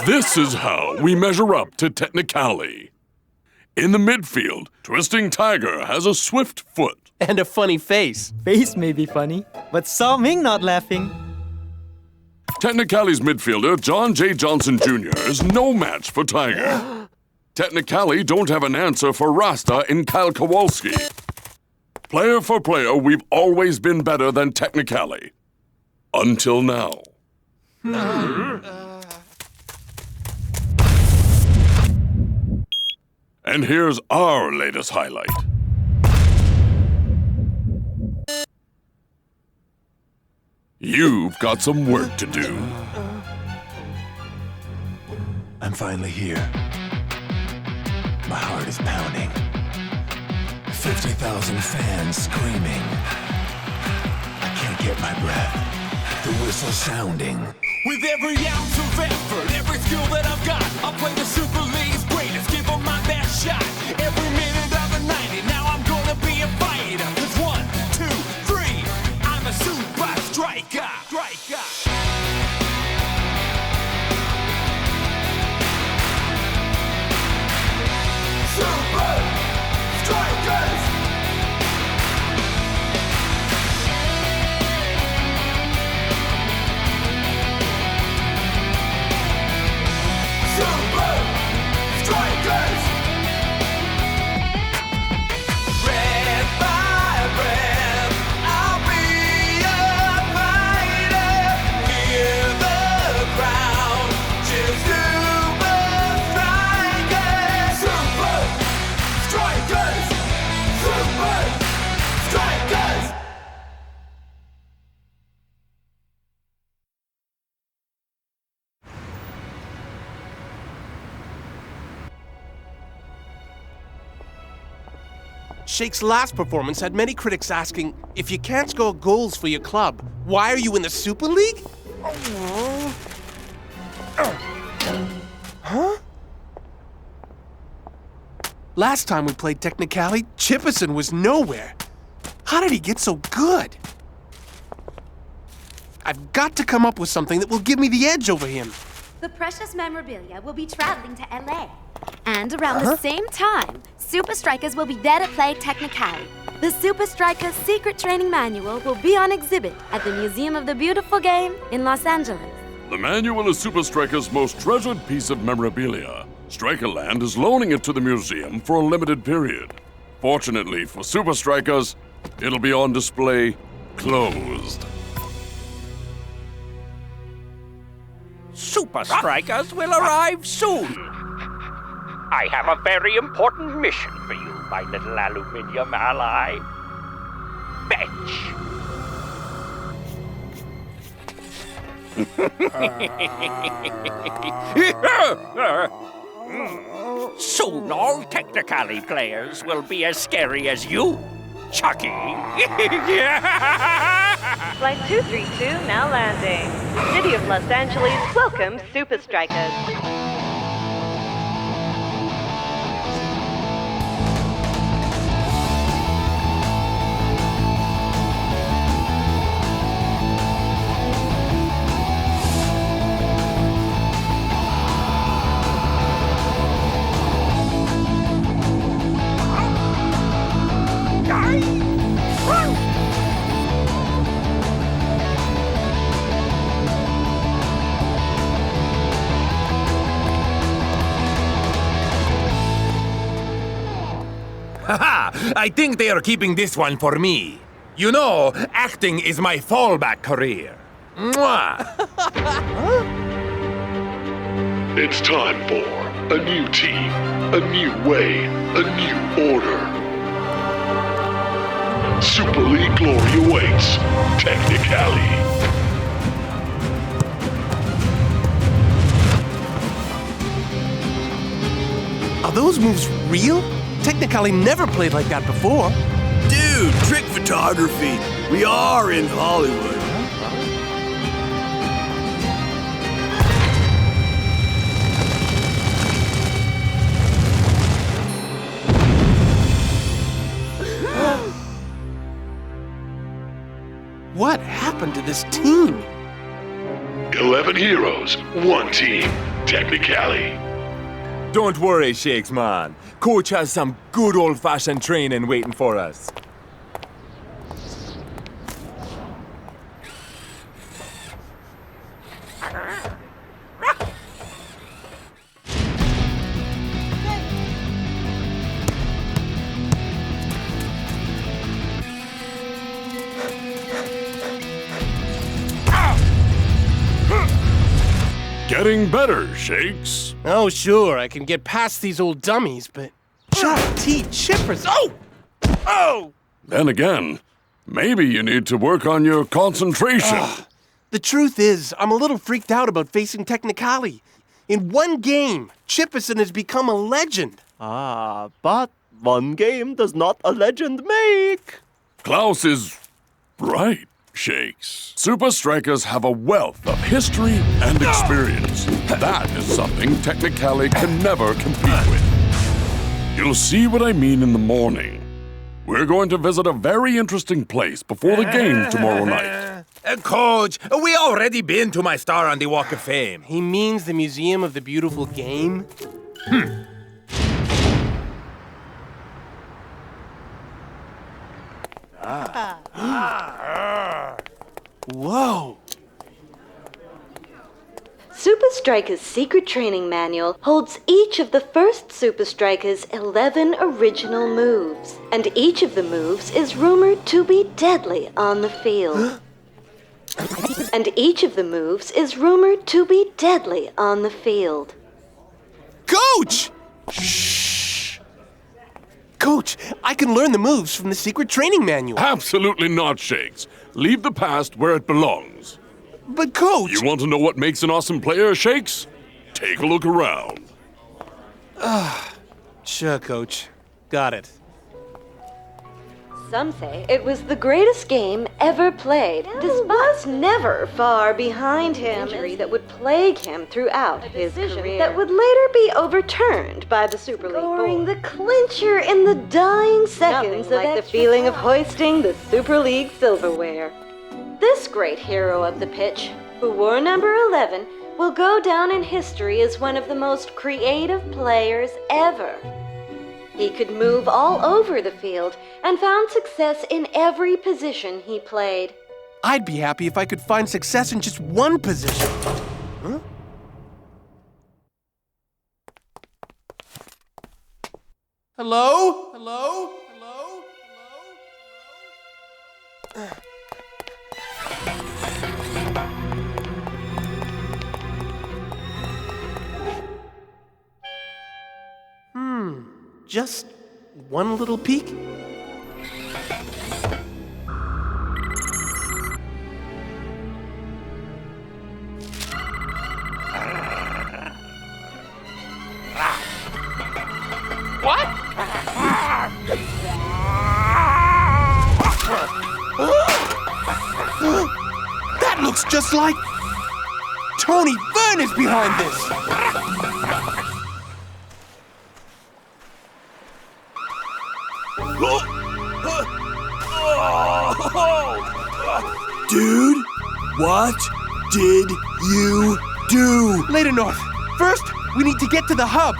This is how we measure up to Technicali. In the midfield, Twisting Tiger has a swift foot. And a funny face. Face may be funny, but saw Ming not laughing. Technicali's midfielder, John J. Johnson Jr., is no match for Tiger. Technicali don't have an answer for Rasta in Kyle Kowalski. Player for player, we've always been better than Technicali. Until now. And here's our latest highlight. You've got some work to do. I'm finally here. My heart is pounding. 50,000 fans screaming. I can't get my breath. The whistle sounding. With every ounce of effort, every skill that I've got, I'll play the Super League's greatest, give them my best shot. Every minute of the 90, now I'm gonna be a fighter. 'Cause 1, 2, 3, I'm a Supa Striker. Supa Strikas! Supa Strikas! Breath by breath, I'll be a fighter. Hear the crowd, cheer Supa Strikas! Supa Strikas! Supa Strikas! Shake's last performance had many critics asking, if you can't score goals for your club, why are you in the Super League? Huh? Last time we played Technicali, Chippison was nowhere. How did he get so good? I've got to come up with something that will give me the edge over him. The precious memorabilia will be traveling to LA. And around the same time, Supa Strikas will be there to play Technicali. The Supa Strikas secret training manual will be on exhibit at the Museum of the Beautiful Game in Los Angeles. The manual is Supa Strikas' most treasured piece of memorabilia. Strikerland is loaning it to the museum for a limited period. Fortunately for Supa Strikas, it'll be on display closed. Supa Strikas will arrive soon. I have a very important mission for you, my little aluminium ally. Fetch. Soon all Technicali players will be as scary as you, Chucky. Flight 232 now landing. City of Los Angeles welcomes Supa Strikas. Haha! I think they are keeping this one for me. You know, acting is my fallback career. Mwah! It's time for a new team, a new way, a new order. Super League glory awaits. Technicali. Are those moves real? Technicali never played like that before. Dude, trick photography. We are in Hollywood. What happened to this team? 11 heroes, one team. Technicali. Don't worry, Shakes, man. Coach has some good old-fashioned training waiting for us. Getting better, Shakes. Oh, sure, I can get past these old dummies, but... Tea chippers! Oh! Oh! Then again, maybe you need to work on your concentration. The truth is, I'm a little freaked out about facing Technicali. In one game, Chipperson has become a legend. But one game does not a legend make. Klaus is right, Shakes. Supa Strikas have a wealth of history and experience. That is something Technicali can never compete with. You'll see what I mean in the morning. We're going to visit a very interesting place before the game tomorrow night. Coach, we already been to my star on the Walk of Fame. He means the Museum of the Beautiful Game? Whoa! Supa Strikas' secret training manual holds each of the first Supa Strikas' 11 original moves. And each of the moves is rumored to be deadly on the field. And each of the moves is rumored to be deadly on the field. Coach! Shh! Coach, I can learn the moves from the secret training manual. Absolutely not, Shakes. Leave the past where it belongs. But Coach... You want to know what makes an awesome player, Shakes? Take a look around. Sure, Coach. Got it. Some say it was the greatest game ever played, despite never far behind him. Injury that would plague him throughout his career. That would later be overturned by the Super League Scoring the clincher in the dying seconds like the feeling of hoisting the Super League silverware. This great hero of the pitch, who wore number 11, will go down in history as one of the most creative players ever. He could move all over the field and found success in every position he played. I'd be happy if I could find success in just one position. Huh? Hello? Hello? Hello? Hello? Just one little peek? What? That looks just like... Tony Byrne is behind this! Dude, what did you do? Later, North. First, we need to get to the hub.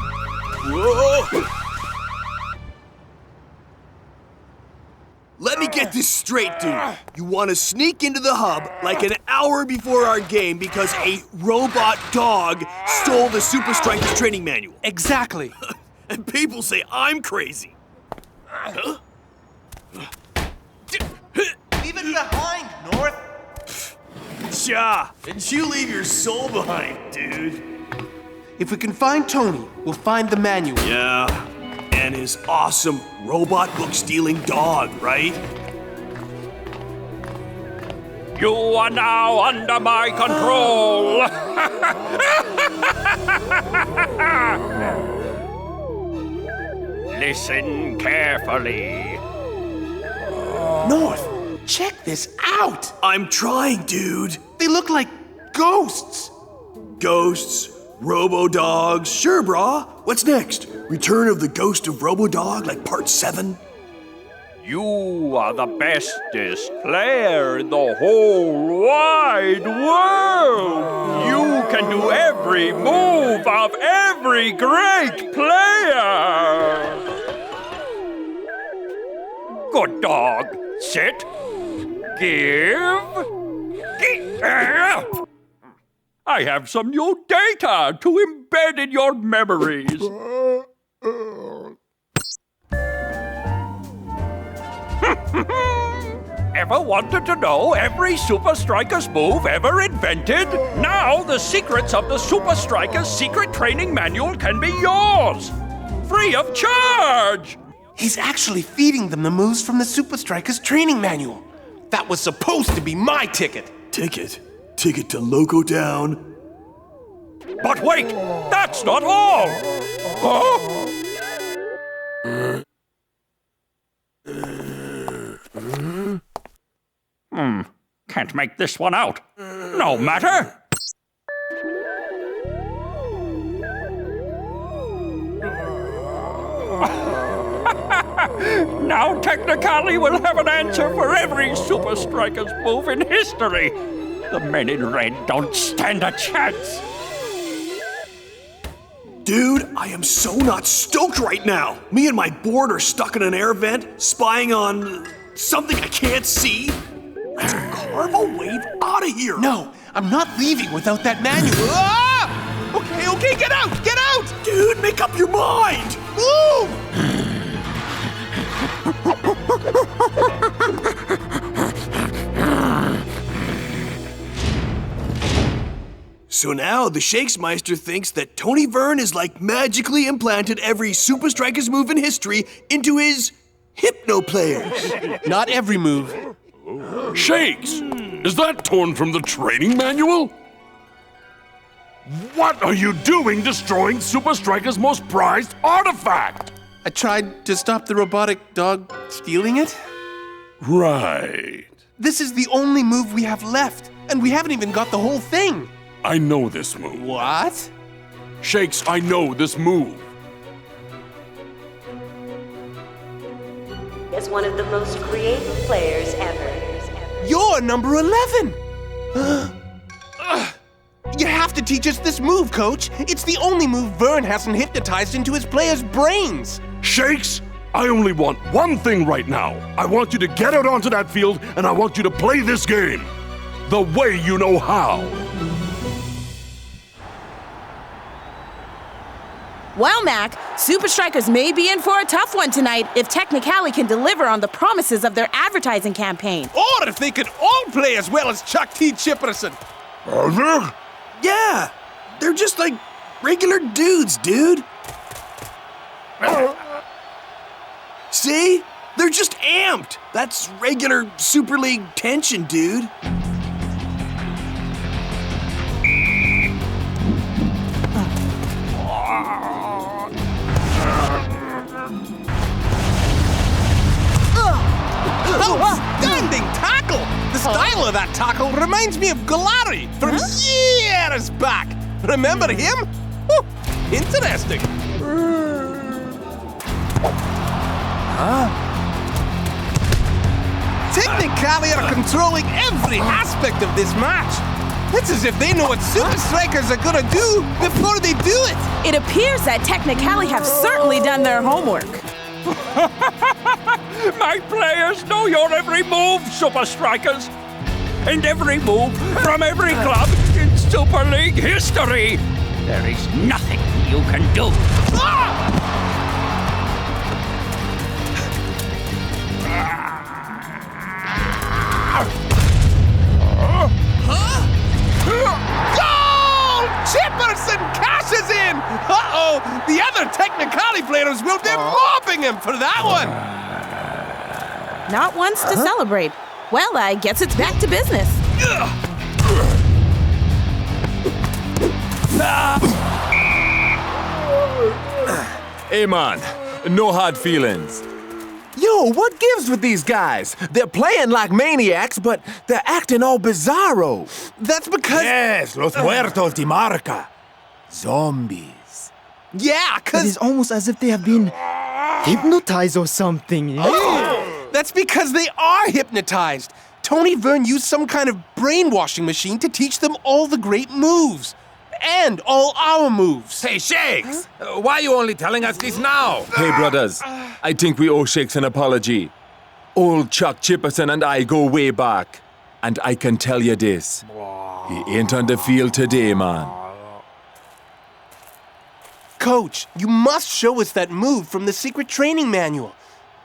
Whoa! Let me get this straight, dude. You want to sneak into the hub like an hour before our game because a robot dog stole the Supa Strikas training manual. Exactly. And people say I'm crazy. Huh? Leave it behind, North. Cha! Didn't you leave your soul behind, dude? If we can find Tony, we'll find the manual. Yeah, and his awesome robot book-stealing dog, right? You are now under my control! Listen carefully. North, check this out! I'm trying, dude. They look like ghosts. Ghosts, Robo-Dogs, sure, brah. What's next? Return of the Ghost of Robo-Dog, like part 7? You are the bestest player in the whole wide world. You can do every move of every great player. Good dog. Sit. Give. I have some new data to embed in your memories. Ever wanted to know every Supa Strikas move ever invented? Now the secrets of the Supa Strikas secret training manual can be yours! Free of charge! He's actually feeding them the moves from the Supa Strikas training manual. That was supposed to be my ticket. Ticket? Ticket to Loco Down? But wait! That's not all! Huh? Can't make this one out. No matter. Now Technicali will have an answer for every Supa Strikas move in history. The men in red don't stand a chance. Dude, I am so not stoked right now. Me and my board are stuck in an air vent, spying on something I can't see. Let's carve a wave out of here. No, I'm not leaving without that manual. Ah! Okay, get out! Get out! Dude, make up your mind! Move! So now the Shakesmeister thinks that Tony Vern has magically implanted every Supa Strikas move in history into his hypno players. Not every move. Shakes! Is that torn from the training manual? What are you doing destroying Supa Strikas' most prized artifact? I tried to stop the robotic dog stealing it. Right. This is the only move we have left, and we haven't even got the whole thing. I know this move. What? Shakes, I know this move. As one of the most creative players ever. You're number 11! You have to teach us this move, Coach. It's the only move Vern hasn't hypnotized into his players' brains. Shakes, I only want one thing right now. I want you to get out onto that field, and I want you to play this game the way you know how. Well, Mac, Supa Strikas may be in for a tough one tonight if Technicali can deliver on the promises of their advertising campaign. Or if they could all play as well as Chuck T. Chipperson. Yeah, they're just like regular dudes, dude. See? They're just amped. That's regular Super League tension, dude. Outstanding tackle! The style of that tackle reminds me of Galari from years back. Remember him? Oh, interesting. Technicali are controlling every aspect of this match. It's as if they know what Supa Strikas are gonna do before they do it. It appears that Technicali have certainly done their homework. My players know your every move, Supa Strikas. And every move from every club in Super League history. There is nothing you can do. Goal! Chipperson cashes in! Uh-oh! The other Technicali players will be mobbing him for that one! Not once to celebrate. Well, I guess it's back to business. Hey, man. No hard feelings. Yo, what gives with these guys? They're playing like maniacs, but they're acting all bizarro. That's because... Yes, los muertos de marca. Zombies. Yeah, It is almost as if they have been hypnotized or something. That's because they are hypnotized. Tony Vern used some kind of brainwashing machine to teach them all the great moves. And all our moves. Hey, Shakes! Why are you only telling us this now? Hey, brothers. I think we owe Shakes an apology. Old Chuck Chipperson and I go way back. And I can tell you this. He ain't on the field today, man. Coach, you must show us that move from the secret training manual.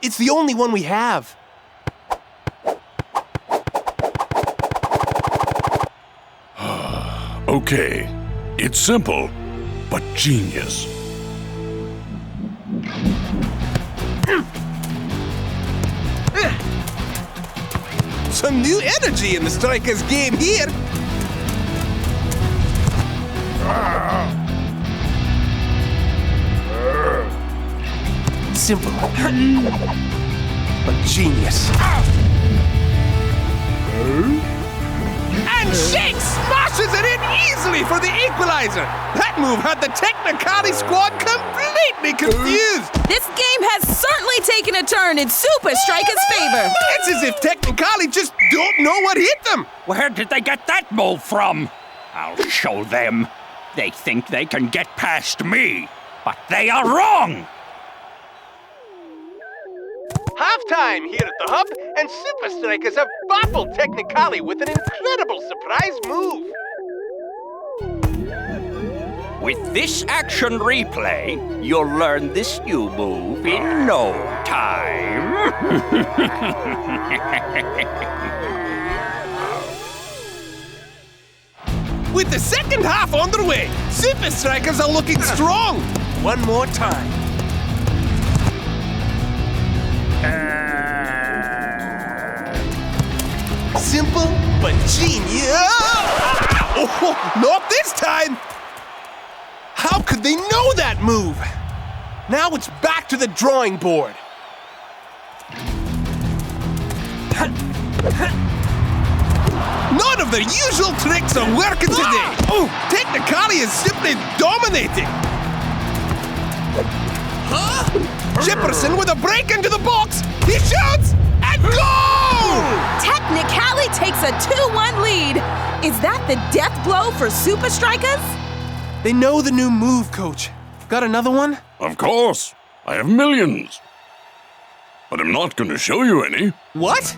It's the only one we have. Okay, it's simple, but genius. Some new energy in the Strikers game here. Simple, but genius. And Shakes smashes it in easily for the equalizer. That move had the Technicali squad completely confused. This game has certainly taken a turn in Supa Strikas' favor. It's as if Technicali just don't know what hit them. Where did they get that move from? I'll show them. They think they can get past me, but they are wrong. Halftime here at the Hub, and Supa Strikas have baffled Technicali with an incredible surprise move. With this action replay, you'll learn this new move in no time. With the second half underway, Supa Strikas are looking strong. One more time. Simple, but genius. Oh, not this time. How could they know that move? Now it's back to the drawing board. None of the usual tricks are working today. Technicali is simply dominating. Chipperson with a break into the box. He shoots and goal! Technicali takes a 2-1 lead. Is that the death blow for Supa Strikas? They know the new move, Coach. Got another one? Of course. I have millions. But I'm not going to show you any. What?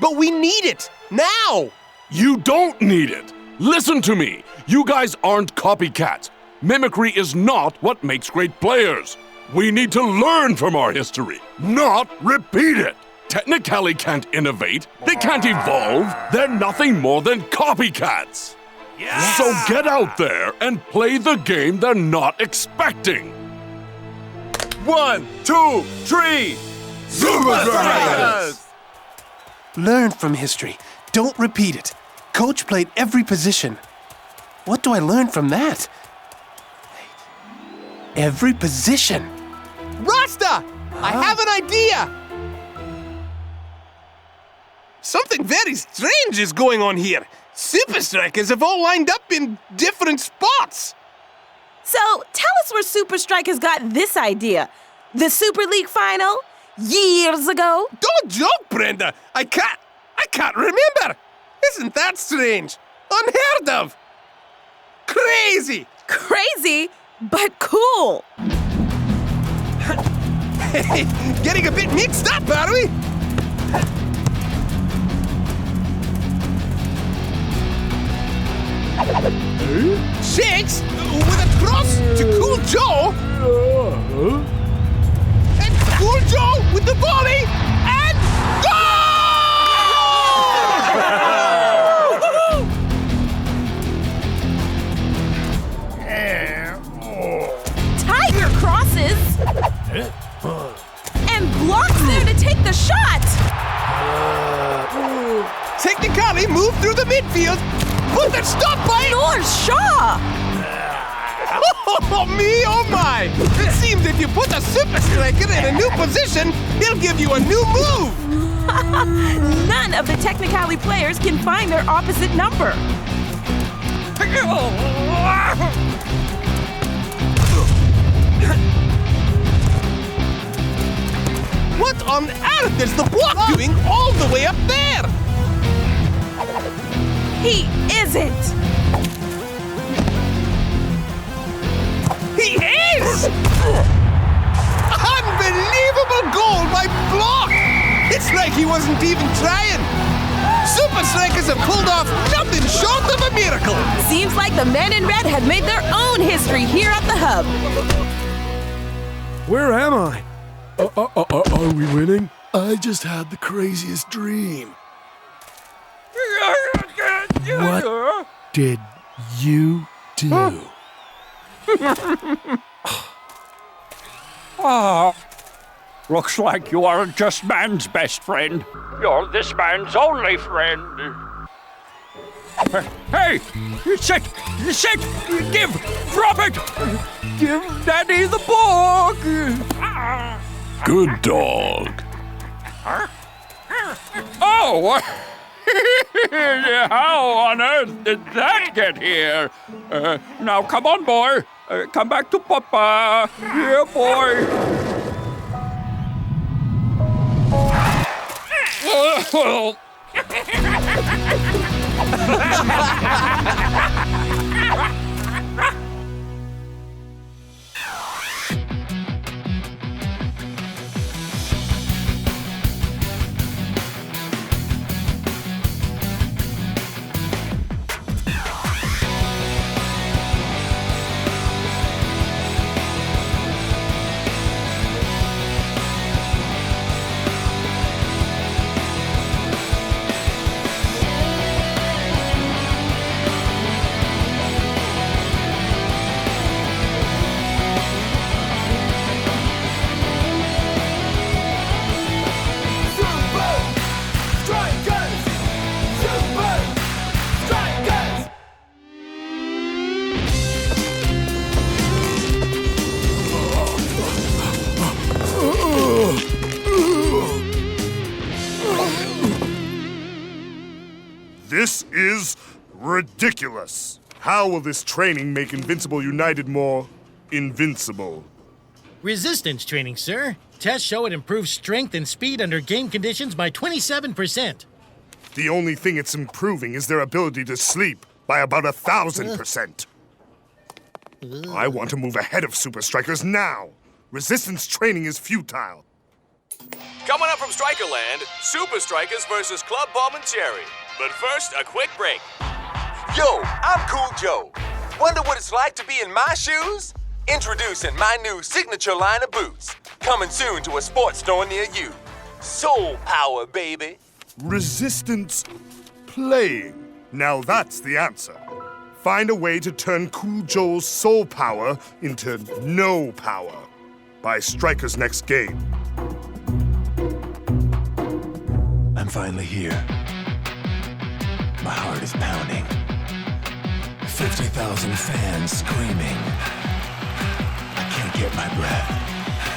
But we need it. Now! You don't need it. Listen to me. You guys aren't copycats. Mimicry is not what makes great players. We need to learn from our history, not repeat it. Technicali can't innovate. They can't evolve. They're nothing more than copycats. Yes. So get out there and play the game they're not expecting. 1, 2, 3. Supa Strikas! Learn from history. Don't repeat it. Coach played every position. What do I learn from that? Every position. Rasta! I have an idea! Something very strange is going on here. Supa Strikas have all lined up in different spots. So, tell us where Supa Strikas got this idea. The Super League final? Years ago? Don't joke, Brenda. I can't remember. Isn't that strange? Unheard of. Crazy. Crazy, but cool. Getting a bit mixed up, are we? Shakes with a cross to Cool Joe. And Cool Joe with the volley. And goal! Tiger crosses. And Blok's there to take the shot. Technicali moved through the midfield, but they're stopped by North Shaw. Oh, me, oh my! It seems if you put a Supa Striker in a new position, he'll give you a new move! None of the Technicali players can find their opposite number. What on earth is the Blok doing all the way up there? He isn't! He is! Unbelievable goal by Blok! It's like he wasn't even trying. Supa Strikas have pulled off nothing short of a miracle. Seems like the men in red have made their own history here at the hub. Where am I? Are we winning? I just had the craziest dream. What did you do? Looks like you aren't just man's best friend. You're this man's only friend. Hey! Sit! Drop it! Give Daddy the book! Good dog. Oh! How on earth did that get here? Now come on, boy. Come back to Papa. Yeah, boy. This is ridiculous. How will this training make Invincible United more invincible? Resistance training, sir. Tests show it improves strength and speed under game conditions by 27%. The only thing it's improving is their ability to sleep by about 1,000%. I want to move ahead of Supa Strikas now. Resistance training is futile. Coming up from Strikerland, Supa Strikas versus Club Bomb and Cherry. But first, a quick break. Yo, I'm Cool Joe. Wonder what it's like to be in my shoes? Introducing my new signature line of boots. Coming soon to a sports store near you. Soul power, baby. Resistance playing. Now that's the answer. Find a way to turn Cool Joe's soul power into no power by Striker's next game. I'm finally here. My heart is pounding. 50,000 fans screaming. I can't get my breath.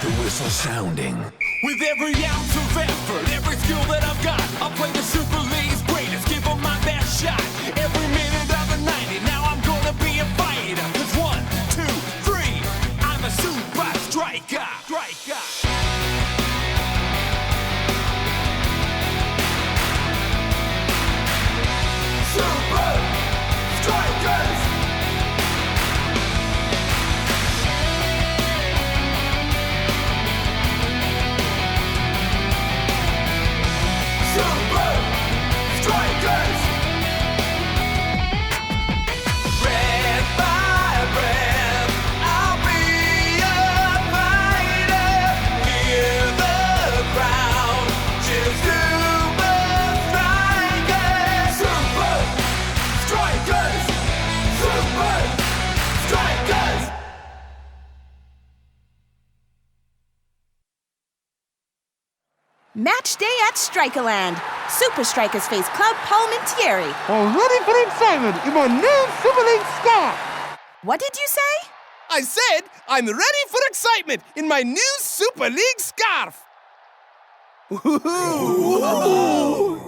The whistle sounding. With every ounce of effort, every skill that I've got, I'll play the Super League's greatest, give them my best shot. Every minute of the 90, now I'm gonna be a fighter. 'Cause 1, 2, 3, I'm a Supa Striker. Supa Strikas! Supa Strikas! Breath by breath, I'll be a fighter. Hear the crowd cheer Supa Strikas! Supa Strikas! Supa Strikas! Match day at Strikerland. Supa Strikas face Club Palmentieri. I'm ready for excitement in my new Super League scarf. What did you say? I said I'm ready for excitement in my new Super League scarf.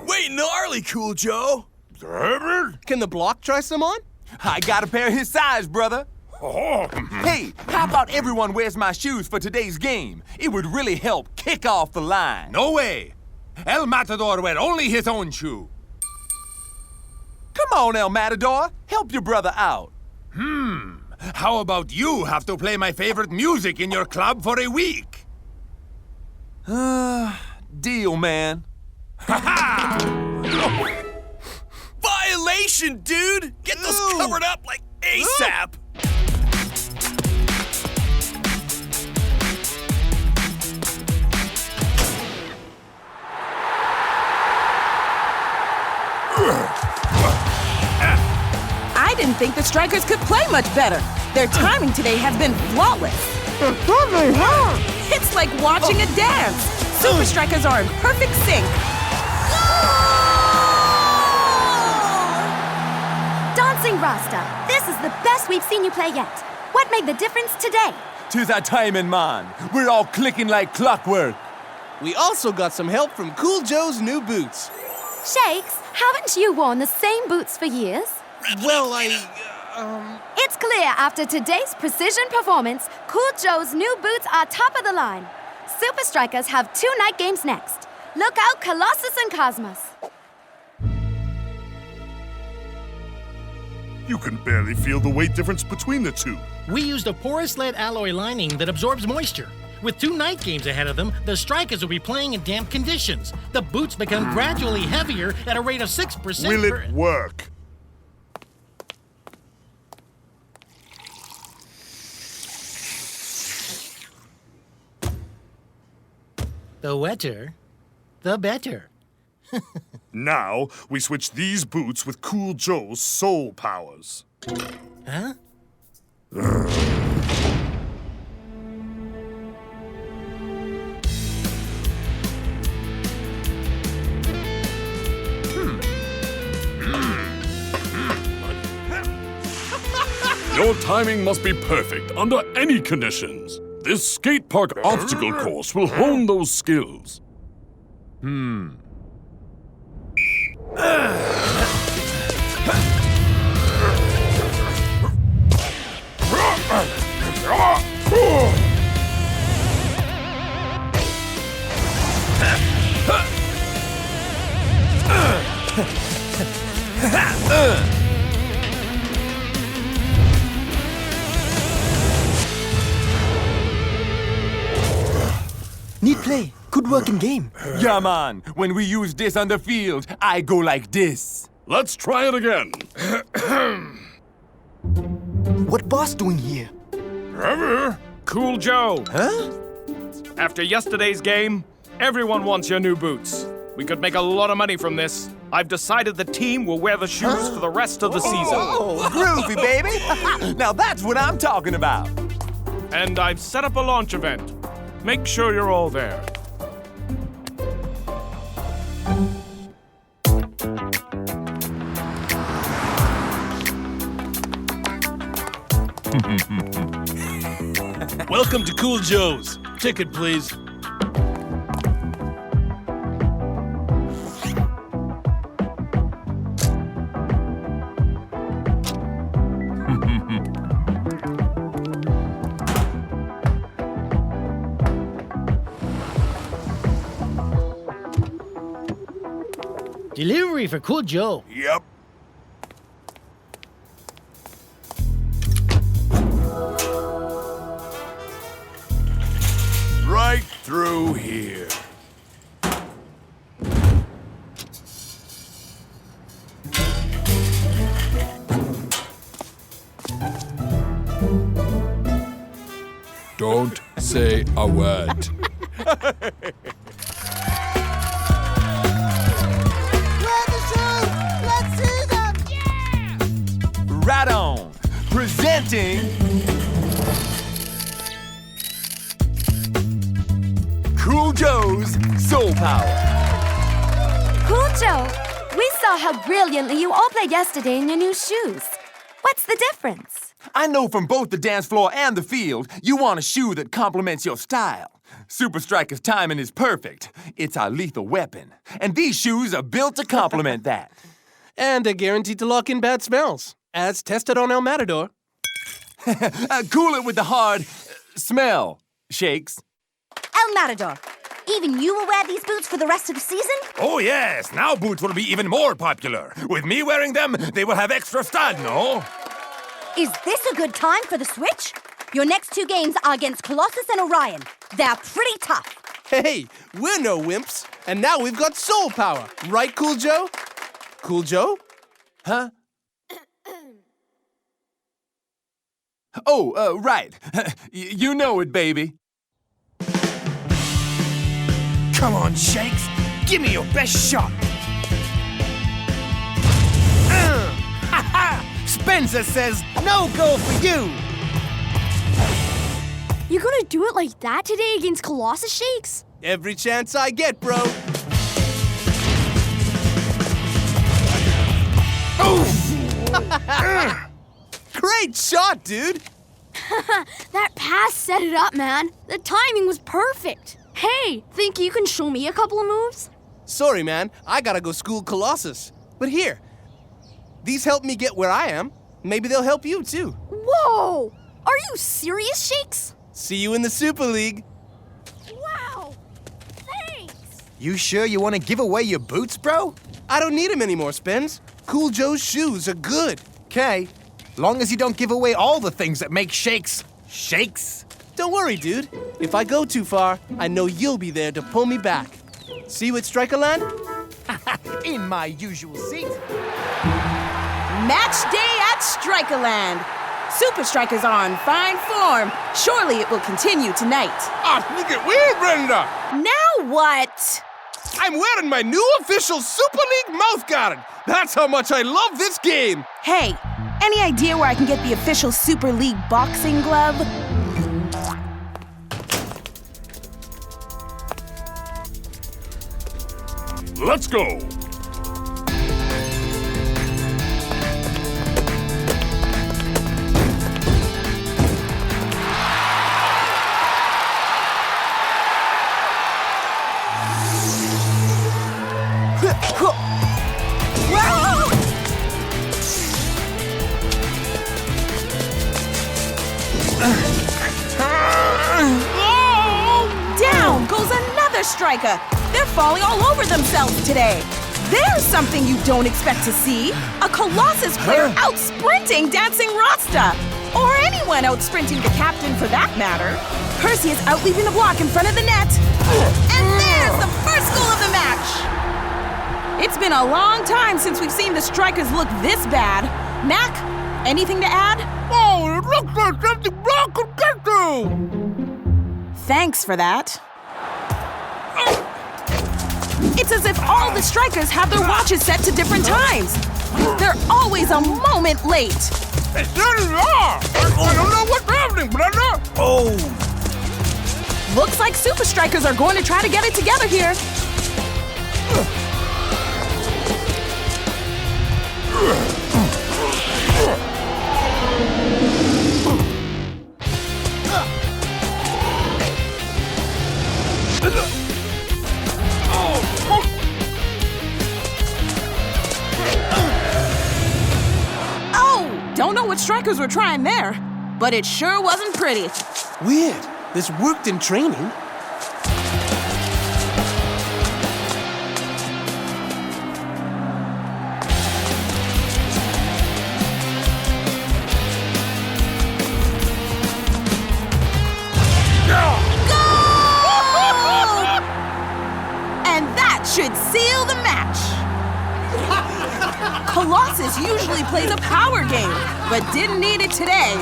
Wait, gnarly, Cool Joe. Can the Blok try some on? I got a pair his size, brother. Hey, how about everyone wears my shoes for today's game? It would really help kick off the line. No way! El Matador wear only his own shoe. Come on, El Matador. Help your brother out. How about you have to play my favorite music in your club for a week? Deal, man. Violation, dude! Get those covered up like ASAP! I didn't think the Strikers could play much better. Their timing today has been flawless. It's like watching a dance. Supa Strikas are in perfect sync. Dancing Rasta, this is the best we've seen you play yet. What made the difference today? To that timing, man. We're all clicking like clockwork. We also got some help from Cool Joe's new boots. Shakes, haven't you worn the same boots for years? Well, It's clear after today's precision performance, Cool Joe's new boots are top of the line. Supa Strikas have 2 night games next. Look out, Colossus and Cosmos. You can barely feel the weight difference between the two. We used a porous lead alloy lining that absorbs moisture. With 2 night games ahead of them, the Strikers will be playing in damp conditions. The boots become gradually heavier at a rate of 6%. Will it work? The wetter, the better. Now, we switch these boots with Cool Joe's soul powers. Huh? Your timing must be perfect under any conditions. This skate park obstacle course will hone those skills. Neat play. Could work in game. Yeah, man. When we use this on the field, I go like this. Let's try it again. What boss doing here? Cool Joe. Huh? After yesterday's game, everyone wants your new boots. We could make a lot of money from this. I've decided the team will wear the shoes for the rest of the season. Oh, groovy, baby. Now that's what I'm talking about. And I've set up a launch event. Make sure you're all there. Welcome to Cool Joe's. Ticket, please. Delivery for Cool Joe. Yep. Right through here. Don't say a word. Right on. Presenting Cool Joe's Soul Power. Cool Joe, we saw how brilliantly you all played yesterday in your new shoes. What's the difference? I know from both the dance floor and the field, you want a shoe that complements your style. Supa Strikas' timing is perfect. It's our lethal weapon. And these shoes are built to complement that. And they're guaranteed to lock in bad smells, as tested on El Matador. Cool it with the hard smell, Shakes. El Matador, even you will wear these boots for the rest of the season? Oh, yes. Now boots will be even more popular. With me wearing them, they will have extra stud, no? Is this a good time for the switch? Your next 2 games are against Colossus and Orion. They're pretty tough. Hey, we're no wimps. And now we've got soul power. Right, Cool Joe? Cool Joe? Huh? Oh, right. You know it, baby. Come on, Shakes. Give me your best shot. Spencer says no goal for you. You gonna do it like that today against Colossus, Shakes? Every chance I get, bro. Great shot, dude. That pass set it up, man. The timing was perfect. Hey, think you can show me a couple of moves? Sorry, man. I gotta go school Colossus. But here, these help me get where I am. Maybe they'll help you, too. Whoa! Are you serious, Shakes? See you in the Super League. Wow! Thanks! You sure you want to give away your boots, bro? I don't need them anymore, Spence. Cool Joe's shoes are good. Okay. Long as you don't give away all the things that make Shakes, Shakes. Don't worry, dude. If I go too far, I know you'll be there to pull me back. See you at Strikerland? In my usual seat. Match day at Strikerland. Super Strikers are on fine form. Surely it will continue tonight. Look at weird, Brenda. Now what? I'm wearing my new official Super League mouth guard. That's how much I love this game. Hey, any idea where I can get the official Super League boxing glove? Let's go. Down goes another striker. They're falling all over themselves today. There's something you don't expect to see. A Colossus player out-sprinting Dancing Rasta. Or anyone out-sprinting the captain for that matter. Percy is out-leaping the block in front of the net. And there's the first goal of the match. It's been a long time since we've seen the strikers look this bad. Mac, anything to add? Oh, it looks like something Blok could get to. Thanks for that. It's as if all the strikers have their watches set to different times. They're always a moment late. They certainly are. I don't know what's happening, but I know. Oh. Looks like Super Strikers are going to try to get it together here. Don't know what strikers were trying there, but it sure wasn't pretty. Weird. This worked in training. And that should seal the match. Colossus usually plays a power game, but didn't need it today.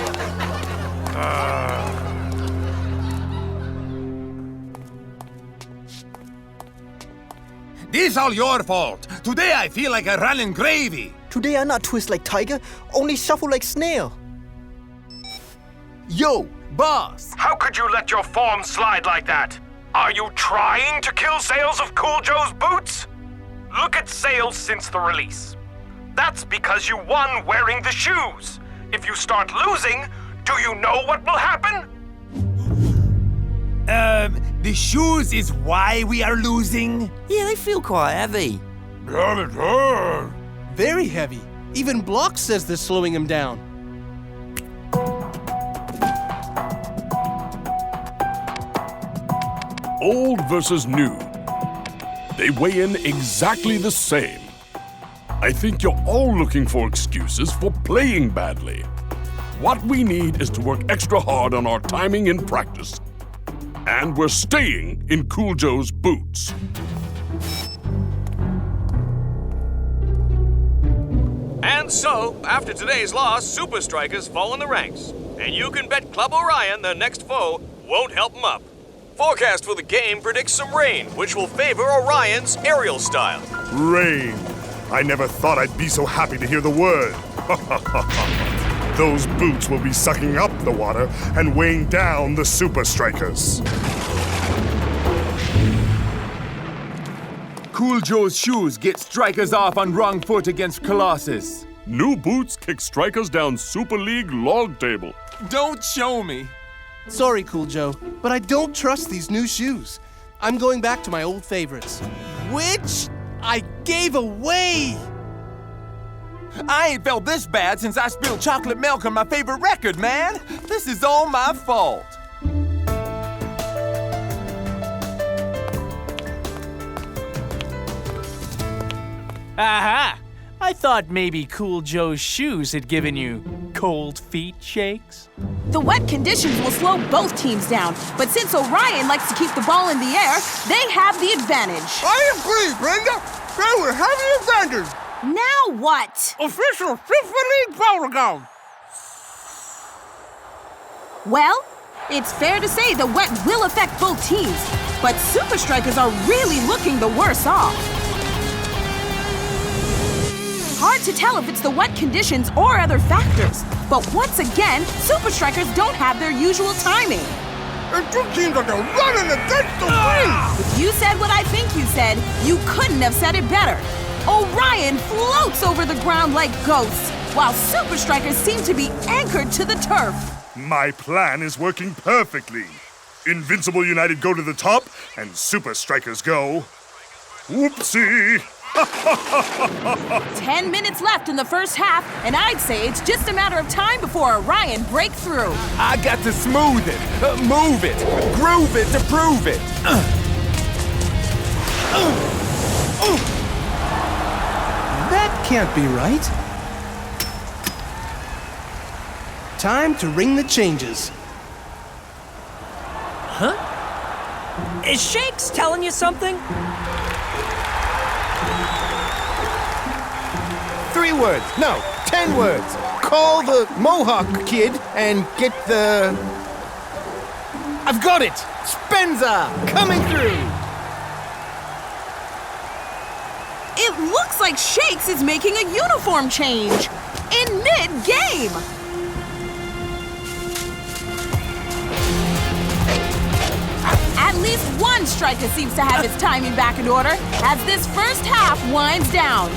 This all your fault. Today I feel like a running gravy. Today I not twist like tiger, only shuffle like snail. Yo, boss! How could you let your form slide like that? Are you trying to kill sales of Cool Joe's boots? Look at sales since the release. That's because you won wearing the shoes. If you start losing, do you know what will happen? The shoes is why we are losing? Yeah, they feel quite heavy. Very heavy. Even Blok says they're slowing him down. old versus new. They weigh in exactly the same. I think you're all looking for excuses for playing badly. What we need is to work extra hard on our timing in practice. And we're staying in Cool Joe's boots. And so, after today's loss, Supa Strikas fall in the ranks. And you can bet Club Orion, their next foe, won't help them up. Forecast for the game predicts some rain, which will favor Orion's aerial style. Rain. I never thought I'd be so happy to hear the word. Those boots will be sucking up the water and weighing down the Supa Strikas. Cool Joe's shoes get Strikers off on wrong foot against Colossus. New boots kick Strikers down Super League log table. Don't show me. Sorry, Cool Joe, but I don't trust these new shoes. I'm going back to my old favorites, which I gave away. I ain't felt this bad since I spilled chocolate milk on my favorite record, man. This is all my fault. Aha! I thought maybe Cool Joe's shoes had given you cold feet shakes. The wet conditions will slow both teams down, but since Orion likes to keep the ball in the air, they have the advantage. I agree, Brenda. They will have the advantage. Now what? Official FIFA League protocol. Well, it's fair to say the wet will affect both teams, but Supa Strikas are really looking the worse off. Hard to tell if it's the wet conditions or other factors, but once again, Supa Strikas don't have their usual timing. The two teams are running against the wind. If you said what I think you said, you couldn't have said it better. Orion floats over the ground like ghosts, while Supa Strikas seem to be anchored to the turf. My plan is working perfectly. Invincible United go to the top, and Supa Strikas go. Whoopsie! 10 minutes left in the first half, and I'd say it's just a matter of time before Orion break through. I got to smooth it, move it, groove it to prove it. That can't be right. Time to ring the changes. Huh? Is Shakes telling you something? 3 words. No, 10 words. Call the Mohawk kid and get the... I've got it! Spenza! Coming through! It looks like Shakes is making a uniform change in mid-game. At least one striker seems to have his timing back in order as this first half winds down.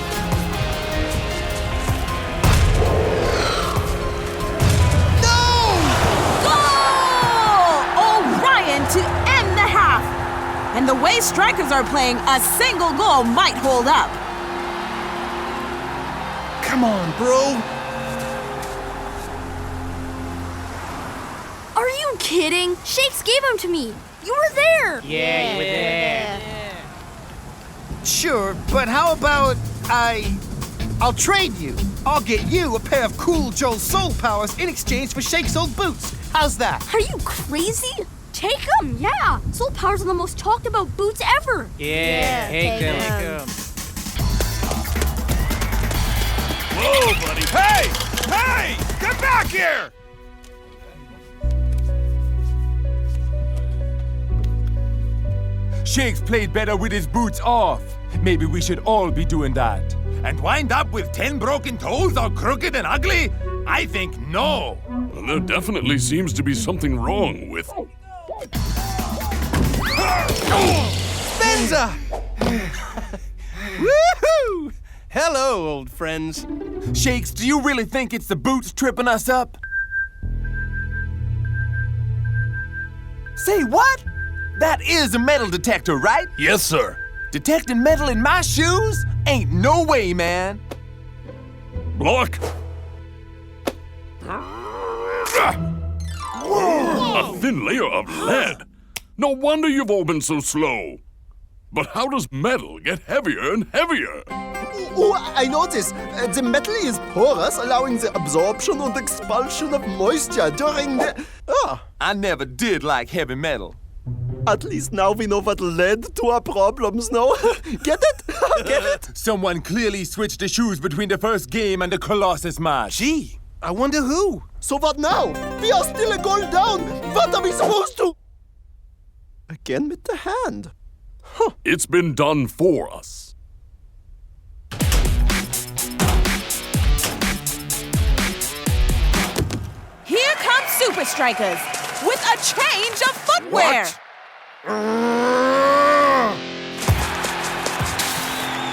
To end the half. And the way Strikers are playing, a single goal might hold up. Come on, bro. Are you kidding? Shakes gave him to me. You were there. Yeah, you were there. Sure, but how about I'll trade you. I'll get you a pair of Cool Joe's Soul Powers in exchange for Shake's old boots. How's that? Are you crazy? Take them, yeah. Soul Powers are the most talked about boots ever. Yeah, take them. Whoa, buddy. Hey! Hey! Get back here! Shakes played better with his boots off. Maybe we should all be doing that. And wind up with 10 broken toes all crooked and ugly? I think no. Well, there definitely seems to be something wrong with... Spenza! Woohoo! Hello, old friends. Shakes, do you really think it's the boots tripping us up? Say what? That is a metal detector, right? Yes, sir. Detecting metal in my shoes? Ain't no way, man. Blok. Whoa. A thin layer of lead. No wonder you've all been so slow. But how does metal get heavier and heavier? Oh, I noticed. The metal is porous, allowing the absorption and expulsion of moisture during the... I never did like heavy metal. At least now we know what led to our problems, no? Get it? Get it? Someone clearly switched the shoes between the first game and the Colossus match. Gee, I wonder who. So what now? We are still a goal down. What are we supposed to... Again with the hand. It's been done for us. Here comes Supa Strikas with a change of footwear.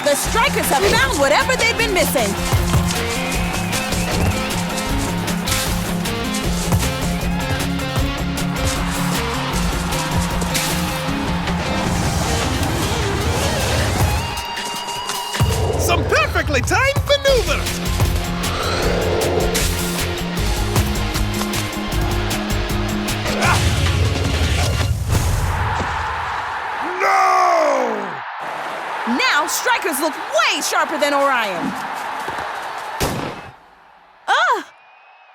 The Strikers have found whatever they've been missing. Some perfectly timed maneuvers! Now, Strikers look way sharper than Orion.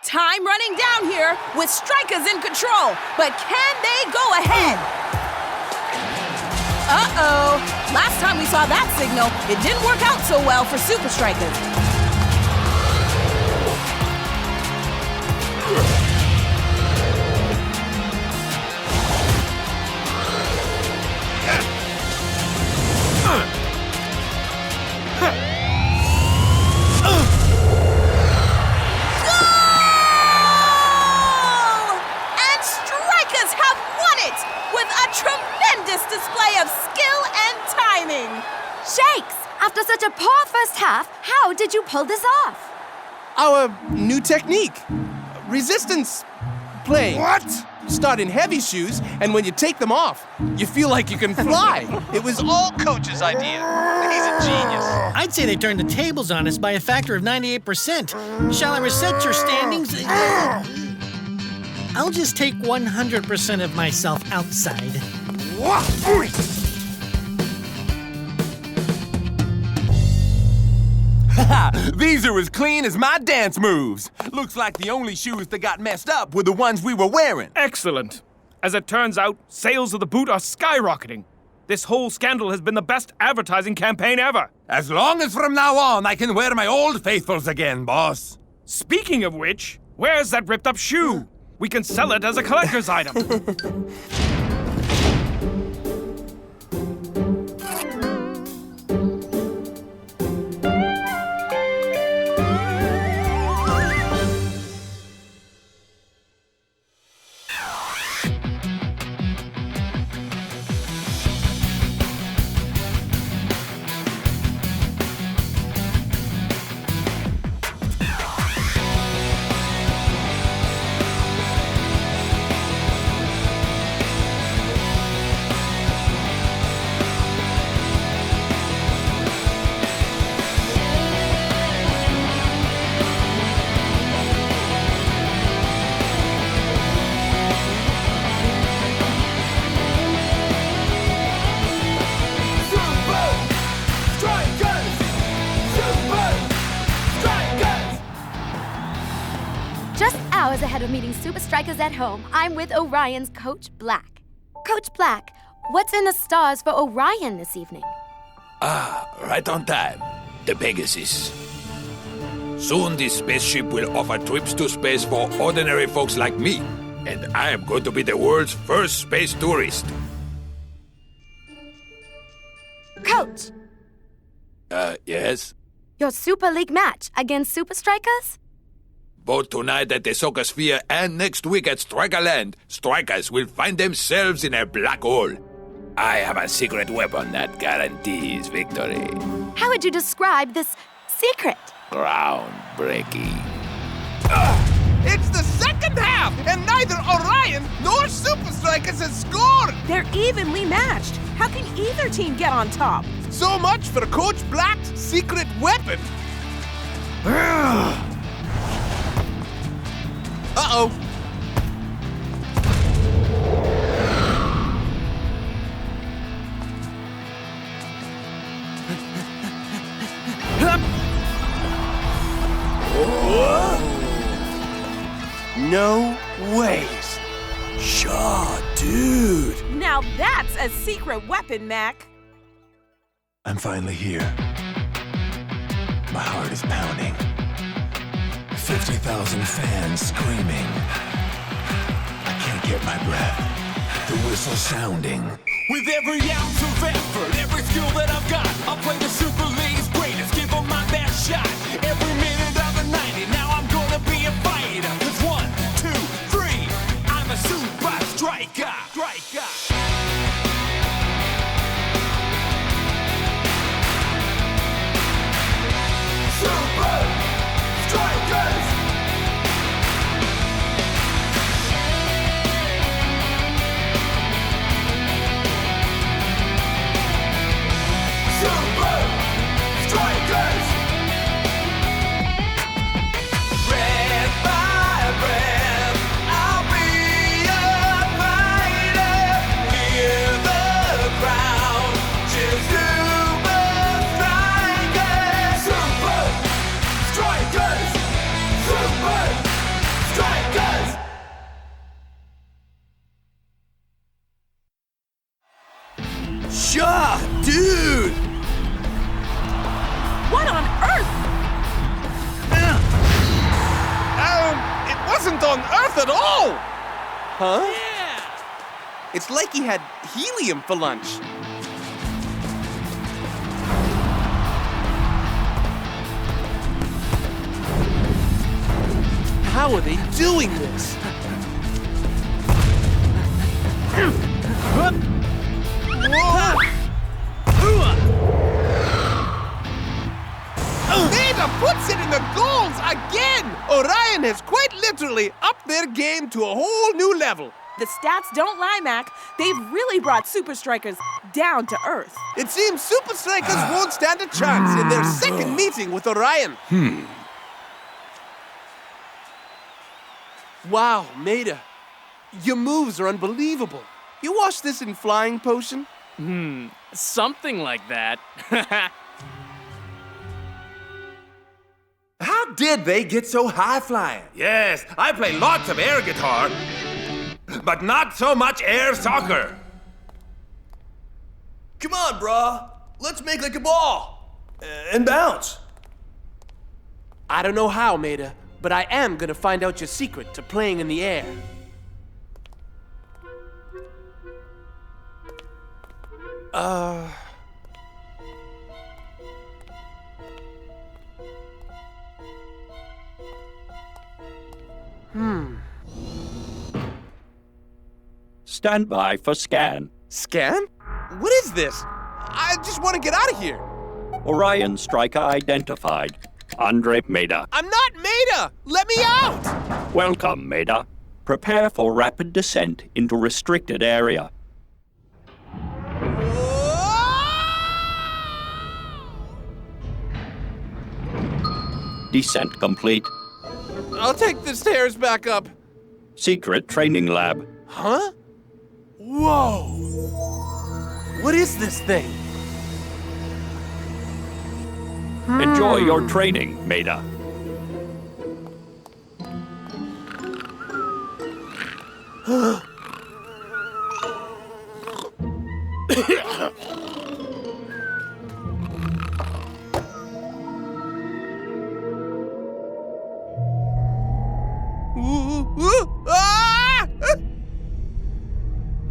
Time running down here with Strikers in control, but can they go ahead? Uh-oh. Last time we saw that signal, it didn't work out so well for Supa Strikas. Display of skill and timing. Shakes, after such a poor first half, how did you pull this off? Our new technique. Resistance playing. What? Start in heavy shoes, and when you take them off, you feel like you can fly. It was all Coach's idea. He's a genius. I'd say they turned the tables on us by a factor of 98%. Shall I reset your standings? I'll just take 100% of myself outside. These are as clean as my dance moves. Looks like the only shoes that got messed up were the ones we were wearing. Excellent. As it turns out, sales of the boot are skyrocketing. This whole scandal has been the best advertising campaign ever. As long as from now on I can wear my old faithfuls again, boss. Speaking of which, where's that ripped up shoe? We can sell it as a collector's item. Hours ahead of meeting Supa Strikas at home, I'm with Orion's Coach Black. Coach Black, what's in the stars for Orion this evening? Right on time. The Pegasus. Soon this spaceship will offer trips to space for ordinary folks like me. And I am going to be the world's first space tourist. Coach! Yes? Your Super League match against Supa Strikas? Both tonight at the Soccer Sphere and next week at Strikerland, Strikers will find themselves in a black hole. I have a secret weapon that guarantees victory. How would you describe this secret? Groundbreaking. It's the second half, and neither Orion nor Supa Strikas has scored! They're evenly matched. How can either team get on top? So much for Coach Black's secret weapon. Uh-oh. No ways. Shaw, dude. Now that's a secret weapon, Mac. I'm finally here. My heart is pounding. 50,000 fans screaming. I can't get my breath. The whistle sounding. With every ounce of effort, every skill that I've got, I'll play the Super League's greatest, give them my best shot. Every minute of the 90, now I'm gonna be a fighter. 'Cause 1, 2, 3, I'm a Supa Striker. Supa Strikas! Supa Strikas! Breath by breath, I'll be a fighter. Hear the crowd cheer Supa Strikas! Supa Strikas! Supa Strikas! Shaw, dude! What on earth? It wasn't on Earth at all! Huh? Yeah! It's like he had helium for lunch. How are they doing this? Maida puts it in the goals again! Orion has quite literally upped their game to a whole new level. The stats don't lie, Mac. They've really brought Super Strikers down to earth. It seems Super Strikers won't stand a chance in their second meeting with Orion. Wow, Maida. Your moves are unbelievable. You wash this in flying potion? Something like that. How did they get so high-flying? Yes, I play lots of air guitar, but not so much air soccer. Come on, brah. Let's make like a ball. And bounce. I don't know how, Maida, but I am gonna find out your secret to playing in the air. Stand by for scan. Scan? What is this? I just want to get out of here. Orion Striker identified. Andre Maida. I'm not Maida! Let me out! Welcome, Maida. Prepare for rapid descent into restricted area. Descent complete. I'll take the stairs back up. Secret training lab. Huh? Whoa! What is this thing? Enjoy your training, Maida.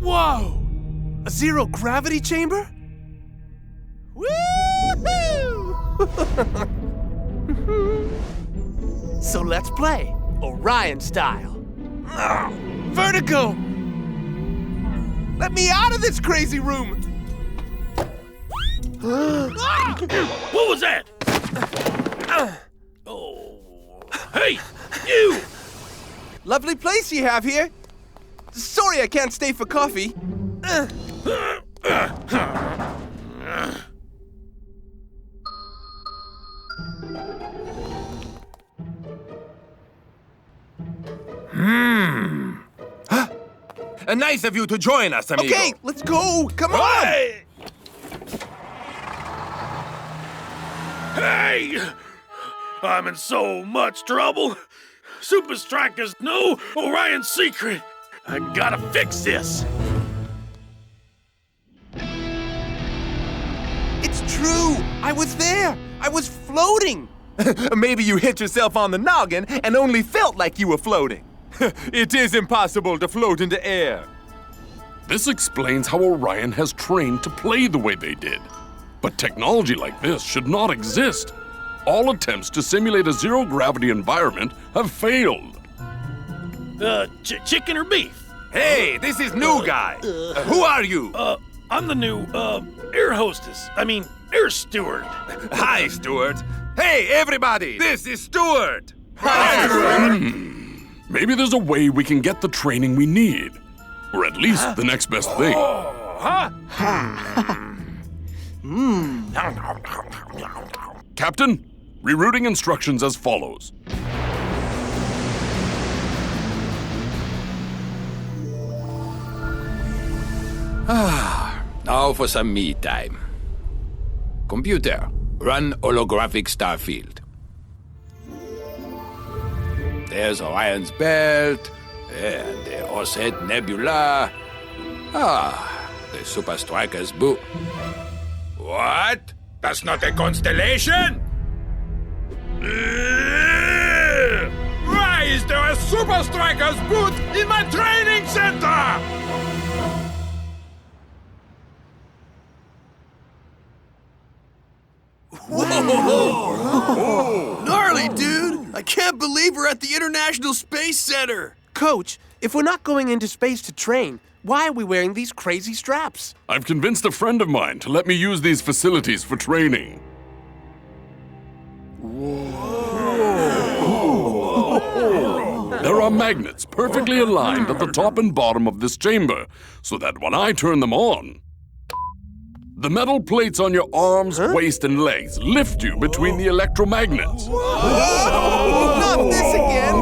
Whoa! A zero gravity chamber? Woo-hoo! So let's play Orion style. Vertigo! Let me out of this crazy room! What was that? Hey, you! Lovely place you have here. Sorry I can't stay for coffee. Nice of you to join us, amigo. Okay, let's go. Come on. Hey! I'm in so much trouble. Supa Strikas know Orion's secret. I gotta fix this. It's true! I was there! I was floating! Maybe you hit yourself on the noggin and only felt like you were floating. It is impossible to float into air. This explains how Orion has trained to play the way they did. But technology like this should not exist. All attempts to simulate a zero-gravity environment have failed. Chicken or beef? Hey, this is new guy. Who are you? I'm the new, air hostess. Air steward. Hi, Stewart. Hey, everybody, this is Stewart. Maybe there's a way we can get the training we need. Or at least the next best thing. Captain, rerouting instructions as follows. Now for some me time. Computer, run holographic starfield. There's Orion's belt, and the Osset Nebula. The Supa Strikas boot. What? That's not a constellation? Why is there a Supa Strikas boot in my training center? Whoa! Gnarly, dude! I can't believe we're at the International Space Center! Coach, if we're not going into space to train, why are we wearing these crazy straps? I've convinced a friend of mine to let me use these facilities for training. There are magnets perfectly aligned at the top and bottom of this chamber, so that when I turn them on, the metal plates on your arms, waist, and legs lift you between the electromagnets. Not this again!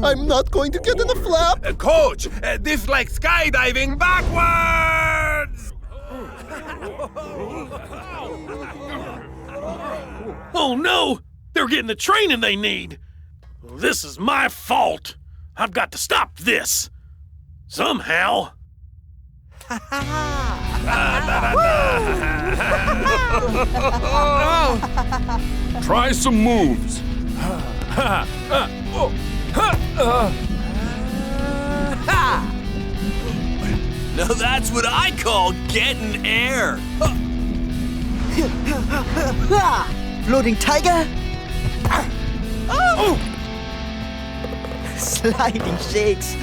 I'm not going to get in the flap! Coach, this like skydiving backwards! Oh no! They're getting the training they need! This is my fault! I've got to stop this! Somehow! Try some moves. Now that's what I call getting air! Floating tiger? Oh! Sliding shakes.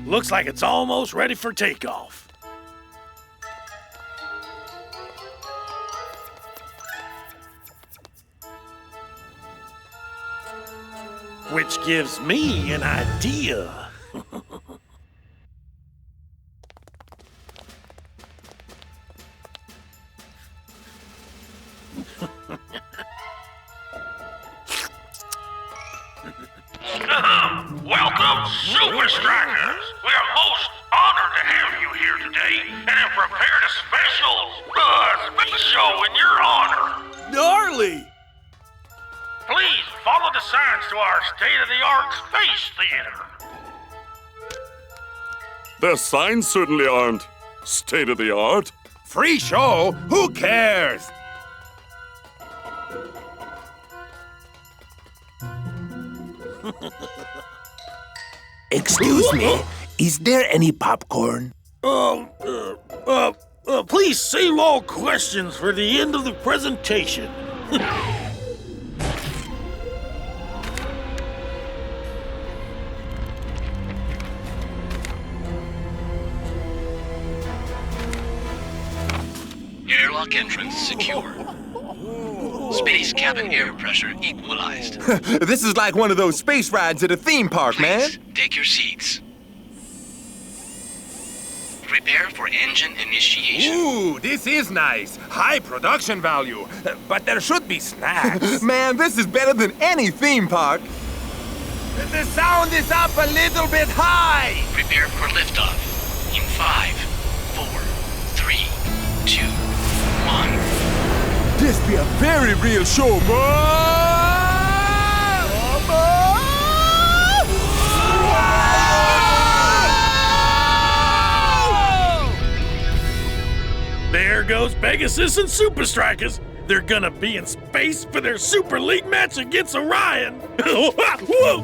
Looks like it's almost ready for takeoff. Which gives me an idea. Welcome, Supa Strikas. We are most honored to have you here today and have prepared a special space show in your honor. Gnarly! Please follow the signs to our state-of-the-art space theater. Their signs certainly aren't state-of-the-art. Free show? Who cares? Excuse me, is there any popcorn? Please save all questions for the end of the presentation. Airlock entrance secure. Space cabin air pressure equalized. This is like one of those space rides at a theme park, man. Take your seats. Prepare for engine initiation. Ooh, this is nice. High production value. But there should be snacks. Man, this is better than any theme park. The sound is up a little bit high. Prepare for liftoff. In 5, 4, 3, 2, very real show, There goes Pegasus and Supa Strikas. They're gonna be in space for their Super League match against Orion. Whoa.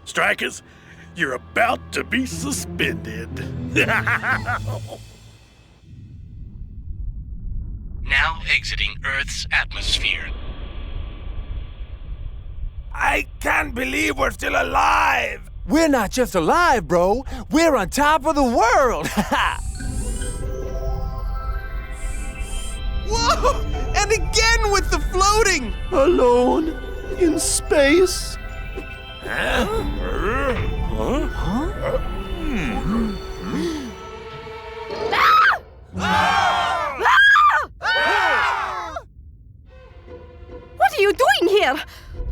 Strikas, you're about to be suspended. Now exiting Earth's atmosphere. I can't believe we're still alive! We're not just alive, bro. We're on top of the world. Whoa! And again with the floating! Alone in space. What are you doing here?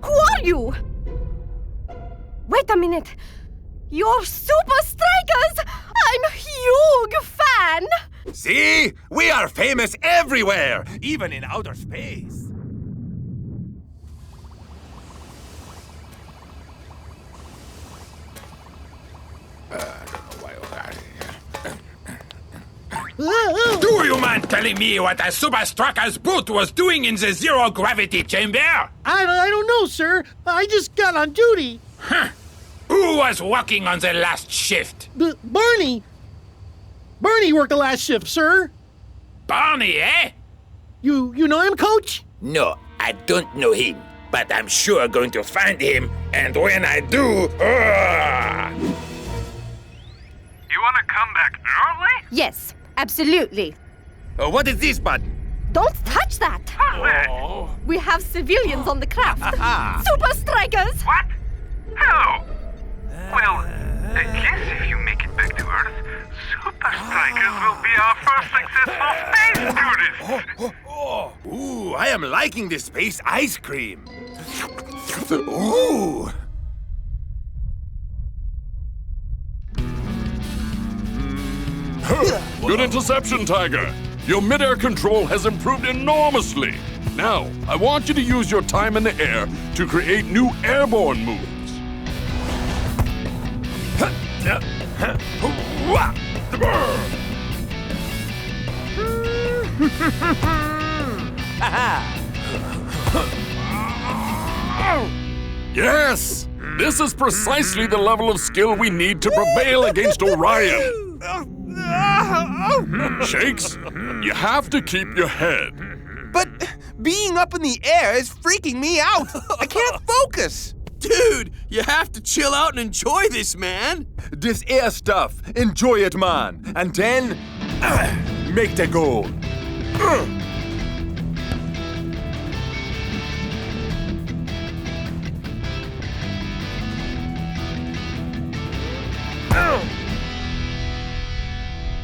Who are you? Wait a minute. You're Supa Strikas! I'm a huge fan! See? We are famous everywhere, even in outer space. Do you mind telling me what a Supa Strikas boot was doing in the zero-gravity chamber? I don't know, sir. I just got on duty. Huh. Who was working on the last shift? Barney. Barney worked the last shift, sir. Barney, eh? You know him, Coach? No, I don't know him, but I'm sure going to find him, and when I do, You want to come back early? Yes, absolutely. What is this button? Don't touch that! Oh. We have civilians on the craft. Supa Strikas! What? How? Well, I guess if you make it back to Earth, Supa Strikas will be our first successful space tourist. Ooh, I am liking this space ice cream. Ooh. Good interception, Tiger. Your mid-air control has improved enormously. Now, I want you to use your time in the air to create new airborne moves. Yes! This is precisely the level of skill we need to prevail against Orion. Shakes, you have to keep your head. But being up in the air is freaking me out. I can't focus. Dude, you have to chill out and enjoy this, man. This air stuff, enjoy it, man. And then, make the goal.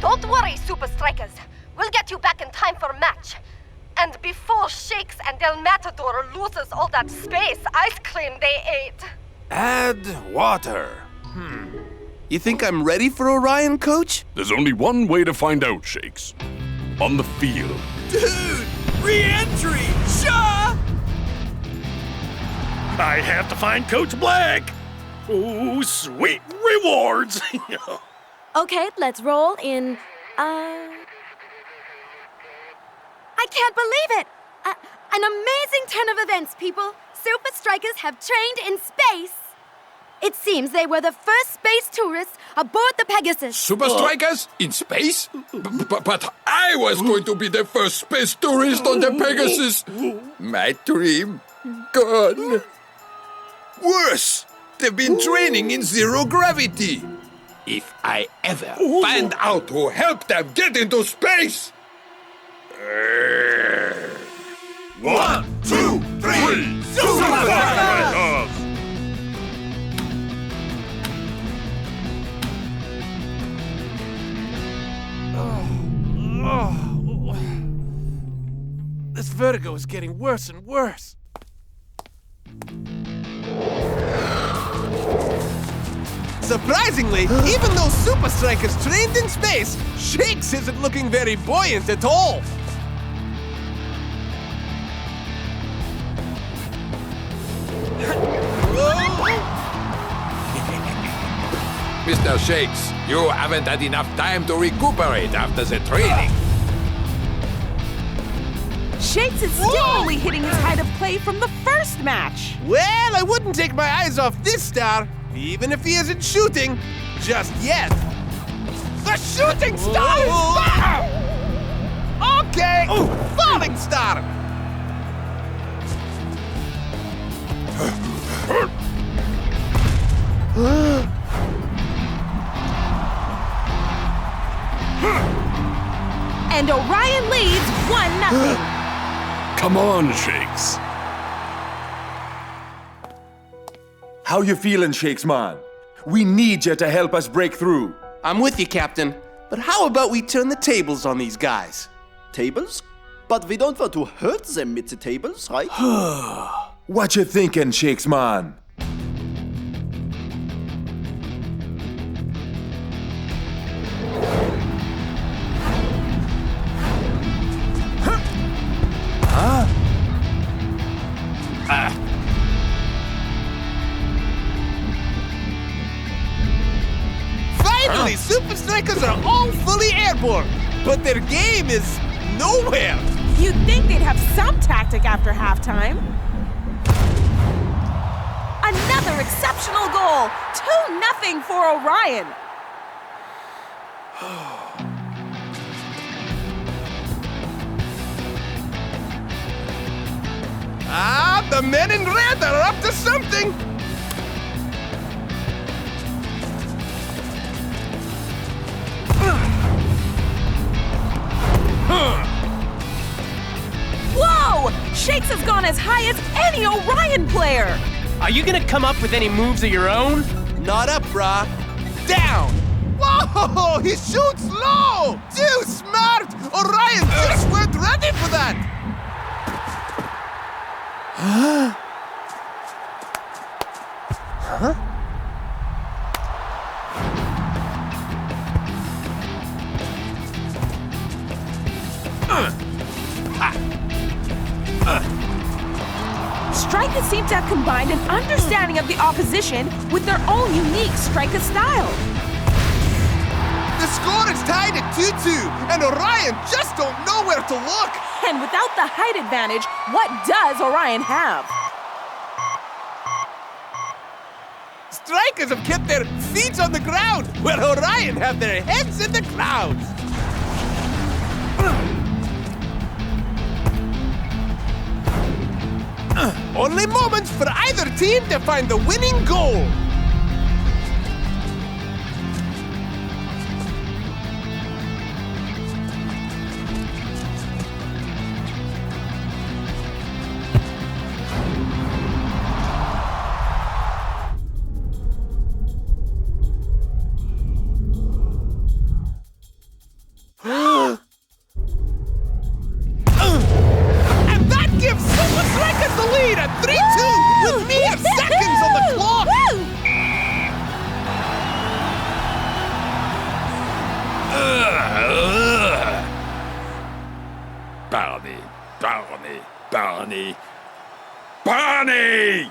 Don't worry, Supa Strikas. We'll get you back in time for a match. And before Shakes and El Matador loses all that space ice cream they ate. Add water. You think I'm ready for Orion, Coach? There's only one way to find out, Shakes. On the field. Dude, re-entry! Shaw! I have to find Coach Black. Ooh, sweet rewards. Okay, let's roll in, I can't believe it! An amazing turn of events, people. Supa Strikas have trained in space. It seems they were the first space tourists aboard the Pegasus. Supa Strikas in space? But I was going to be the first space tourist on the Pegasus. My dream gone. Worse, they've been training in zero gravity. If I ever find out who helped them get into space. 1, 2, 3, Supa Strikas! This vertigo is getting worse and worse. Surprisingly, even though Supa Strikas trained in space, Shakes isn't looking very buoyant at all. Mr. Shakes, you haven't had enough time to recuperate after the training. Shakes is still only hitting his height of play from the first match. Well, I wouldn't take my eyes off this star, even if he isn't shooting just yet. The shooting star is back! Okay, falling star. And Orion leads 1-0. Come on, Shakes. How you feeling, Shakes, man? We need you to help us break through. I'm with you, Captain. But how about we turn the tables on these guys? Tables? But we don't want to hurt them with the tables, right? What you thinking, Shakes, man? Finally, Supa Strikas are all fully airborne, but their game is nowhere. You'd think they'd have some tactic after halftime. Another exceptional goal. 2-0 for Orion. The men in red are up to something. Whoa! Shakes has gone as high as any Orion player. Are you gonna come up with any moves of your own? Not up, brah. Down. Whoa! He shoots low. Too smart. Orion just weren't ready for that. Huh? Strikers seem to have combined an understanding of the opposition with their own unique striker style. The score is tied at 2-2, and Orion just don't know where to look. And without the height advantage, what does Orion have? Strikers have kept their feet on the ground, where Orion have their heads in the clouds. Only moments for either team to find the winning goal. Barney!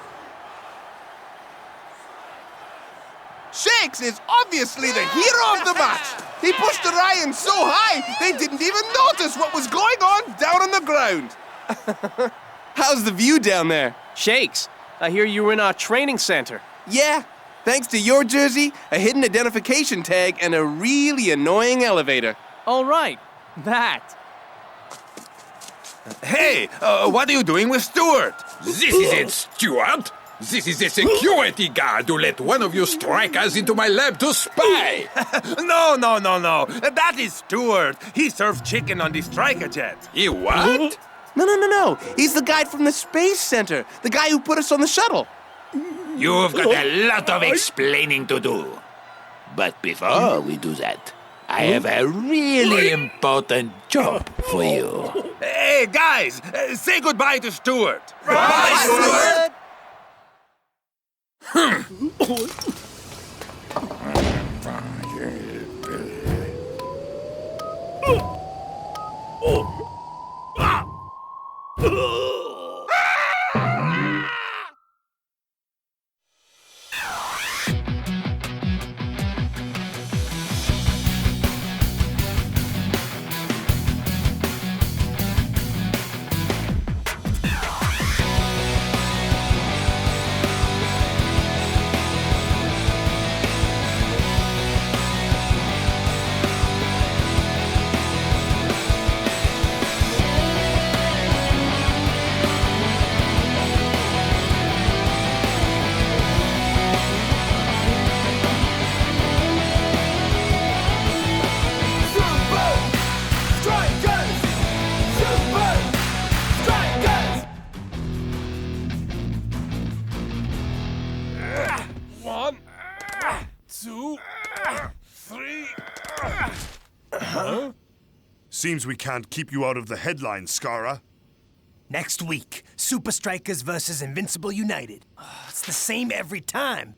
Shakes is obviously the hero of the match. He pushed Orion so high, they didn't even notice what was going on down on the ground. How's the view down there? Shakes, I hear you were in our training center. Yeah, thanks to your jersey, a hidden identification tag, and a really annoying elevator. All right, that. Hey, what are you doing with Stuart? This isn't Stuart. This is a security guard who let one of you strikers into my lab to spy. No. That is Stuart. He serves chicken on the striker jet. He what? No. He's the guy from the Space Center. The guy who put us on the shuttle. You've got a lot of explaining to do. But before we do that, I have a really important job for you. Hey, guys, say goodbye to Stuart. Bye, Stuart. Huh? Seems we can't keep you out of the headlines, Skarra. Next week, Supa Strikas versus Invincible United. It's the same every time.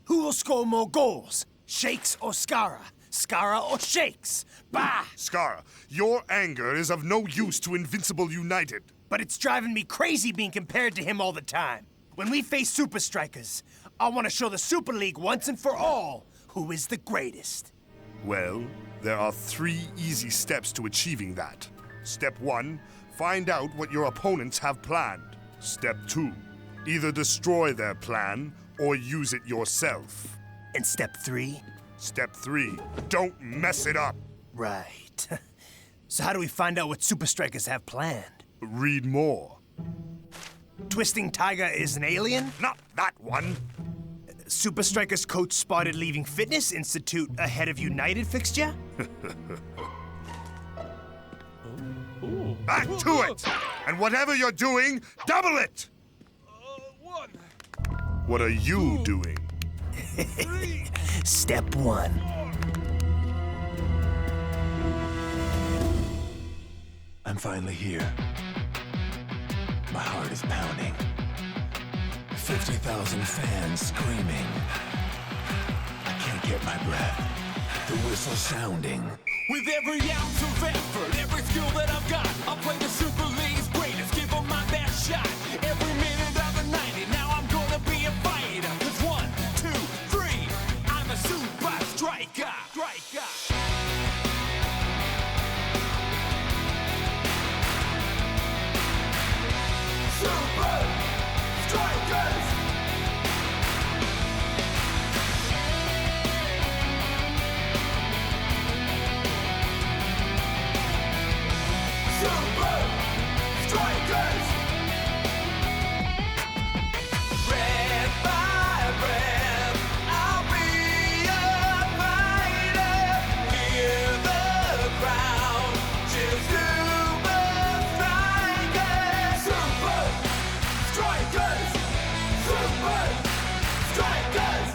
Who will score more goals? Shakes or Skarra? Skarra or Shakes? Bah! Skarra, your anger is of no use to Invincible United. But it's driving me crazy being compared to him all the time. When we face Supa Strikas, I want to show the Super League once and for all who is the greatest. Well, there are 3 easy steps to achieving that. Step 1, find out what your opponents have planned. Step 2, either destroy their plan or use it yourself. And step 3? Step 3, don't mess it up. Right. So how do we find out what Supa Strikas have planned? Read more. Twisting Tiger is an alien? Not that one. Supa Strikas coach spotted leaving Fitness Institute ahead of United fixture? Back to it! And whatever you're doing, double it! 1. What are you doing? Step 1. I'm finally here. My heart is pounding. 50,000 fans screaming. I can't get my breath. The whistle sounding. With every ounce of effort, every skill that I've got, I'll play the Super League's greatest, give them my best shot. Every minute of the 90, now I'm gonna be a fighter. 'Cause 1, 2, 3, I'm a Supa Striker. Supa Strikas! Supa Strikas! Breath by breath, I'll be a fighter. Hear the crowd cheer Supa Strikas! Supa Strikas! Supa Strikas!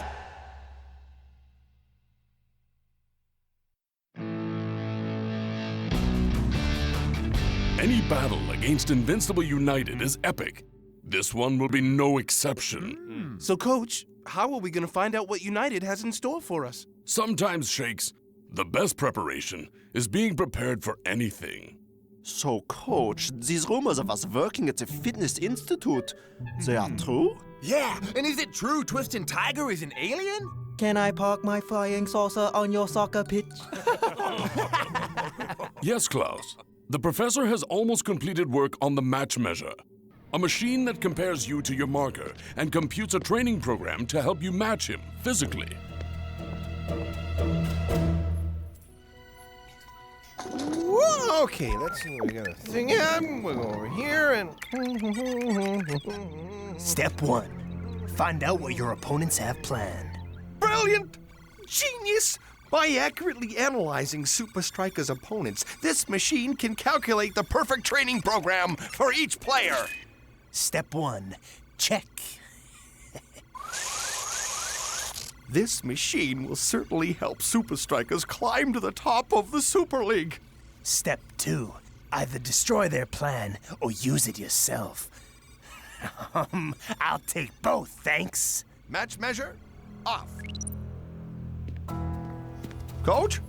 Any battle against Invincible United is epic. This one will be no exception. So, Coach, how are we going to find out what United has in store for us? Sometimes, Shakes, the best preparation is being prepared for anything. So, Coach, these rumors of us working at the Fitness Institute, they are true? Yeah, and is it true Twisting Tiger is an alien? Can I park my flying saucer on your soccer pitch? Yes, Klaus. The professor has almost completed work on the match measure, a machine that compares you to your marker and computes a training program to help you match him physically. Whoa, okay, let's see what we got a thing in. We'll go over here and... Step 1. Find out what your opponents have planned. Brilliant! Genius! By accurately analyzing Supa Strikas' opponents, this machine can calculate the perfect training program for each player. Step 1. Check. This machine will certainly help Supa Strikas climb to the top of the Super League. Step 2. Either destroy their plan or use it yourself. I'll take both, thanks. Match measure off. Coach?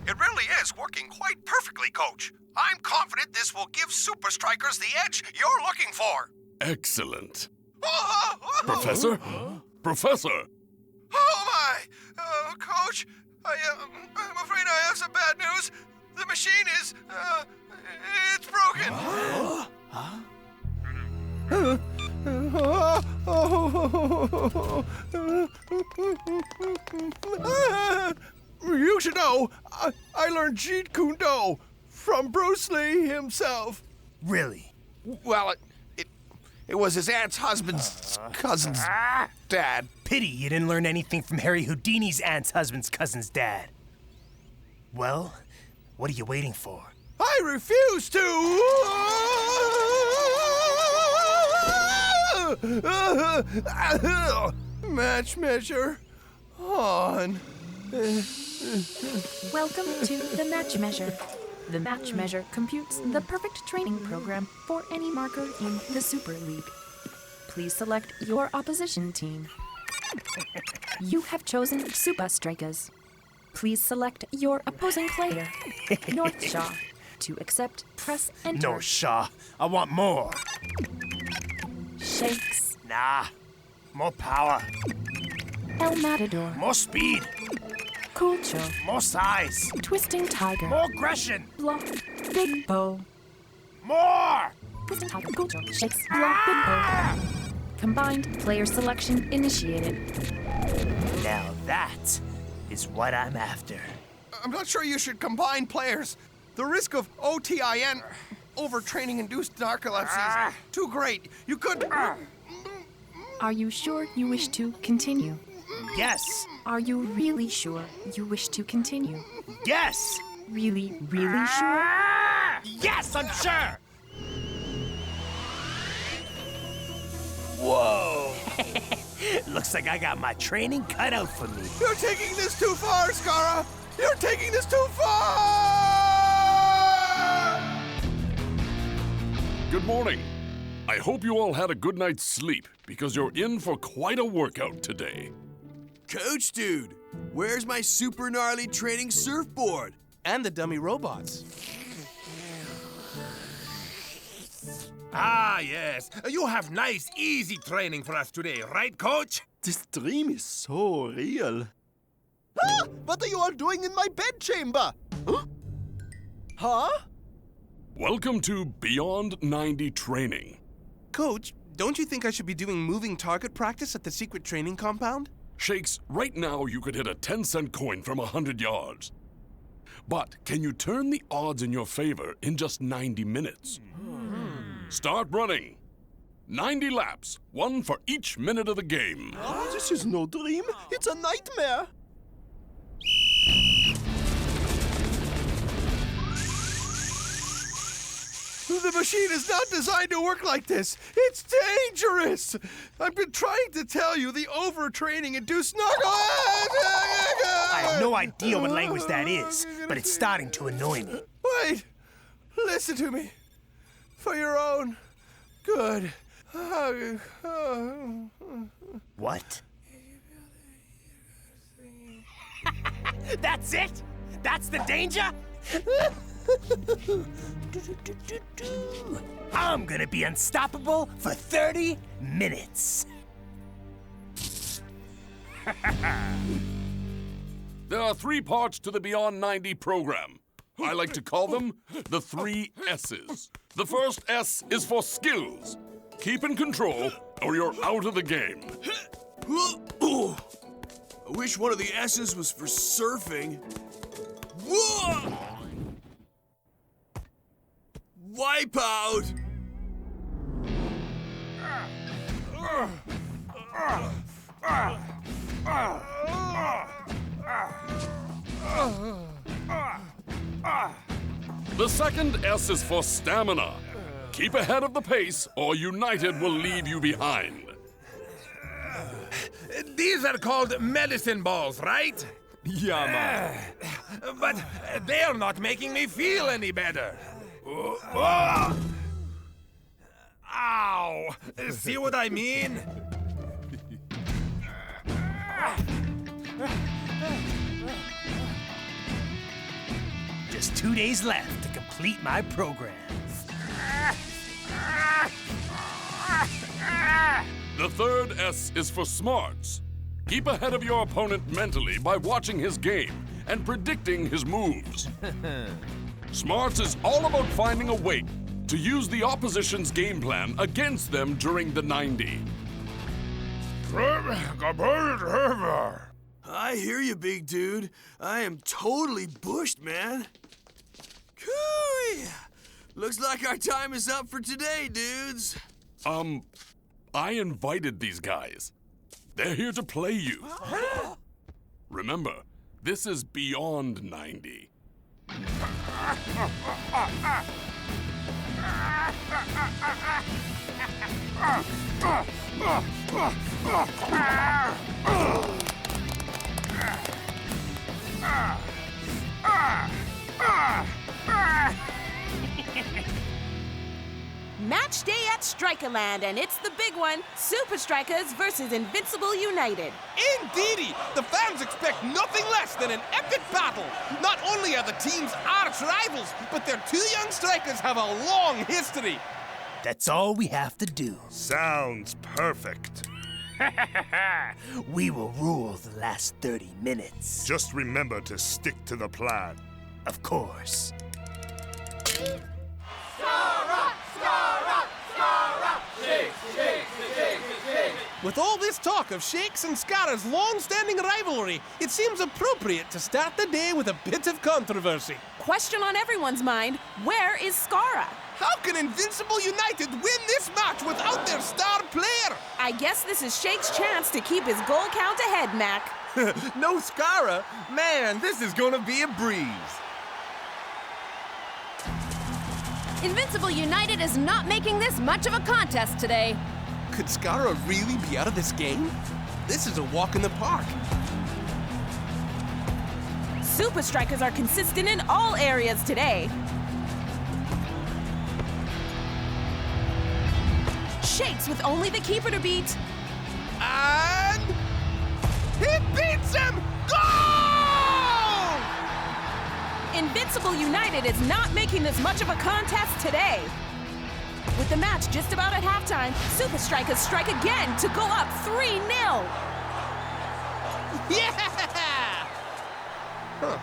It really is working quite perfectly, Coach. I'm confident this will give Supa Strikas the edge you're looking for. Excellent. Professor? Professor! Oh, my! Coach, I'm afraid I have some bad news. The machine is, it's broken. You should know, I learned Jeet Kune Do from Bruce Lee himself. Really? Well, it was his aunt's husband's cousin's dad. Pity you didn't learn anything from Harry Houdini's aunt's husband's cousin's dad. Well, what are you waiting for? I refuse to! Match measure on. Welcome to the Match Measure. The Match Measure computes the perfect training program for any marker in the Super League. Please select your opposition team. You have chosen Supa Strikas. Please select your opposing player, North Shaw. To accept, press enter. No, Shaw. I want more. Shakes. Nah. More power. El Matador. More speed. Culcho. More size. Twisting Tiger. More aggression. Blok. Big Bow. More! Twisting Tiger. Culcho. Shakes. Blok. Big Bow. Combined player selection initiated. Now that is what I'm after. I'm not sure you should combine players. The risk of OTIN, overtraining-induced narcolepsy, is too great. You could... Are you sure you wish to continue? Yes. Are you really sure you wish to continue? Yes. Really, really sure? Yes, I'm sure. Whoa. Looks like I got my training cut out for me. You're taking this too far, Skarra! You're taking this too far! Good morning. I hope you all had a good night's sleep, because you're in for quite a workout today. Coach dude, where's my super gnarly training surfboard? And the dummy robots. Ah, yes. You have nice, easy training for us today, right, Coach? This dream is so real. Ah! What are you all doing in my bedchamber? Huh? Welcome to Beyond 90 Training. Coach, don't you think I should be doing moving target practice at the secret training compound? Shakes, right now you could hit a 10-cent coin from 100 yards. But can you turn the odds in your favor in just 90 minutes? Start running. 90 laps, one for each minute of the game. This is no dream. It's a nightmare. The machine is not designed to work like this. It's dangerous. I've been trying to tell you the overtraining induced I have no idea what language that is, but it's starting to annoy me. Wait. Listen to me. For your own good. What? That's it? That's the danger? I'm gonna be unstoppable for 30 minutes. There are 3 parts to the Beyond 90 program. I like to call them the 3 S's. The first S is for skills. Keep in control or you're out of the game. I wish one of the S's was for surfing. Whoa! Wipe out! The second S is for stamina. Keep ahead of the pace or United will leave you behind. These are called medicine balls, right? Yeah, man. But they are not making me feel any better. Ow! See what I mean? Just 2 days left to complete my program. The third S is for smarts. Keep ahead of your opponent mentally by watching his game and predicting his moves. Smarts is all about finding a way to use the opposition's game plan against them during the 90. I hear you, big dude. I am totally bushed, man. Cooey! Looks like our time is up for today, dudes. I invited these guys. They're here to play you. Remember, this is Beyond 90. Match day at Strikerland, and it's the big one, Supa Strikas versus Invincible United. Indeedy! The fans expect nothing less than an epic battle. Not only are the teams arch rivals, but their two young strikers have a long history. That's all we have to do. Sounds perfect. We will rule the last 30 minutes. Just remember to stick to the plan. Of course. Skarra! Skarra! Skarra! Shakes, shakes, shakes, shakes. With all this talk of Shakes and Skarra's long-standing rivalry, it seems appropriate to start the day with a bit of controversy. Question on everyone's mind, where is Skarra? How can Invincible United win this match without their star player? I guess this is Shake's chance to keep his goal count ahead, Mac. No Skarra? Man, this is gonna be a breeze. Invincible United is not making this much of a contest today. Could Skarra really be out of this game? This is a walk in the park. Supa Strikas are consistent in all areas today. Shakes with only the keeper to beat. And he beats him! Goal! Invincible United is not making this much of a contest today. With the match just about at halftime, Supa Strikas strike again to go up 3-0. Yeah! Huh.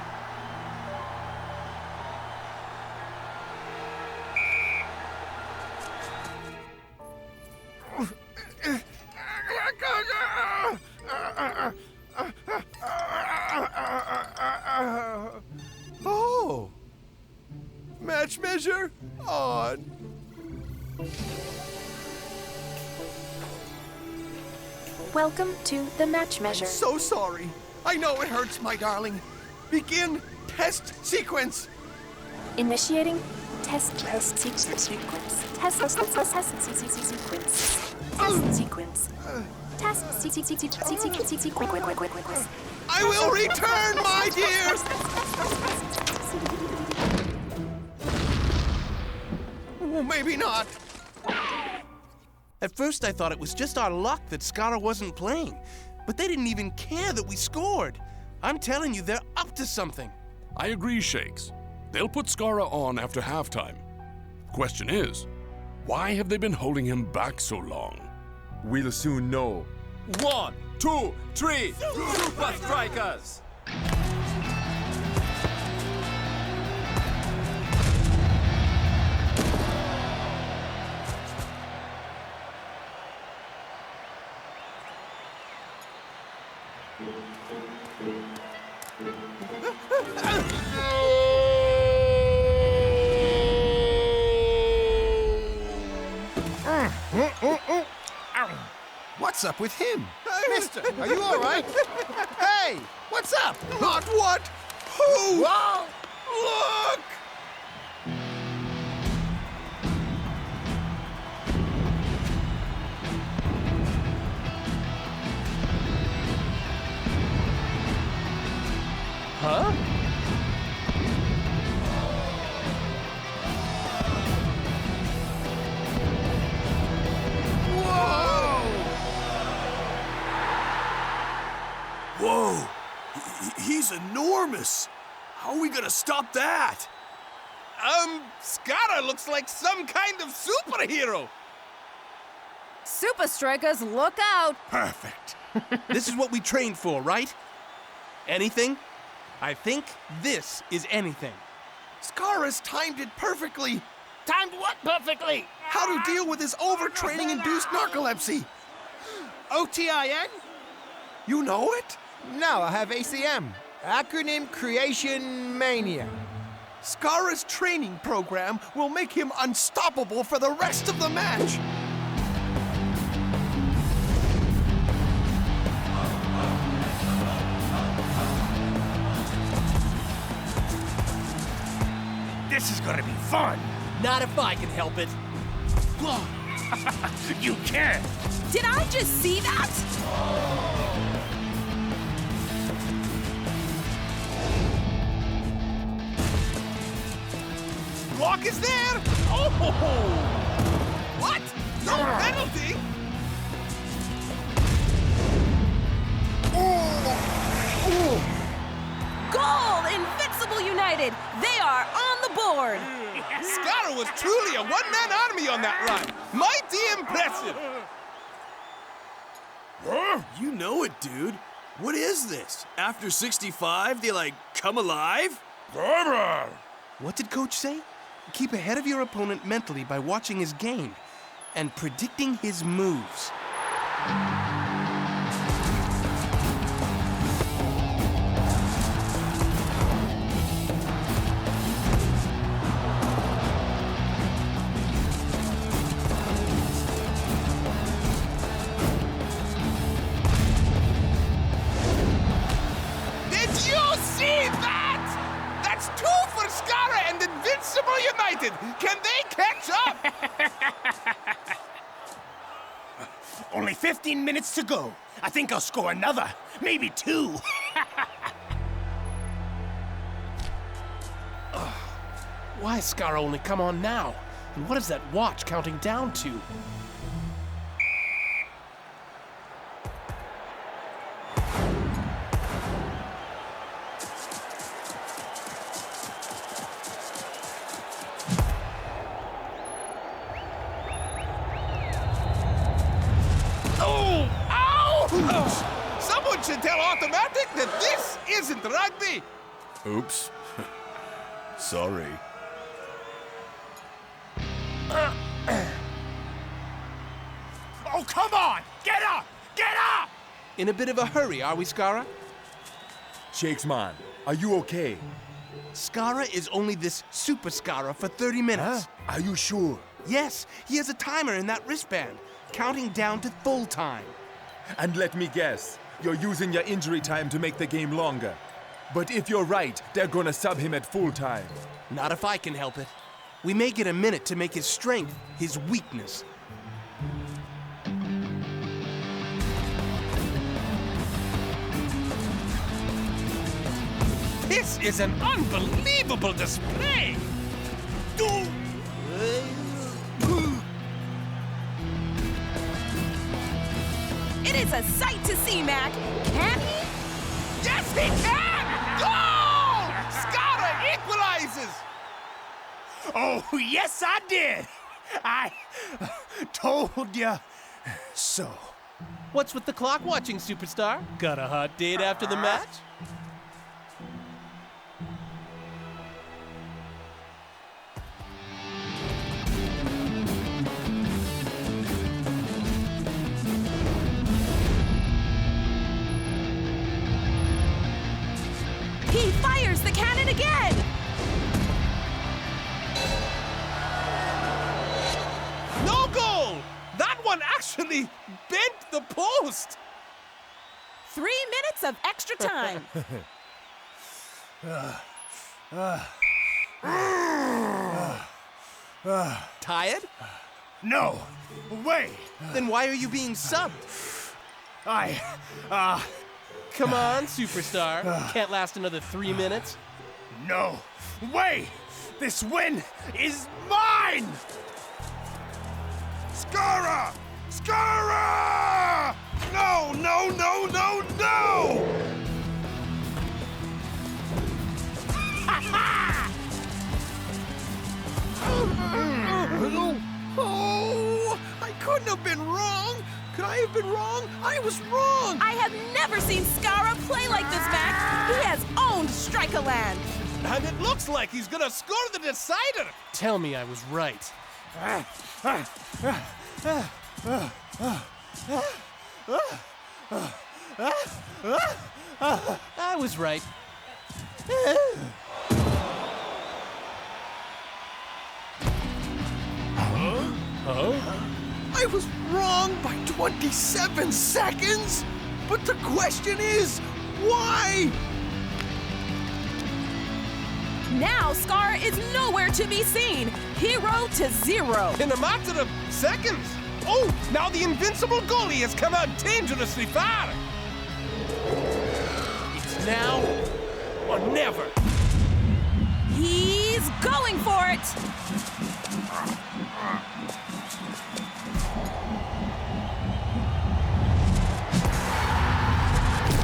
Oh! Match measure on. Welcome to the match measure. So sorry. I know it hurts, my darling. Begin test sequence. Initiating test sequence. Test sequence. I will return, my dears! Well, maybe not. At first I thought it was just our luck that Skarra wasn't playing, but they didn't even care that we scored. I'm telling you, they're up to something. I agree, Shakes. They'll put Skarra on after halftime. Question is, why have they been holding him back so long? We'll soon know. 1, 2, 3, Supa Strikas! What's up with him? Mister, are you all right? Hey, what's up? Not what? Who? Whoa! Look! Huh? Whoa! He's enormous! How are we gonna stop that? Skarra looks like some kind of superhero! Supa Strikas, look out! Perfect. This is what we trained for, right? Anything? I think this is anything. Skarra's timed it perfectly. Timed what perfectly? How to deal with his overtraining-induced narcolepsy. OTIN? You know it? No, I have ACM. Acronym Creation Mania. Skarra's training program will make him unstoppable for the rest of the match. This is gonna be fun. Not if I can help it. You can't. Did I just see that? block is there! Oh! What? No penalty? Goal! Invincible United! They are on the board! Skarra was truly a one-man army on that run! Mighty impressive! You know it, dude. What is this? After 65, they, like, come alive? What did Coach say? Keep ahead of your opponent mentally by watching his game and predicting his moves. Did you see that? That's 2 for Skarra and Invincible United. Can they catch up? Only 15 minutes to go. I think I'll score another, maybe 2. Why has Skarra only come on now? And what is that watch counting down to? Oh! Ouch! Someone should tell Automatic that this isn't rugby! Oops. Sorry. Oh, come on! Get up! Get up! In a bit of a hurry, are we, Skarra? Shakes, man, are you okay? Skarra is only this Super Skarra for 30 minutes. Are you sure? Yes, he has a timer in that wristband, counting down to full time. And let me guess, you're using your injury time to make the game longer. But if you're right, they're gonna sub him at full time. Not if I can help it. We may get a minute to make his strength his weakness. This is an unbelievable display! It is a sight to see, Mac. Can he? Yes, he can! Goal! Skarra equalizes! Oh, yes, I did! I told ya so. What's with the clock watching, superstar? Got a hot date after the match? He fires the cannon again! No goal! That one actually bent the post! 3 minutes of extra time. Tired? No, wait. Then why are you being subbed? Come on, superstar. Can't last another 3 minutes. No, wait! This win is mine! Skarra! Skarra! No, no, no, no, no! Oh, I couldn't have been wrong. Could I have been wrong? I was wrong. I have never seen Skarra play like this, Mac. He has owned Striker Land. And it looks like he's gonna score the decider. Tell me I was right. I was right. I was wrong by 27 seconds? But the question is, why? Now Skarra is nowhere to be seen. 0 to 0. In a matter of seconds. Oh, now the invincible goalie has come out dangerously far. It's now or never. He's going going for it!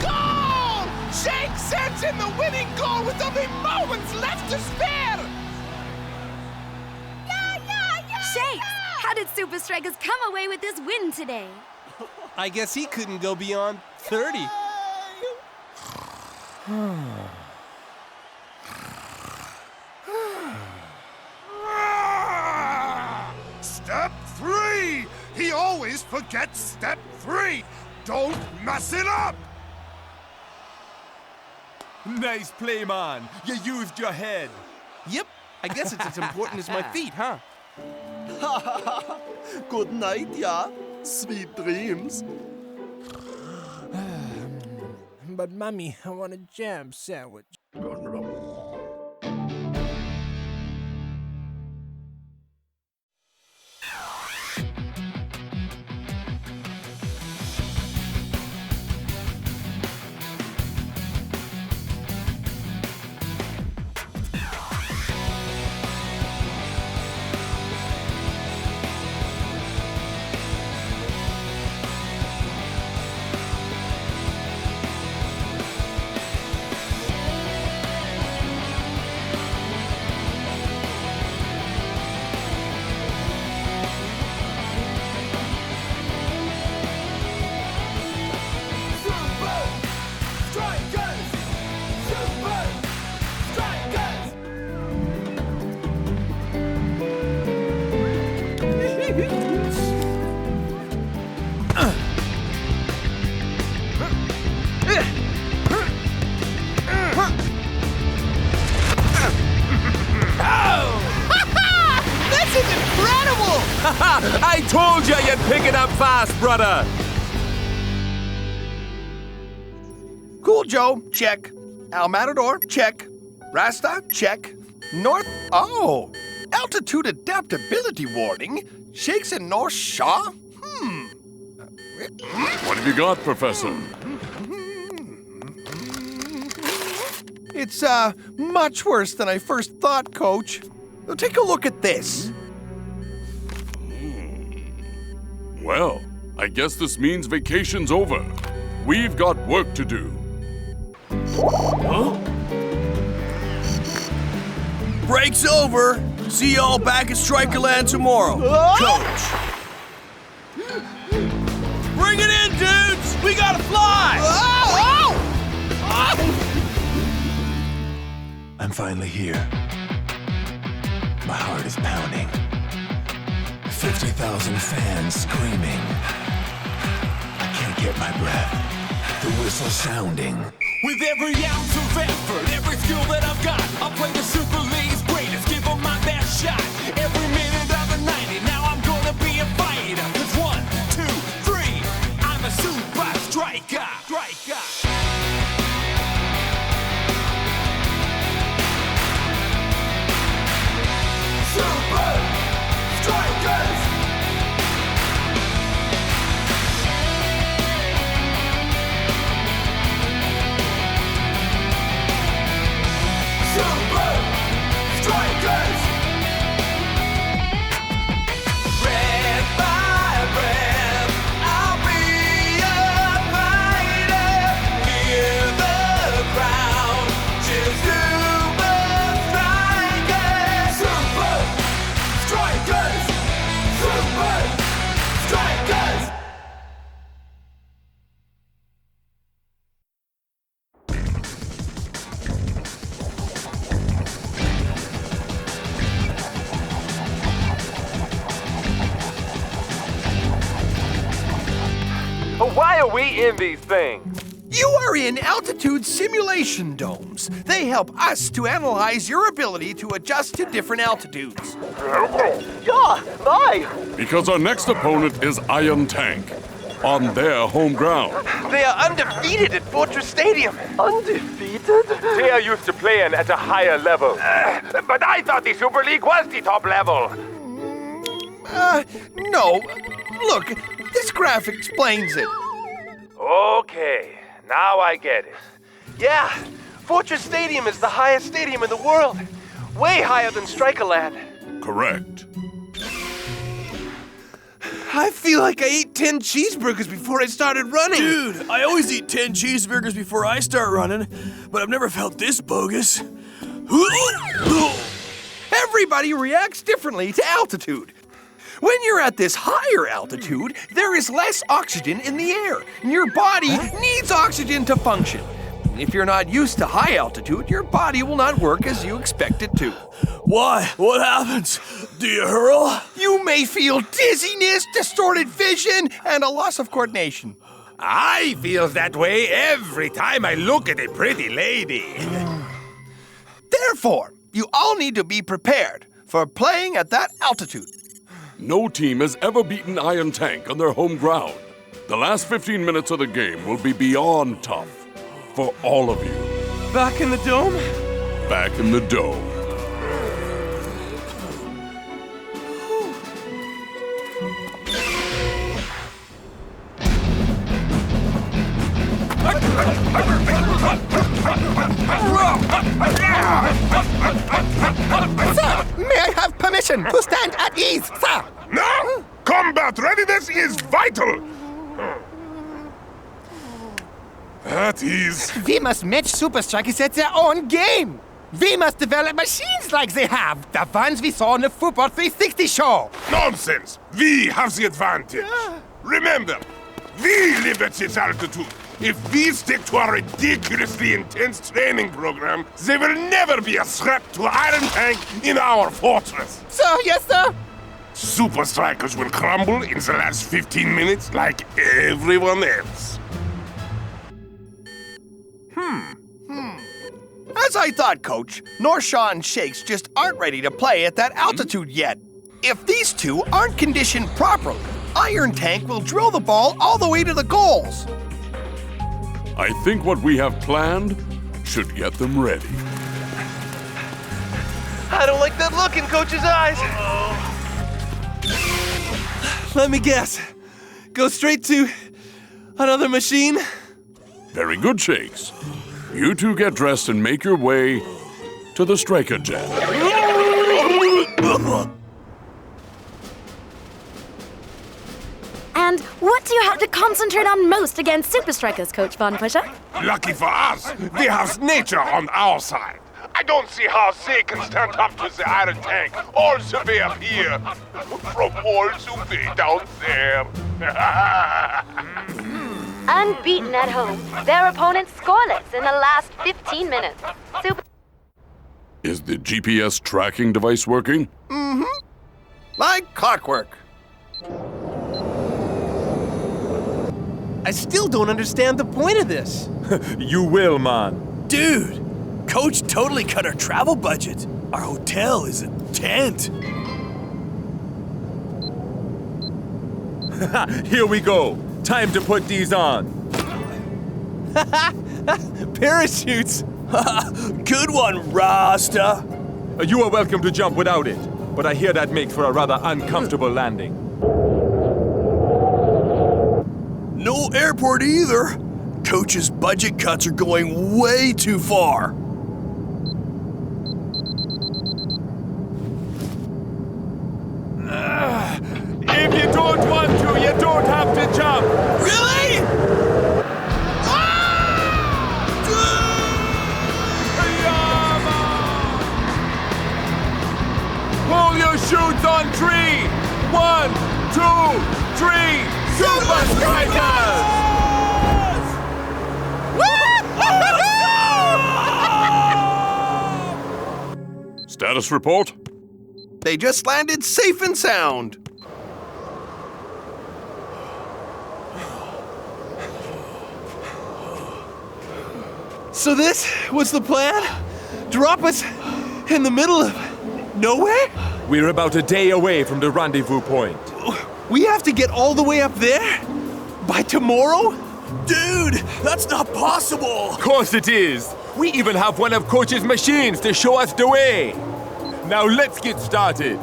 Goal! Shake sends in the winning goal with only moments left to spare! Shakes, how did Supa Strikas come away with this win today? I guess he couldn't go beyond 30. Step 3! He always forgets step 3! Don't mess it up! Nice play, man. You used your head. Yep, I guess it's as important as my feet, huh? Good night, yeah. Sweet dreams. But, Mommy, I want a jam sandwich. I told you you'd pick it up fast, brother! Cool Joe, check. Al Matador, check. Rasta, check. North, oh. Altitude adaptability warning. Shakes and North Shaw? What have you got, Professor? It's, much worse than I first thought, Coach. Now take a look at this. Well, I guess this means vacation's over. We've got work to do. Huh? Break's over. See y'all back at Strikerland tomorrow. Coach. Bring it in, dudes! We gotta fly! I'm finally here. My heart is pounding. 50,000 fans screaming. I can't get my breath. The whistle sounding. With every ounce of effort, every skill that I've got, I'll play the Super League's greatest, give them my best shot. Every minute of the 90, now I'm gonna be a fighter. 'Cause 1, 2, 3, I'm a Supa Striker. Supa Strikas! Supa Strikas! Breath by breath, I'll be a fighter. Hear the crowd cheer Supa Strikas! Supa Strikas! Supa Strikas! Why are we in these things? You are in altitude simulation domes. They help us to analyze your ability to adjust to different altitudes. Yeah, bye. Because our next opponent is Iron Tank, on their home ground. They are undefeated at Fortress Stadium. Undefeated? They are used to playing at a higher level. But I thought the Super League was the top level. No. Look, this graph explains it. Okay, now I get it. Yeah, Fortress Stadium is the highest stadium in the world. Way higher than Strikerland. Correct. I feel like I ate 10 cheeseburgers before I started running. Dude, I always eat 10 cheeseburgers before I start running, but I've never felt this bogus. Everybody reacts differently to altitude. When you're at this higher altitude, there is less oxygen in the air, and your body needs oxygen to function. If you're not used to high altitude, your body will not work as you expect it to. Why? What happens? Do you hurl? You may feel dizziness, distorted vision, and a loss of coordination. I feel that way every time I look at a pretty lady. Therefore, you all need to be prepared for playing at that altitude. No team has ever beaten Iron Tank on their home ground. The last 15 minutes of the game will be beyond tough for all of you. Back in the dome? Back in the dome. Sir, may I have permission to stand at ease, sir? No! Combat readiness is vital! At ease. We must match Supa Strikas at their own game. We must develop machines like they have. The ones we saw on the Football 360 show. Nonsense! We have the advantage. Remember, we live at this altitude. If we stick to our ridiculously intense training program, there will never be a threat to Iron Tank in our fortress. Sir, yes, sir. Supa Strikas will crumble in the last 15 minutes like everyone else. As I thought, Coach, North Shaw and Shakes just aren't ready to play at that altitude yet. If these two aren't conditioned properly, Iron Tank will drill the ball all the way to the goals. I think what we have planned should get them ready. I don't like that look in Coach's eyes. Let me guess. Go straight to another machine? Very good, Shakes. You two get dressed and make your way to the Striker Jet. And what do you have to concentrate on most against Supa Strikas, Coach Von Pusher? Lucky for us, we have nature on our side. I don't see how they can stand up to the Iron Tank all the way up here, from all the way down there. Unbeaten at home, their opponents scoreless in the last 15 minutes. Is the GPS tracking device working? Mm-hmm. Like clockwork. I still don't understand the point of this. You will, man. Dude, Coach totally cut our travel budget. Our hotel is a tent. Here we go. Time to put these on. Parachutes. Good one, Rasta. You are welcome to jump without it, but I hear that makes for a rather uncomfortable landing. No airport either. Coach's budget cuts are going way too far. If you don't want to, you don't have to jump. Really? Pull your chutes on 3. 1, 2, 3. Supa Strikas! Status report? They just landed safe and sound. So this was the plan? Drop us in the middle of nowhere? We're about a day away from the rendezvous point. We have to get all the way up there? By tomorrow? Dude, that's not possible! Of course it is! We even have one of Coach's machines to show us the way! Now let's get started!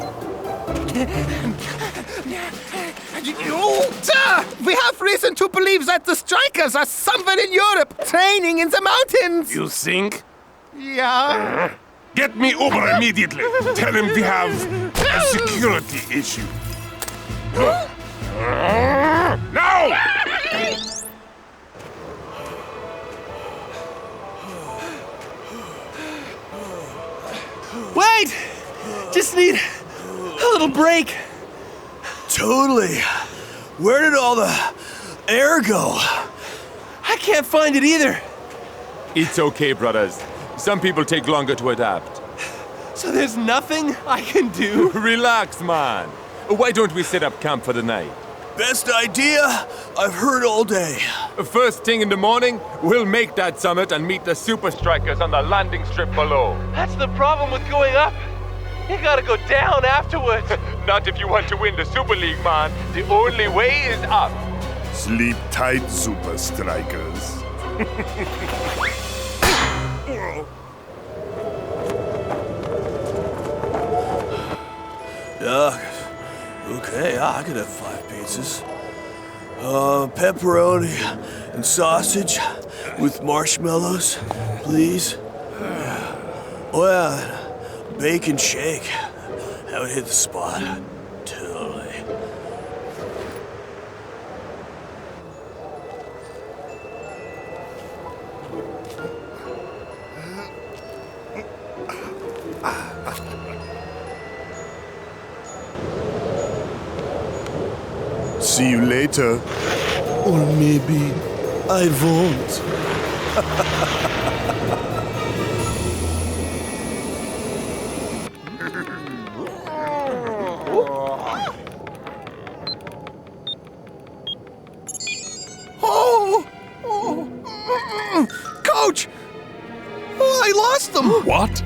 Sir, we have reason to believe that the Strikas are somewhere in Europe, training in the mountains. You think? Yeah. Get me Uber immediately. Tell him we have a security issue. No! Wait! Just need a little break. Totally. Where did all the air go? I can't find it either. It's okay, brothers. Some people take longer to adapt. So there's nothing I can do? Relax, man. Why don't we set up camp for the night? Best idea I've heard all day. First thing in the morning, we'll make that summit and meet the Supa Strikas on the landing strip below. That's the problem with going up. You gotta go down afterwards. Not if you want to win the Super League, man. The only way is up. Sleep tight, Supa Strikas. Okay, I could have 5 pizzas. Pepperoni and sausage with marshmallows, please. Oh yeah, bacon shake. That would hit the spot. Totally. See you later. Or maybe I won't. Coach! Oh, I lost them! What?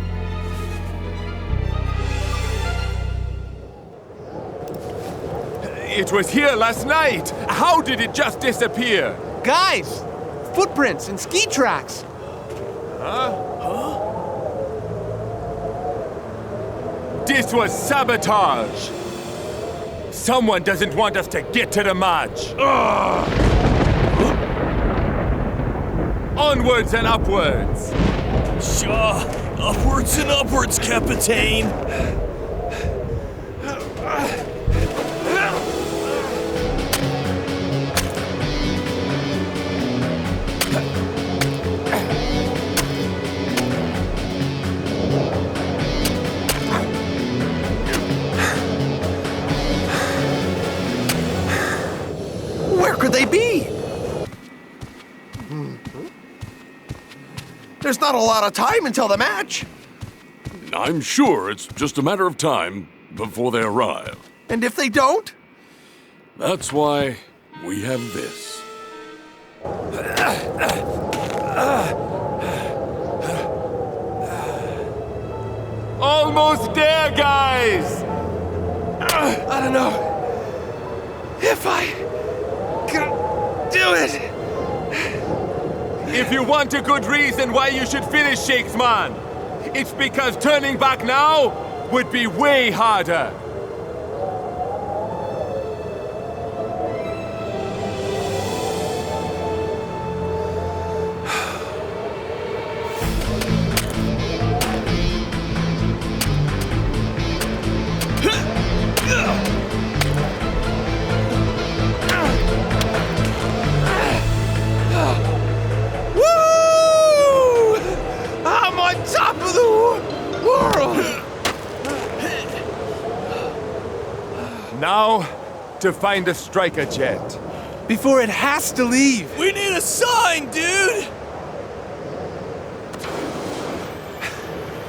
It was here last night. How did it just disappear? Guys! Footprints and ski tracks! This was sabotage. Someone doesn't want us to get to the match. Onwards and upwards. Sure, upwards and upwards, Captain. Where could they be? There's not a lot of time until the match. I'm sure it's just a matter of time before they arrive. And if they don't? That's why we have this. Almost there, guys! I don't know if I can do it. If you want a good reason why you should finish, Shakes Man, it's because turning back now would be way harder. Top of the world! Now, to find a striker jet. Before it has to leave. We need a sign, dude!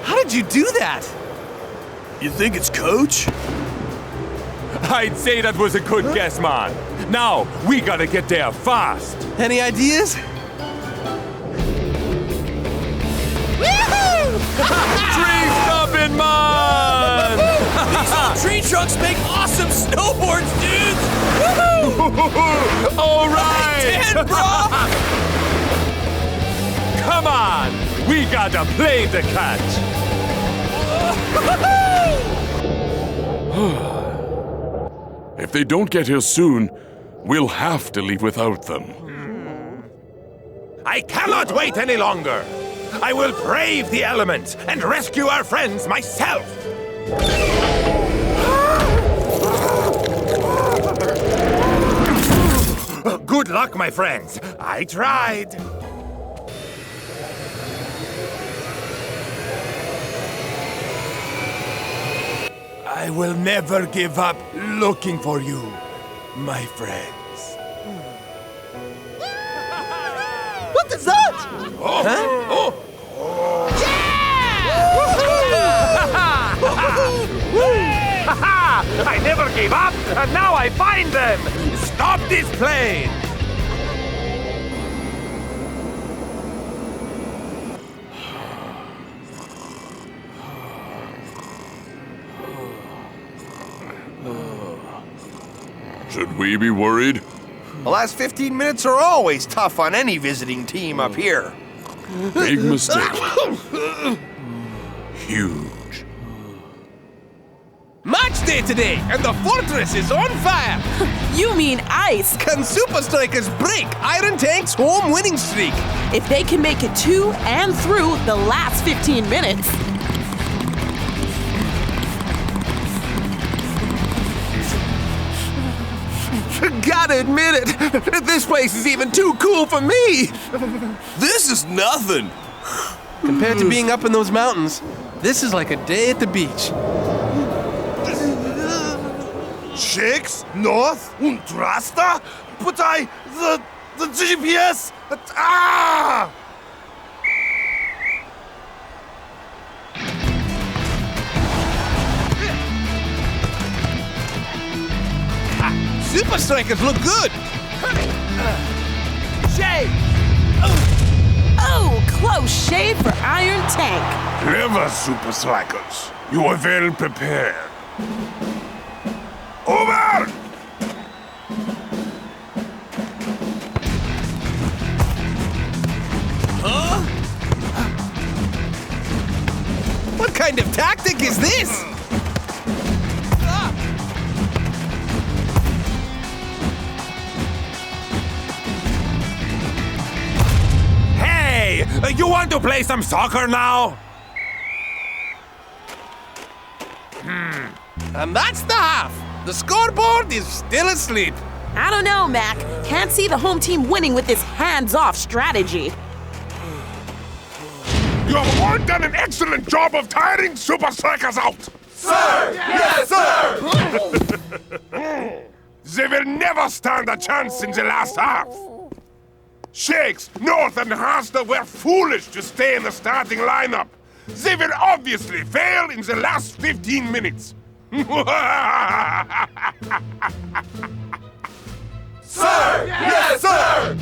How did you do that? You think it's Coach? I'd say that was a good guess, man. Now, we gotta get there fast. Any ideas? Tree stopping, man! These old tree trunks make awesome snowboards, dudes! All right! I did, bro! Come on! We got a plane to catch! If they don't get here soon, we'll have to leave without them. I cannot wait any longer! I will brave the elements and rescue our friends myself! Good luck, my friends. I tried. I will never give up looking for you, my friends. What is that? Oh! Huh? Oh! I never gave up, and now I find them! Stop this plane! Should we be worried? The last 15 minutes are always tough on any visiting team up here. Big mistake. Huge. Match day today, and the fortress is on fire! You mean ice! Can Supa Strikas break Iron Tank's home winning streak? If they can make it to and through the last 15 minutes. Gotta admit it, this place is even too cool for me! This is nothing! Compared to being up in those mountains, this is like a day at the beach. Shakes, North und Rasta? But the GPS... Ah! Supa Strikas look good! Shave! Oh, close shave for Iron Tank. Clever, Supa Strikas. You are well prepared. Over! Huh? What kind of tactic is this? Hey! You want to play some soccer now? And that's the half. The scoreboard is still asleep. I don't know, Mac. Can't see the home team winning with this hands-off strategy. You have all done an excellent job of tiring Supa Strikas out! Sir! Yes, sir! They will never stand a chance in the last half. Shakes, North, and Rasta were foolish to stay in the starting lineup. They will obviously fail in the last 15 minutes. Sir! Yes, sir!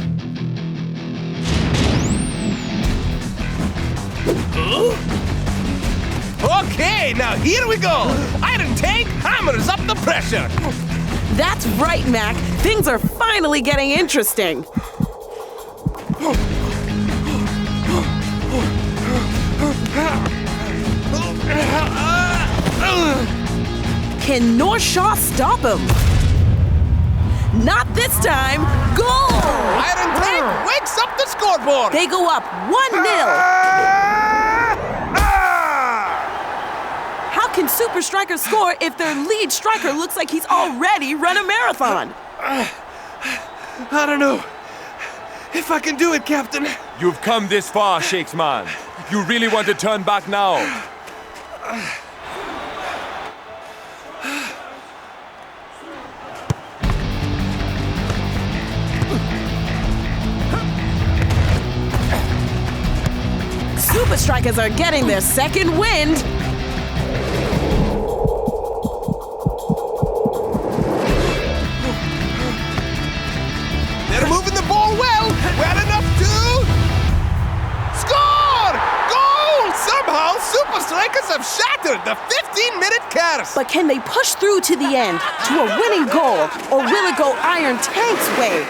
Okay, now here we go! Iron Tank hammers up the pressure! That's right, Mac. Things are finally getting interesting. Can North Shaw stop him? Not this time. Goal! Iron Tank wakes up the scoreboard! They go up 1-0. How can Supa Strikas score if their lead striker looks like he's already run a marathon? I don't know if I can do it, Captain. You've come this far, Shakes man. You really want to turn back now? Supa Strikas are getting their second wind. They're moving the ball well enough to score! Goal! Somehow, Supa Strikas have shattered the 15-minute curse. But can they push through to the end to a winning goal, or will it go Iron Tank's way?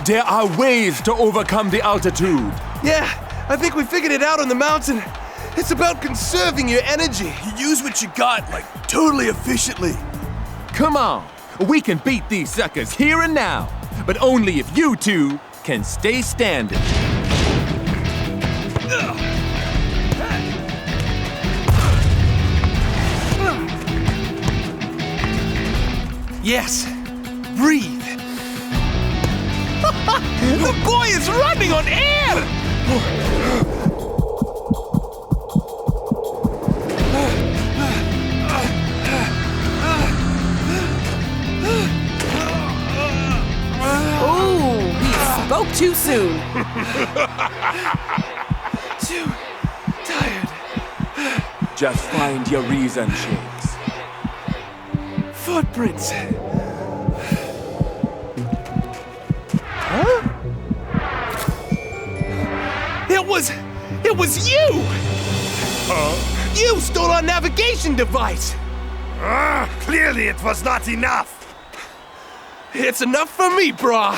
There are ways to overcome the altitude. Yeah, I think we figured it out on the mountain. It's about conserving your energy. You use what you got, like, totally efficiently. Come on, we can beat these suckers here and now, but only if you two can stay standing. Yes. Breathe. The boy is running on air! Ooh, he spoke too soon. Too tired. Just find your reason, Shakes. Footprints. Huh? It was you! You stole our navigation device! Clearly it was not enough! It's enough for me, brah!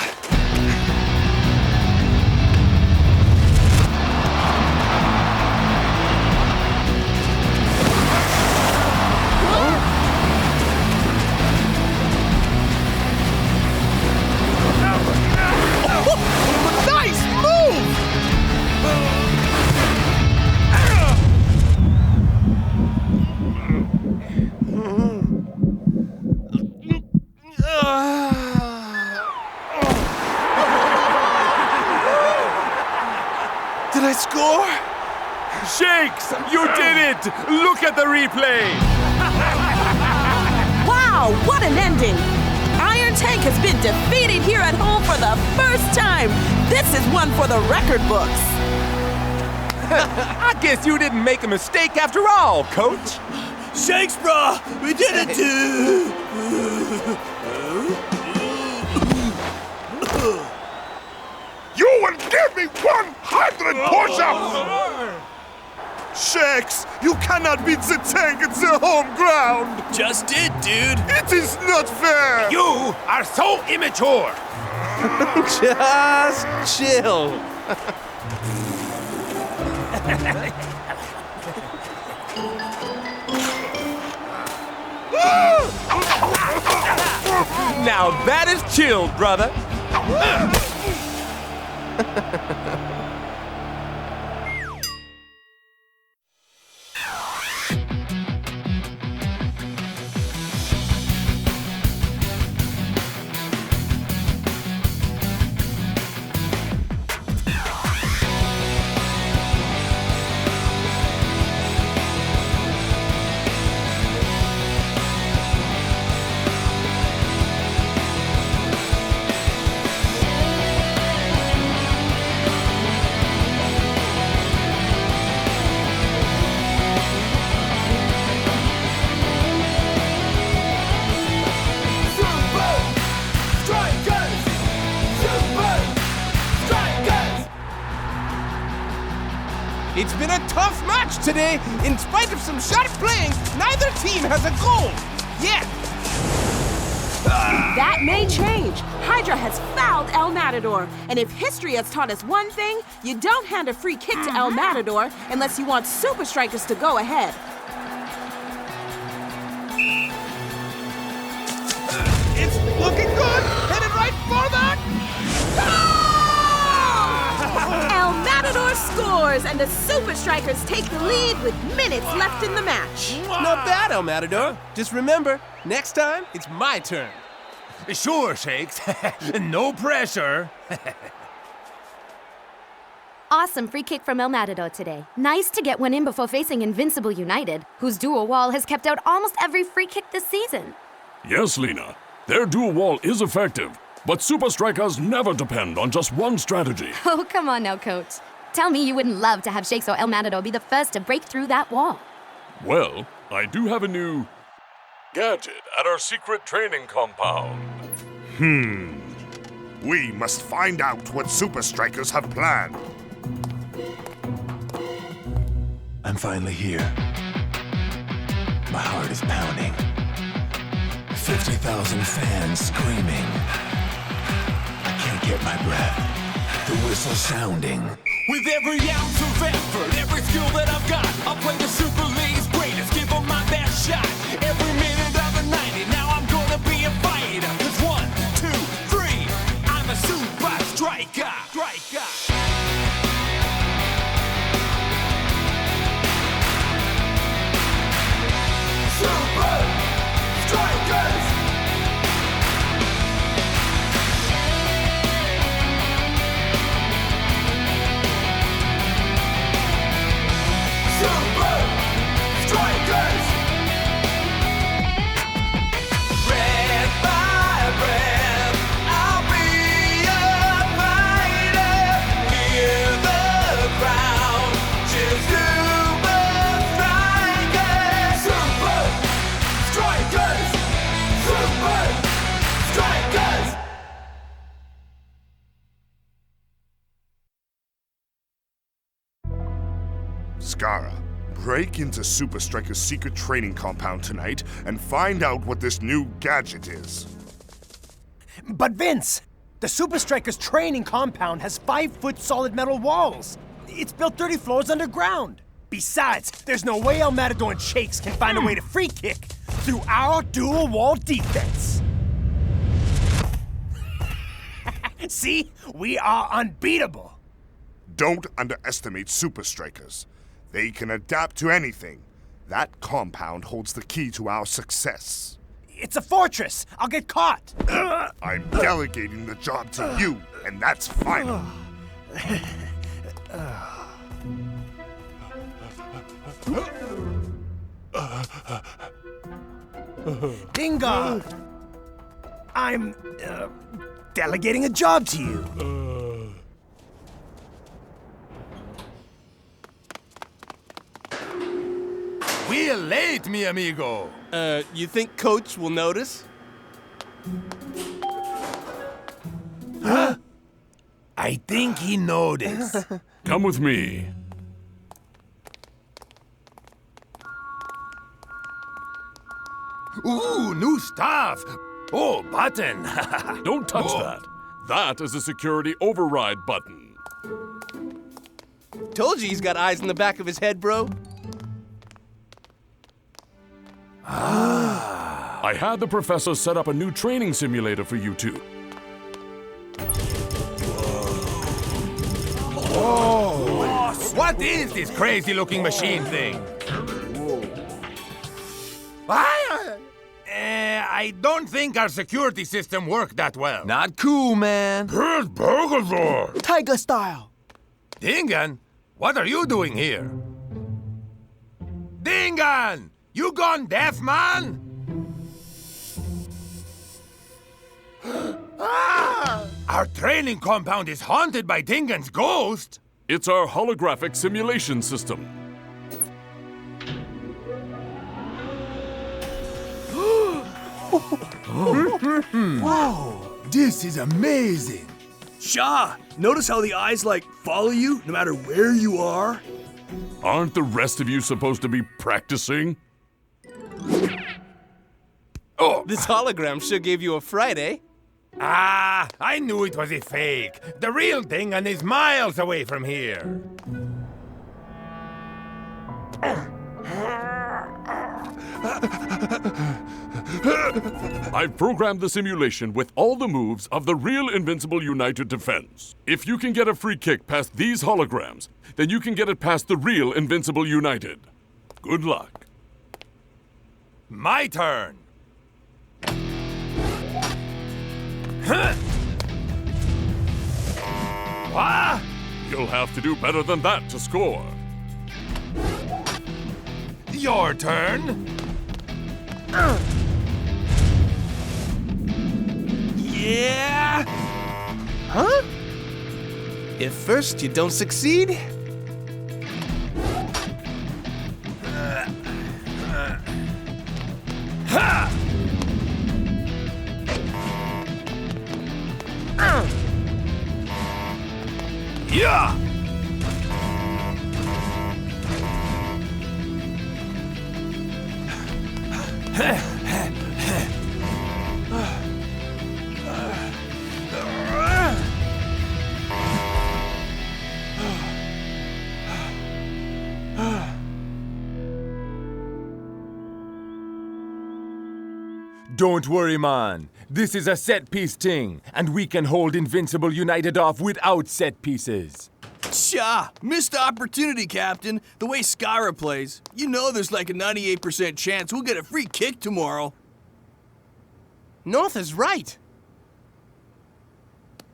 Nice move! Did I score? Shakes, you did it! Look at the replay! Wow, what an ending! Iron Tank has been defeated here at home for the first time. This is one for the record books. I guess you didn't make a mistake after all, Coach. Shakes, brah! We did it, dude! You will give me 100 push-ups! Shakes, you cannot beat the tank at the home ground! Just did, dude! It is not fair! You are so immature! Just chill. Now that is chill, brother. It's been a tough match today. In spite of some sharp playing, neither team has a goal. Yet. That may change. Hydra has fouled El Matador. And if history has taught us one thing, you don't hand a free kick to El Matador unless you want Supa Strikas to go ahead. It's looking good. Headed right for that. El Matador scores, and the Supa Strikas take the lead with minutes left in the match. Not bad, El Matador. Just remember, next time, it's my turn. Sure, Shakes. No pressure. Awesome free kick from El Matador today. Nice to get one in before facing Invincible United, whose dual wall has kept out almost every free kick this season. Yes, Lena. Their dual wall is effective, but Supa Strikas never depend on just one strategy. Oh, come on now, Coach. Tell me you wouldn't love to have Shakes or El Matador be the first to break through that wall. Well, I do have a new gadget at our secret training compound. We must find out what Supa Strikas have planned. I'm finally here. My heart is pounding. 50,000 fans screaming. I can't get my breath. The whistle sounding. With every ounce of effort, every skill that I've got, I'll play the Super League's greatest, give them my best shot. Every minute of the 90, now I'm gonna be a fighter. 'Cause 1, 2, 3, I'm a Supa Striker. Strikers! Super Strikers! Red by red, I'll be a fighter. Hear the crowd cheer Super Strikers! Super Strikers! Super Strikers! Skarra, break into Supa Strikas' secret training compound tonight and find out what this new gadget is. But Vince, the Supa Strikas training compound has 5-foot solid metal walls. It's built 30 floors underground. Besides, there's no way El Matador and Shakes can find a way to free kick through our dual wall defense. See? We are unbeatable. Don't underestimate Supa Strikas. They can adapt to anything. That compound holds the key to our success. It's a fortress. I'll get caught. I'm delegating the job to you, and that's final. Dingo! I'm delegating a job to you. We're late, mi amigo. You think Coach will notice? Huh? I think he noticed. Come with me. Ooh, new stuff. Oh, button. Don't touch that. That is a security override button. Told you he's got eyes in the back of his head, bro. I had the professor set up a new training simulator for you two. Whoa! What is this crazy-looking machine thing? I don't think our security system worked that well. Not cool, man. Here's Burgazor. Tiger style. Dingan, what are you doing here? Dingan! You gone deaf, man? Our training compound is haunted by Dingan's ghost. It's our holographic simulation system. Whoa! This is amazing. Shaw, notice how the eyes, follow you no matter where you are? Aren't the rest of you supposed to be practicing? Oh, this hologram sure gave you a fright, eh? Ah, I knew it was a fake. The real Dingan is miles away from here. I've programmed the simulation with all the moves of the real Invincible United Defense. If you can get a free kick past these holograms, then you can get it past the real Invincible United. Good luck. My turn. Huh. What? You'll have to do better than that to score. Your turn. Yeah? Huh? If first you don't succeed... Ha! Yeah! Don't worry, man. This is a set-piece thing, and we can hold Invincible United off without set pieces. Tja, missed opportunity, Captain. The way Skarra plays, you know there's like a 98% chance we'll get a free kick tomorrow. North is right.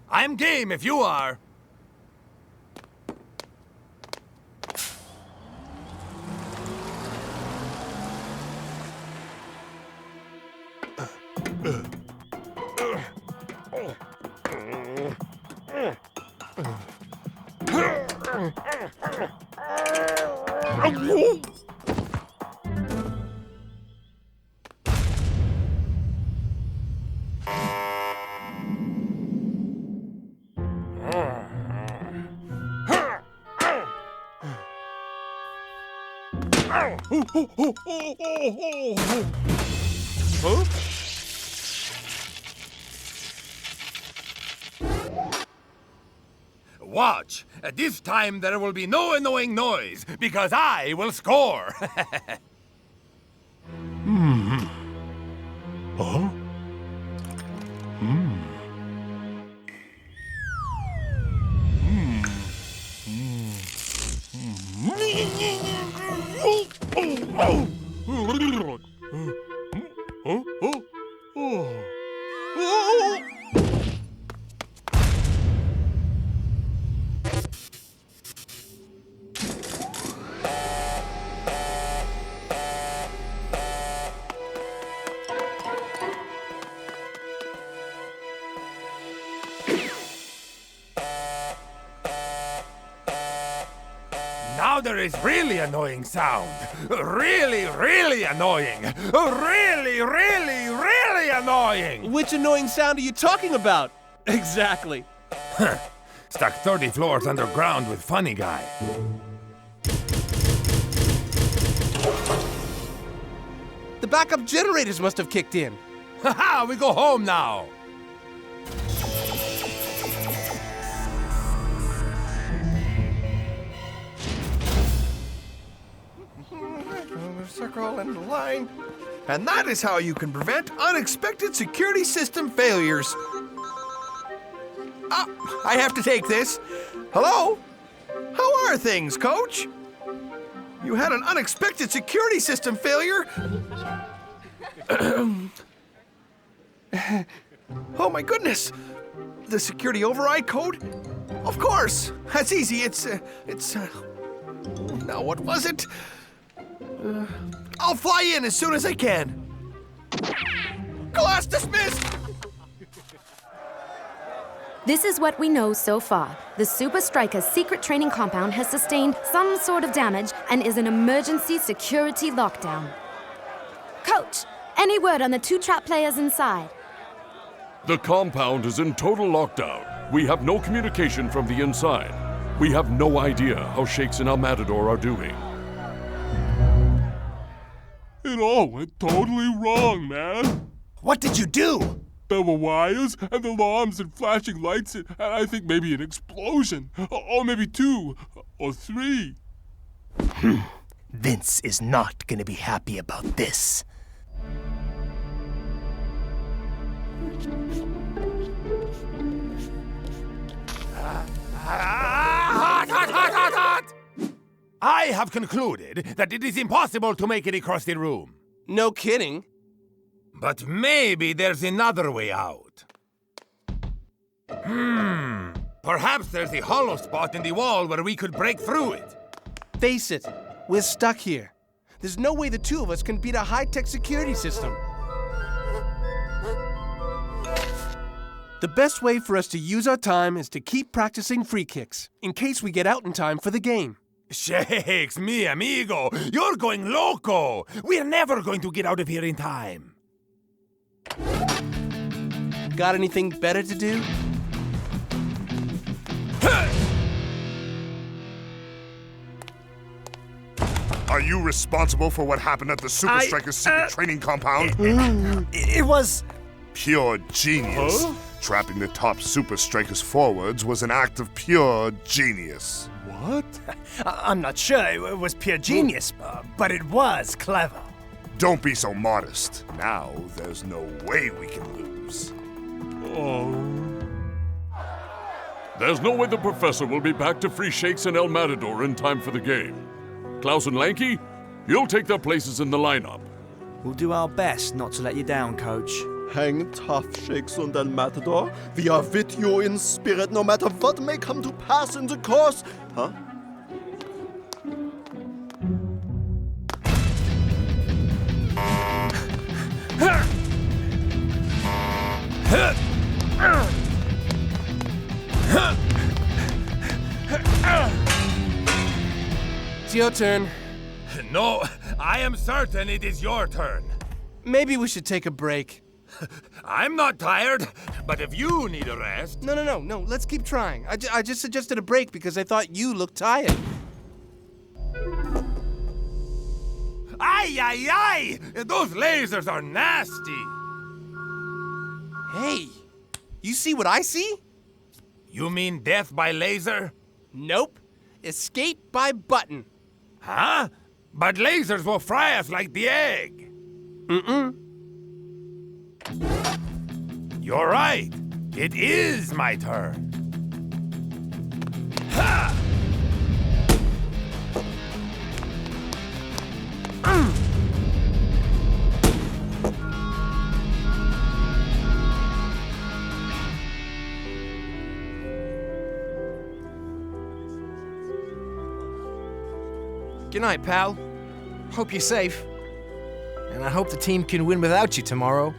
I'm game if you are. Huh? Watch. At this time there will be no annoying noise, because I will score. Huh? Now there is really annoying sound. Really, really annoying. Really, really, really annoying. Which annoying sound are you talking about? Exactly. Stuck 30 floors underground with funny guy. The backup generators must have kicked in. Haha, we go home now. Circle and line. And that is how you can prevent unexpected security system failures. Ah, I have to take this. Hello? How are things, Coach? You had an unexpected security system failure? Oh my goodness! The security override code? Of course! That's easy. It's now what was it? I'll fly in as soon as I can. Class dismissed! This is what we know so far. The Supa Strikas secret training compound has sustained some sort of damage and is an emergency security lockdown. Coach, any word on the 2 trap players inside? The compound is in total lockdown. We have no communication from the inside. We have no idea how Shakes and El Matador are doing. It all went totally wrong, man. What did you do? There were wires and alarms and flashing lights and I think maybe an explosion. Or maybe 2 or 3. Vince is not gonna be happy about this. I have concluded that it is impossible to make it across the room. No kidding. But maybe there's another way out. Perhaps there's a hollow spot in the wall where we could break through it. Face it, we're stuck here. There's no way the 2 of us can beat a high-tech security system. The best way for us to use our time is to keep practicing free kicks, in case we get out in time for the game. Shakes, mi amigo, you're going loco! We're never going to get out of here in time. Got anything better to do? Are you responsible for what happened at the Supa Strikas secret training compound? It was... Pure genius. Huh? Trapping the top Supa Strikas forwards was an act of pure genius. What? I'm not sure it was pure genius, but it was clever. Don't be so modest. Now there's no way we can lose. Oh. There's no way the professor will be back to free Shakes and El Matador in time for the game. Klaus and Lanky, you'll take their places in the lineup. We'll do our best not to let you down, Coach. Hang tough, Shakes und El Matador. We are with you in spirit, no matter what may come to pass in the course. Huh? It's your turn. No, I am certain it is your turn. Maybe we should take a break. I'm not tired, but if you need a rest... No, let's keep trying. I just suggested a break because I thought you looked tired. Ay! Those lasers are nasty! Hey, you see what I see? You mean death by laser? Nope. Escape by button. Huh? But lasers will fry us like the egg. You're right. It is my turn. Ha! Good night, pal. Hope you're safe. And I hope the team can win without you tomorrow.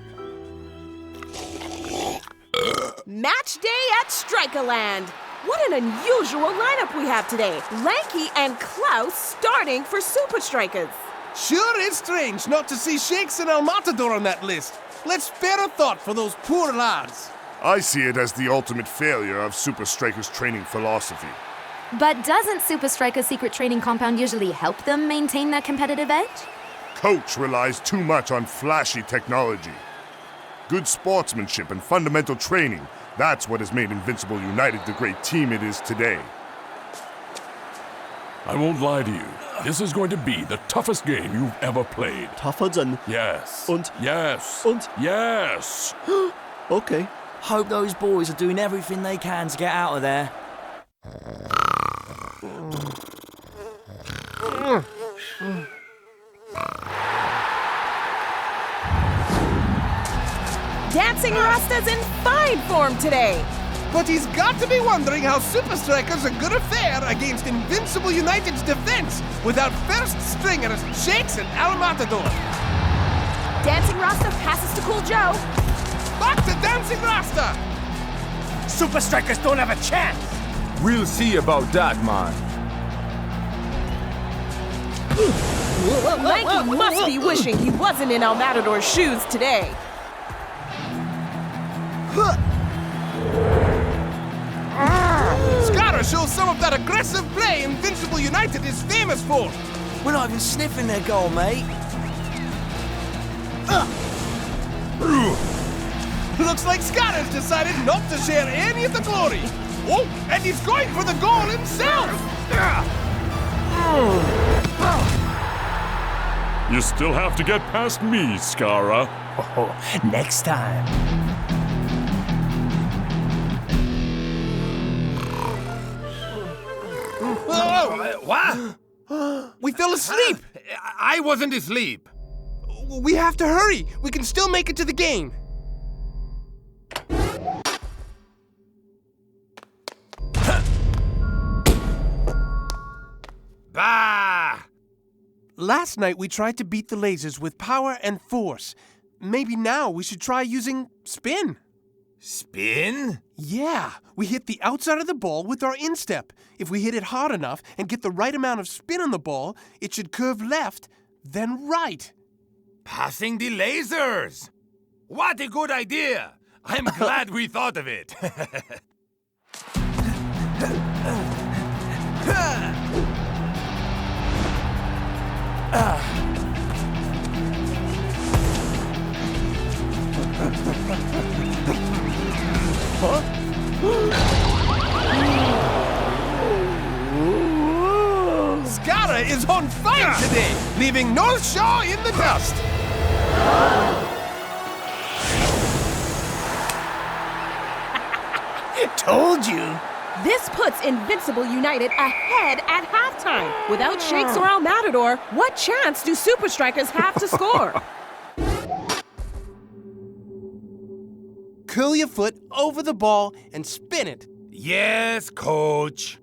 Match day at Strikerland. What an unusual lineup we have today. Lanky and Klaus starting for Supa Strikas. Sure is strange not to see Shakes and El Matador on that list. Let's spare a thought for those poor lads. I see it as the ultimate failure of Supa Strikas' training philosophy. But doesn't Supa Strikas' secret training compound usually help them maintain their competitive edge? Coach relies too much on flashy technology. Good sportsmanship and fundamental training, that's what has made Invincible United the great team it is today. I won't lie to you. This is going to be the toughest game you've ever played. Tougher than... Yes. Und... Yes. Und... Yes. Okay. Hope those boys are doing everything they can to get out of there. Dancing Rasta's in fine form today. But he's got to be wondering how Supa Strikas are gonna fare against Invincible United's defense without first stringers Shakes and El Matador. Dancing Rasta passes to Cool Joe. Back to Dancing Rasta! Supa Strikas don't have a chance! We'll see about that, man. Lanky must be wishing he wasn't in El Matador's shoes today. Skarra shows some of that aggressive play Invincible United is famous for. We're not even sniffing their goal, mate. Looks like Skarra's decided not to share any of the glory. Oh, and he's going for the goal himself! You still have to get past me, Skarra. Oh, next time. What? We fell asleep! I wasn't asleep. We have to hurry. We can still make it to the game. Bah! Last night we tried to beat the lasers with power and force. Maybe now we should try using spin. Spin? Yeah, we hit the outside of the ball with our instep. If we hit it hard enough and get the right amount of spin on the ball, it should curve left, then right. Passing the lasers! What a good idea! I'm glad we thought of it. Skarra is on fire today, leaving North Shore in the dust. Told you. This puts Invincible United ahead at halftime. Without Shakes or El Matador, what chance do Supa Strikas have to score? curl your foot over the ball and spin it. Yes, coach.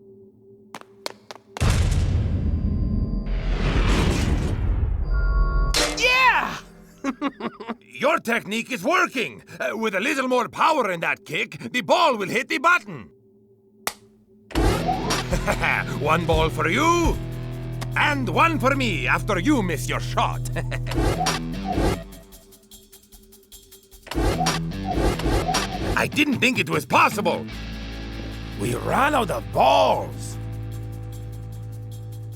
Yeah! Your technique is working. With a little more power in that kick, the ball will hit the button. One ball for you, and one for me after you miss your shot. I didn't think it was possible. We ran out of balls.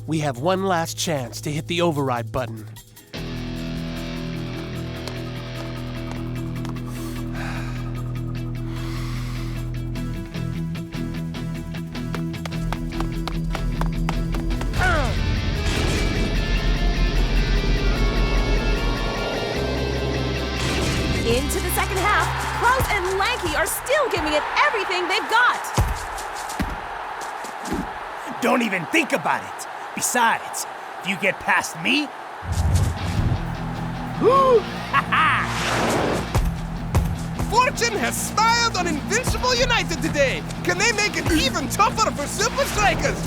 We have one last chance to hit the override button. Into the second half, Kraus and Lanky are still giving it everything they've got. Don't even think about it. Besides, if you get past me... Fortune has smiled on Invincible United today. Can they make it even tougher for Supa Strikas?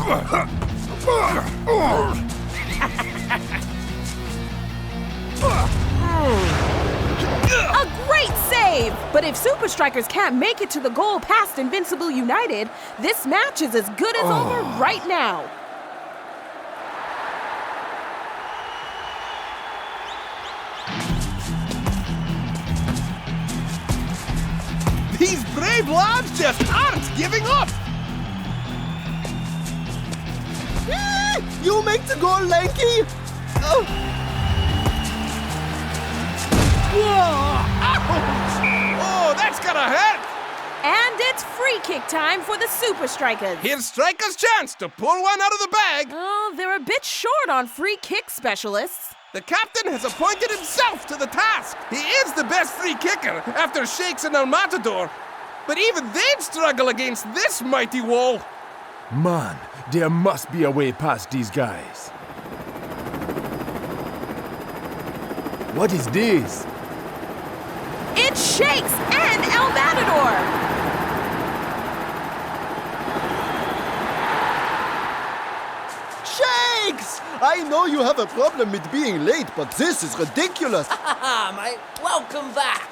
A great save! But if Supa Strikas can't make it to the goal past Invincible United, this match is as good as over right now. These brave lads just aren't giving up! You make the goal, Lanky! Oh, that's gonna hurt! And it's free kick time for the Supa Strikas. Here's Striker's chance to pull one out of the bag. Oh, they're a bit short on free kick specialists. The captain has appointed himself to the task. He is the best free kicker after Shakes and El Matador. But even they'd struggle against this mighty wall. Man, there must be a way past these guys. What is this? It's Shakes and El Matador. Shakes! I know you have a problem with being late, but this is ridiculous. Mate, welcome back.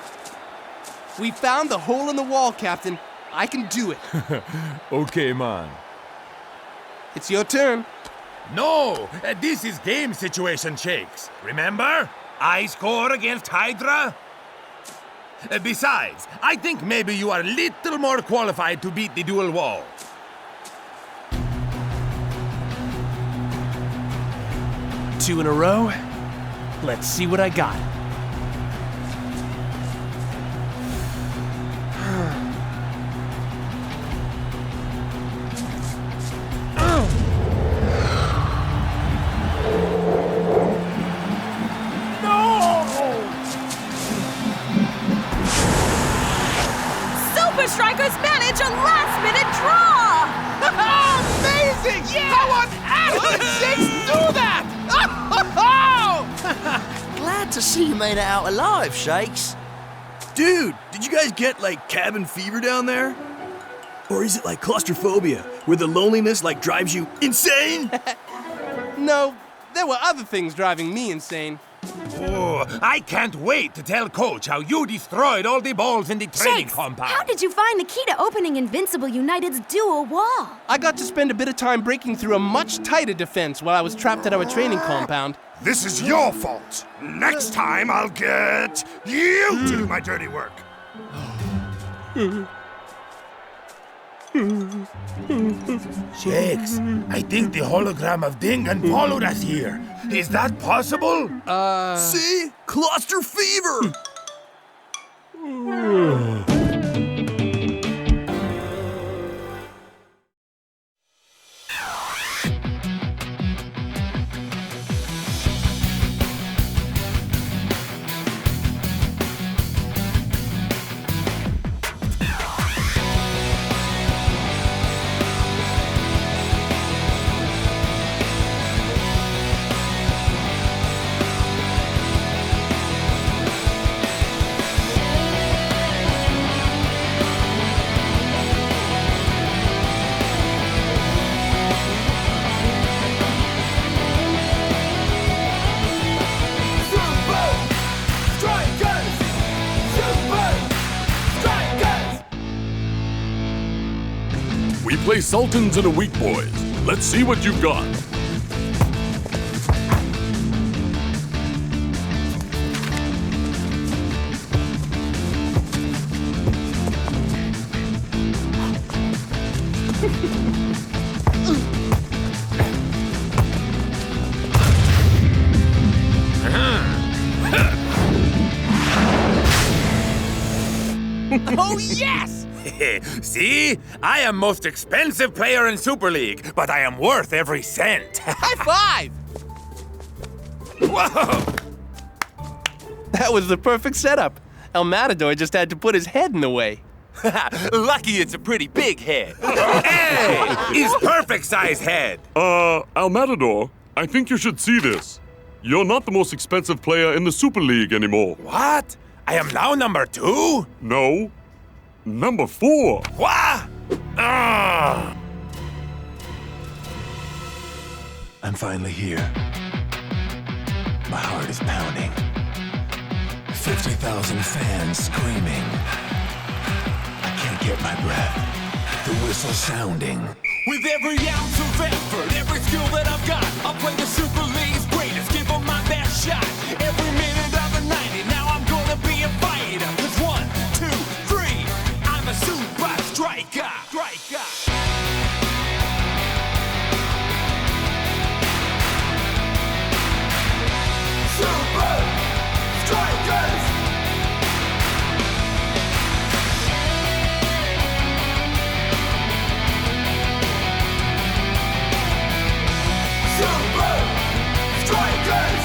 We found the hole in the wall, Captain. I can do it. Okay, man. It's your turn. No, this is game situation, Shakes. Remember? I score against Hydra. Besides, I think maybe you are a little more qualified to beat the dual wall. Two in a row. Let's see what I got. Supa Strikas manage a last-minute draw! Amazing! Yeah! How on earth did Shakes do that? Glad to see you made it out alive, Shakes. Dude, did you guys get, like, cabin fever down there? Or is it like claustrophobia, where the loneliness, like, drives you insane? No, there were other things driving me insane. Oh, I can't wait to tell Coach how you destroyed all the balls in the training Shakes, compound. how did you find the key to opening Invincible United's dual wall? I got to spend a bit of time breaking through a much tighter defense while I was trapped at our training compound. This is your fault. Next time I'll get you to do my dirty work. Shakes, I think the hologram of Dingan followed us here. Is that possible? See? Claustro fever! play Sultans in a week, boys. Let's see what you've got. Oh, yes! See? I am most expensive player in Super League, but I am worth every cent. High five! Whoa! That was the perfect setup. El Matador just had to put his head in the way. Lucky it's a pretty big head. Hey! His perfect size head. El Matador, I think you should see this. You're not the most expensive player in the Super League anymore. What? I am now number 2? No. Number 4. What? I'm finally here. My heart is pounding. 50,000 fans screaming. I can't get my breath. The whistle sounding. With every ounce of effort, every skill that I've got, I'll play the Super League's greatest, give them my best shot. Every minute of the 90, now I'm gonna be a fighter. 'Cause 1, 2, 3, I'm a Supa Striker. Supa Strikas! Supa Strikas!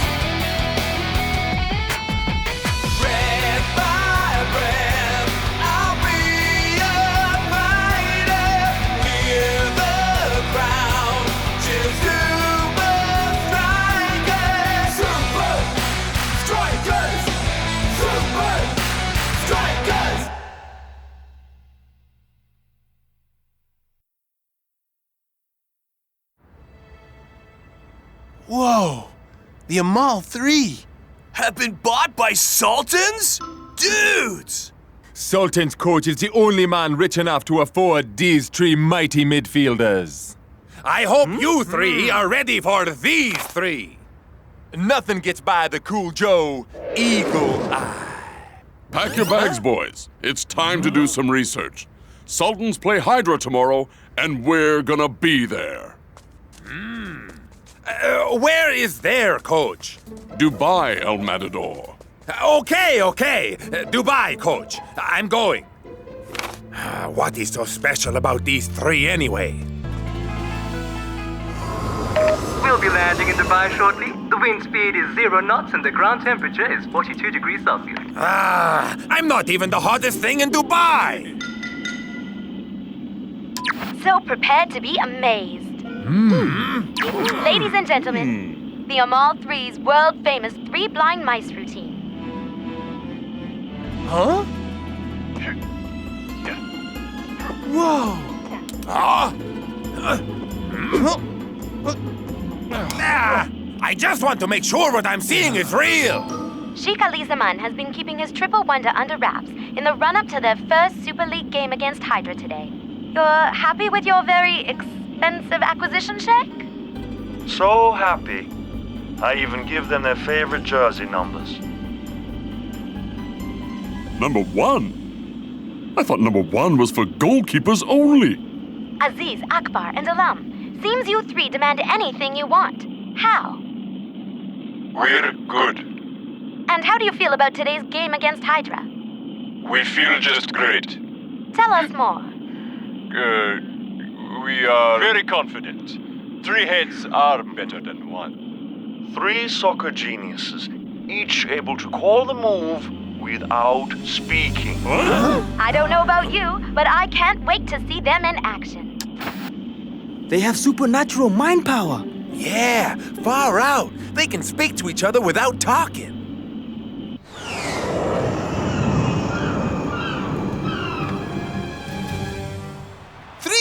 Breath by breath, I'll be a fighter. Hear the crowd, cheer Supa Strikas! Supa Strikas! Supa Strikas! Whoa! The Amal 3! Have been bought by Sultans? Dudes! Sultan's coach is the only man rich enough to afford these 3 mighty midfielders. I hope you 3 are ready for these 3. Nothing gets by the cool Joe Eagle Eye. Pack your bags, boys. It's time to do some research. Sultans play Hydra tomorrow, and we're gonna be there. Where is their coach? Dubai, El Matador. Okay. Dubai, coach. I'm going. What is so special about these 3 anyway? We'll be landing in Dubai shortly. The wind speed is 0 knots and the ground temperature is 42 degrees Celsius. I'm not even the hottest thing in Dubai. So prepared to be amazed. Ladies and gentlemen, the Amal 3's world-famous 3 blind mice routine. Huh? Whoa! I just want to make sure what I'm seeing is real. Sheikh Ali Zaman has been keeping his triple wonder under wraps in the run-up to their first Super League game against Hydra today. You're happy with your very expensive acquisition, Sheikh? So happy. I even give them their favorite jersey numbers. Number 1? I thought number 1 was for goalkeepers only. Aziz, Akbar, and Alam. Seems you 3 demand anything you want. How? We're good. And how do you feel about today's game against Hydra? We feel just great. Tell us more. We are very confident. 3 heads are better than 1. 3 soccer geniuses, each able to call the move without speaking. I don't know about you, but I can't wait to see them in action. They have supernatural mind power. Yeah, far out. They can speak to each other without talking.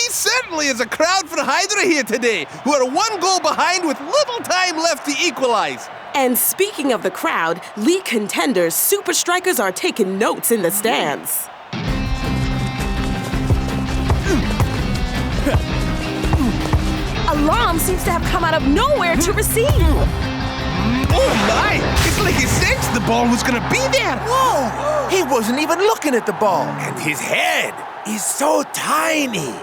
Certainly is a crowd for Hydra here today, who are 1 goal behind with little time left to equalize. And speaking of the crowd, league contenders, Supa Strikas are taking notes in the stands. Alarm seems to have come out of nowhere to receive. Oh my! It's like he sensed the ball was gonna be there! Whoa! He wasn't even looking at the ball. And his head is so tiny.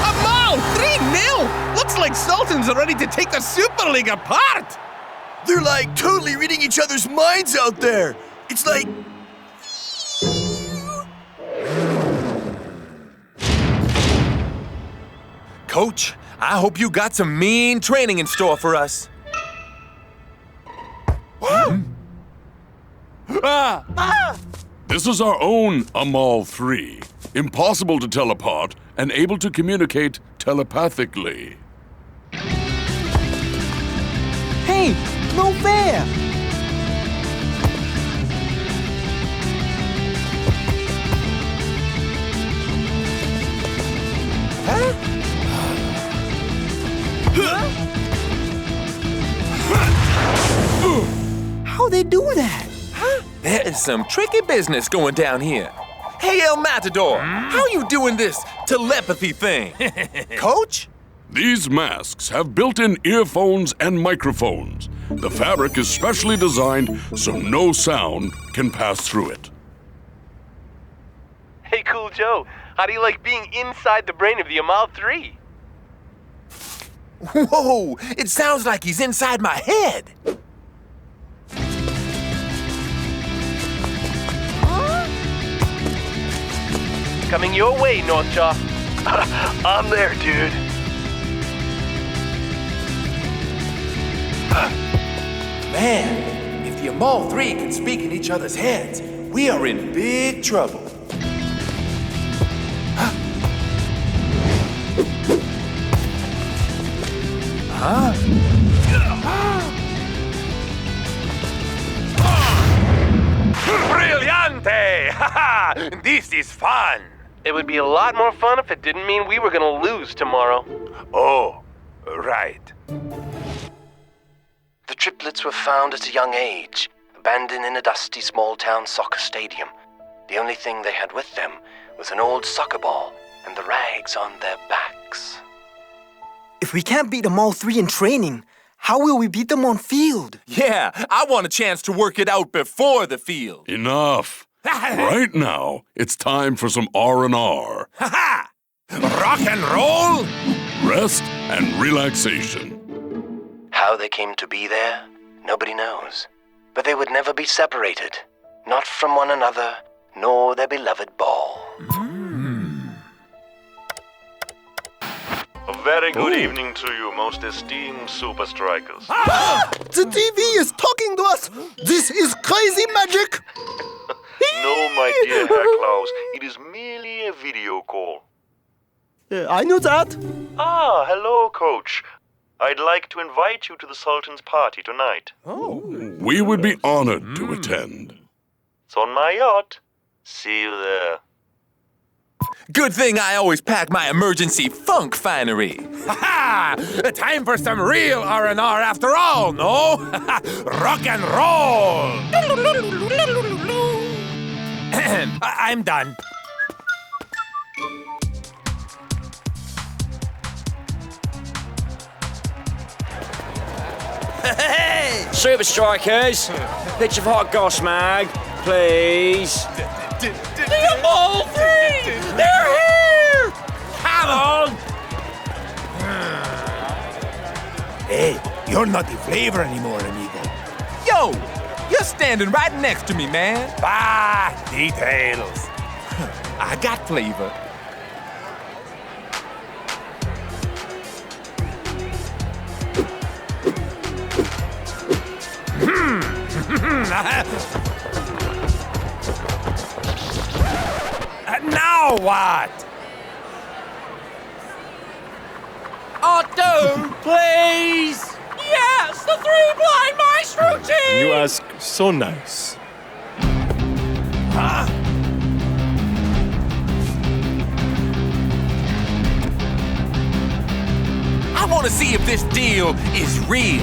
Amal! 3-0! Looks like Sultans are ready to take the Super League apart! They're like totally reading each other's minds out there. It's like... Coach, I hope you got some mean training in store for us. This is our own Amal 3. Impossible to tell apart and able to communicate telepathically. Hey, no fair! How they do that? There is some tricky business going down here. Hey, El Matador, how you doing this telepathy thing? Coach? These masks have built-in earphones and microphones. The fabric is specially designed so no sound can pass through it. Hey, Cool Joe, how do you like being inside the brain of the Amal 3? Whoa, it sounds like he's inside my head. Coming your way, Northjaw. I'm there, dude. Man, if the Amal 3 can speak in each other's heads, we are in big trouble. Huh? Brillante! This is fun. It would be a lot more fun if it didn't mean we were gonna lose tomorrow. Oh, right. The triplets were found at a young age, abandoned in a dusty small-town soccer stadium. The only thing they had with them was an old soccer ball and the rags on their backs. If we can't beat them all 3 in training, how will we beat them on field? Yeah, I want a chance to work it out before the field. Enough. Right now, it's time for some R&R. Ha-ha! Rock and roll? Rest and relaxation. How they came to be there, nobody knows. But they would never be separated, not from one another, nor their beloved ball. A very good evening to you, most esteemed Supa Strikas. The TV is talking to us! This is crazy magic! No, my dear Herr Klaus, it is merely a video call. I knew that. Ah, hello, Coach. I'd like to invite you to the Sultan's party tonight. We would be honored to attend. It's on my yacht. See you there. Good thing I always pack my emergency funk finery. Ha-ha! Time for some real R&R after all, no? Rock and roll! I'm done. Hey! Supa Strikas, pitch of hot goss mag, please. The Amal 3! They're here! Come on! Hey, you're not the flavor anymore, amigo. Yo, you're standing right next to me, man. Bah, details. I got flavor. Now what? Otto, please! Yes, the 3 blind maestro team! You ask so nice. Huh? want to see if this deal is real.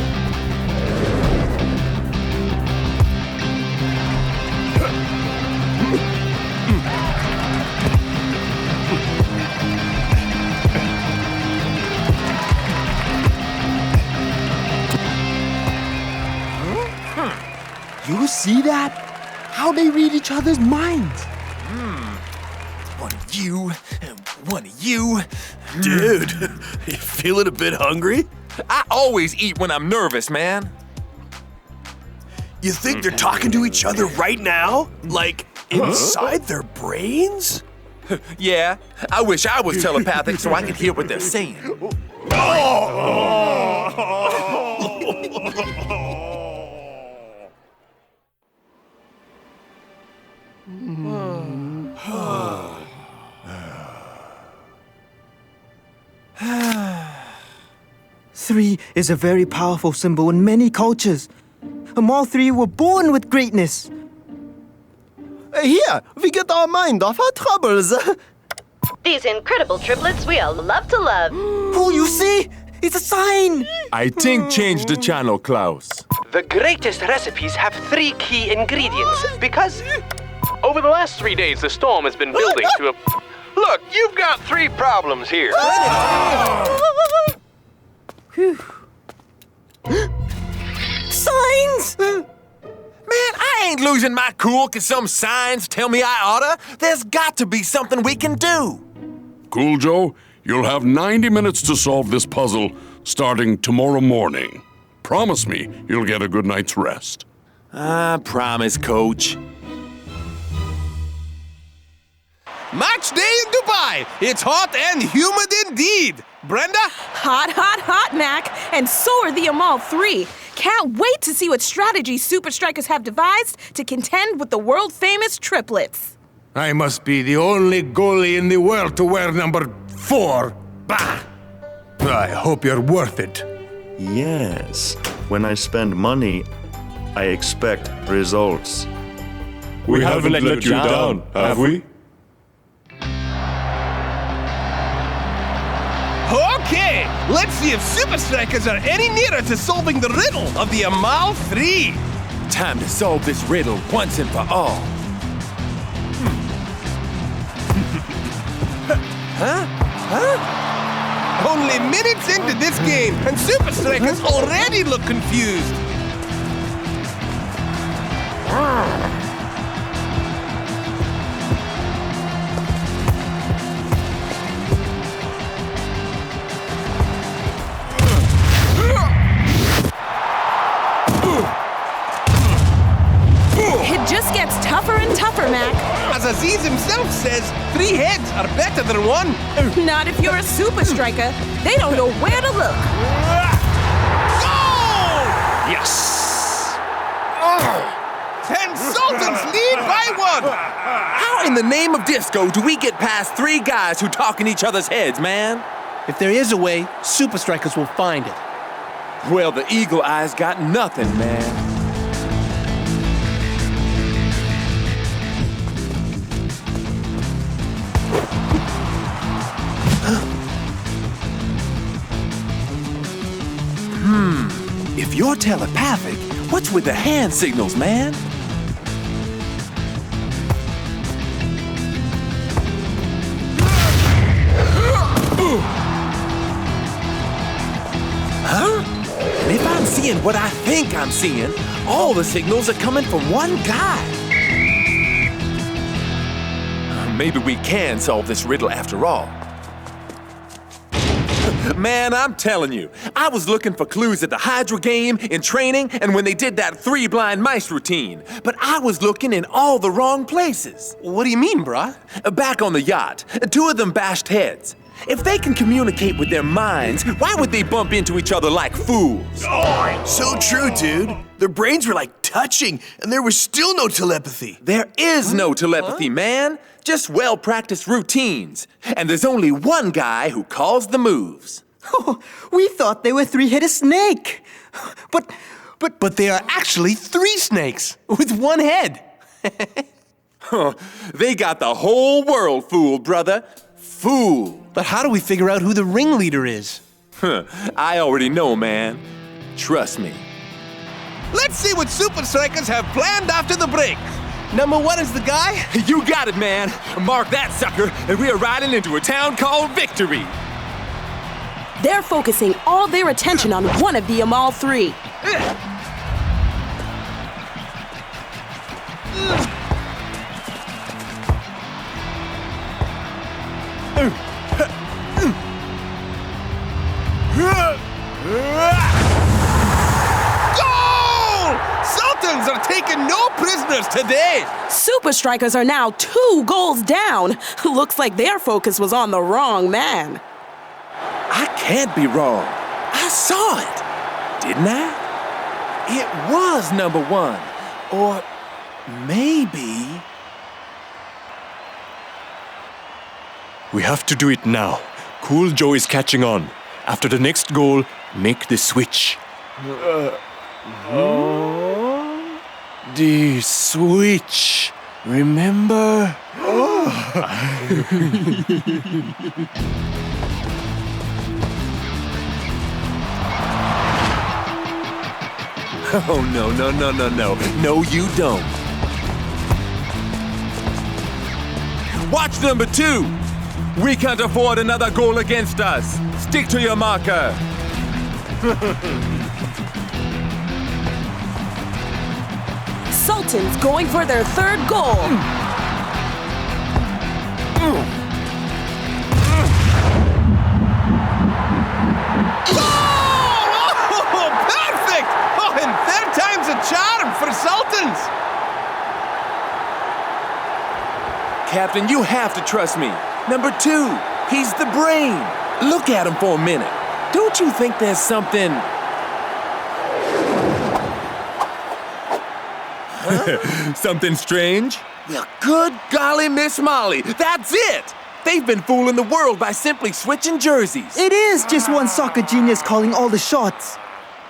You see that? How they read each other's minds. One of you, and one of you. Dude, you feeling a bit hungry? I always eat when I'm nervous, man. You think they're talking to each other right now? Like, inside their brains? Yeah, I wish I was telepathic so I could hear what they're saying. Three is a very powerful symbol in many cultures. All three were born with greatness. Here, we get our mind off our troubles. These incredible triplets we all love to love. Oh, you see? It's a sign! I think change the channel, Klaus. The greatest recipes have 3 key ingredients because over the last 3 days, the storm has been building to a... Look, you've got 3 problems here. Signs! Man, I ain't losing my cool cause some signs tell me I oughta. There's got to be something we can do. Cool Joe, you'll have 90 minutes to solve this puzzle starting tomorrow morning. Promise me you'll get a good night's rest. I promise, Coach. Match day in Dubai. It's hot and humid indeed. Brenda? Hot, hot, hot, Mac. And so are the Amal 3. Can't wait to see what strategies Supa Strikas have devised to contend with the world-famous triplets. I must be the only goalie in the world to wear number 4. Bah! I hope you're worth it. Yes. When I spend money, I expect results. We haven't let you down, have we? Okay, let's see if Supa Strikas are any nearer to solving the riddle of the Amal 3. Time to solve this riddle once and for all. Only minutes into this game, and Supa Strikas already look confused. It just gets tougher and tougher, Mac. As Aziz himself says, 3 heads are better than 1. Not if you're a Supa Striker. They don't know where to look. Goal! Yes! And Sultans lead by 1. How in the name of disco do we get past 3 guys who talk in each other's heads, man? If there is a way, Supa Strikas will find it. Well, the Eagle Eye's got nothing, man. If you're telepathic, what's with the hand signals, man? Huh? And if I'm seeing what I think I'm seeing, all the signals are coming from one guy. Maybe we can solve this riddle after all. Man, I'm telling you, I was looking for clues at the Hydra game, in training, and when they did that 3 blind mice routine. But I was looking in all the wrong places. What do you mean, bruh? Back on the yacht, 2 of them bashed heads. If they can communicate with their minds, why would they bump into each other like fools? Oh, so true, dude. Their brains were like touching, and there was still no telepathy. There is no telepathy, man. Just well-practiced routines. And there's only one guy who calls the moves. Oh, we thought they were 3-headed snake. But they are actually 3 snakes with 1 head. They got the whole world fooled, brother. Fooled. But how do we figure out who the ringleader is? I already know, man. Trust me. Let's see what Supa Strikas have planned after the break. Number 1 is the guy? You got it, man. Mark that sucker, and we are riding into a town called Victory. They're focusing all their attention on one of the Amal 3. Sultans are taking no prisoners today! Supa Strikas are now 2 goals down. Looks like their focus was on the wrong man. I can't be wrong. I saw it, didn't I? It was number 1. Or maybe... We have to do it now. Cool Joe is catching on. After the next goal, make the switch. The switch. Remember? Oh, no. No, you don't. Watch number 2. We can't afford another goal against us. Stick to your marker. Sultans going for their 3rd goal. Oh, perfect! Oh, and 3rd time's a charm for Sultans. Captain, you have to trust me. Number 2, he's the brain. Look at him for a minute. Don't you think there's something... Something strange? Well, good golly, Miss Molly, that's it! They've been fooling the world by simply switching jerseys. It is just one soccer genius calling all the shots.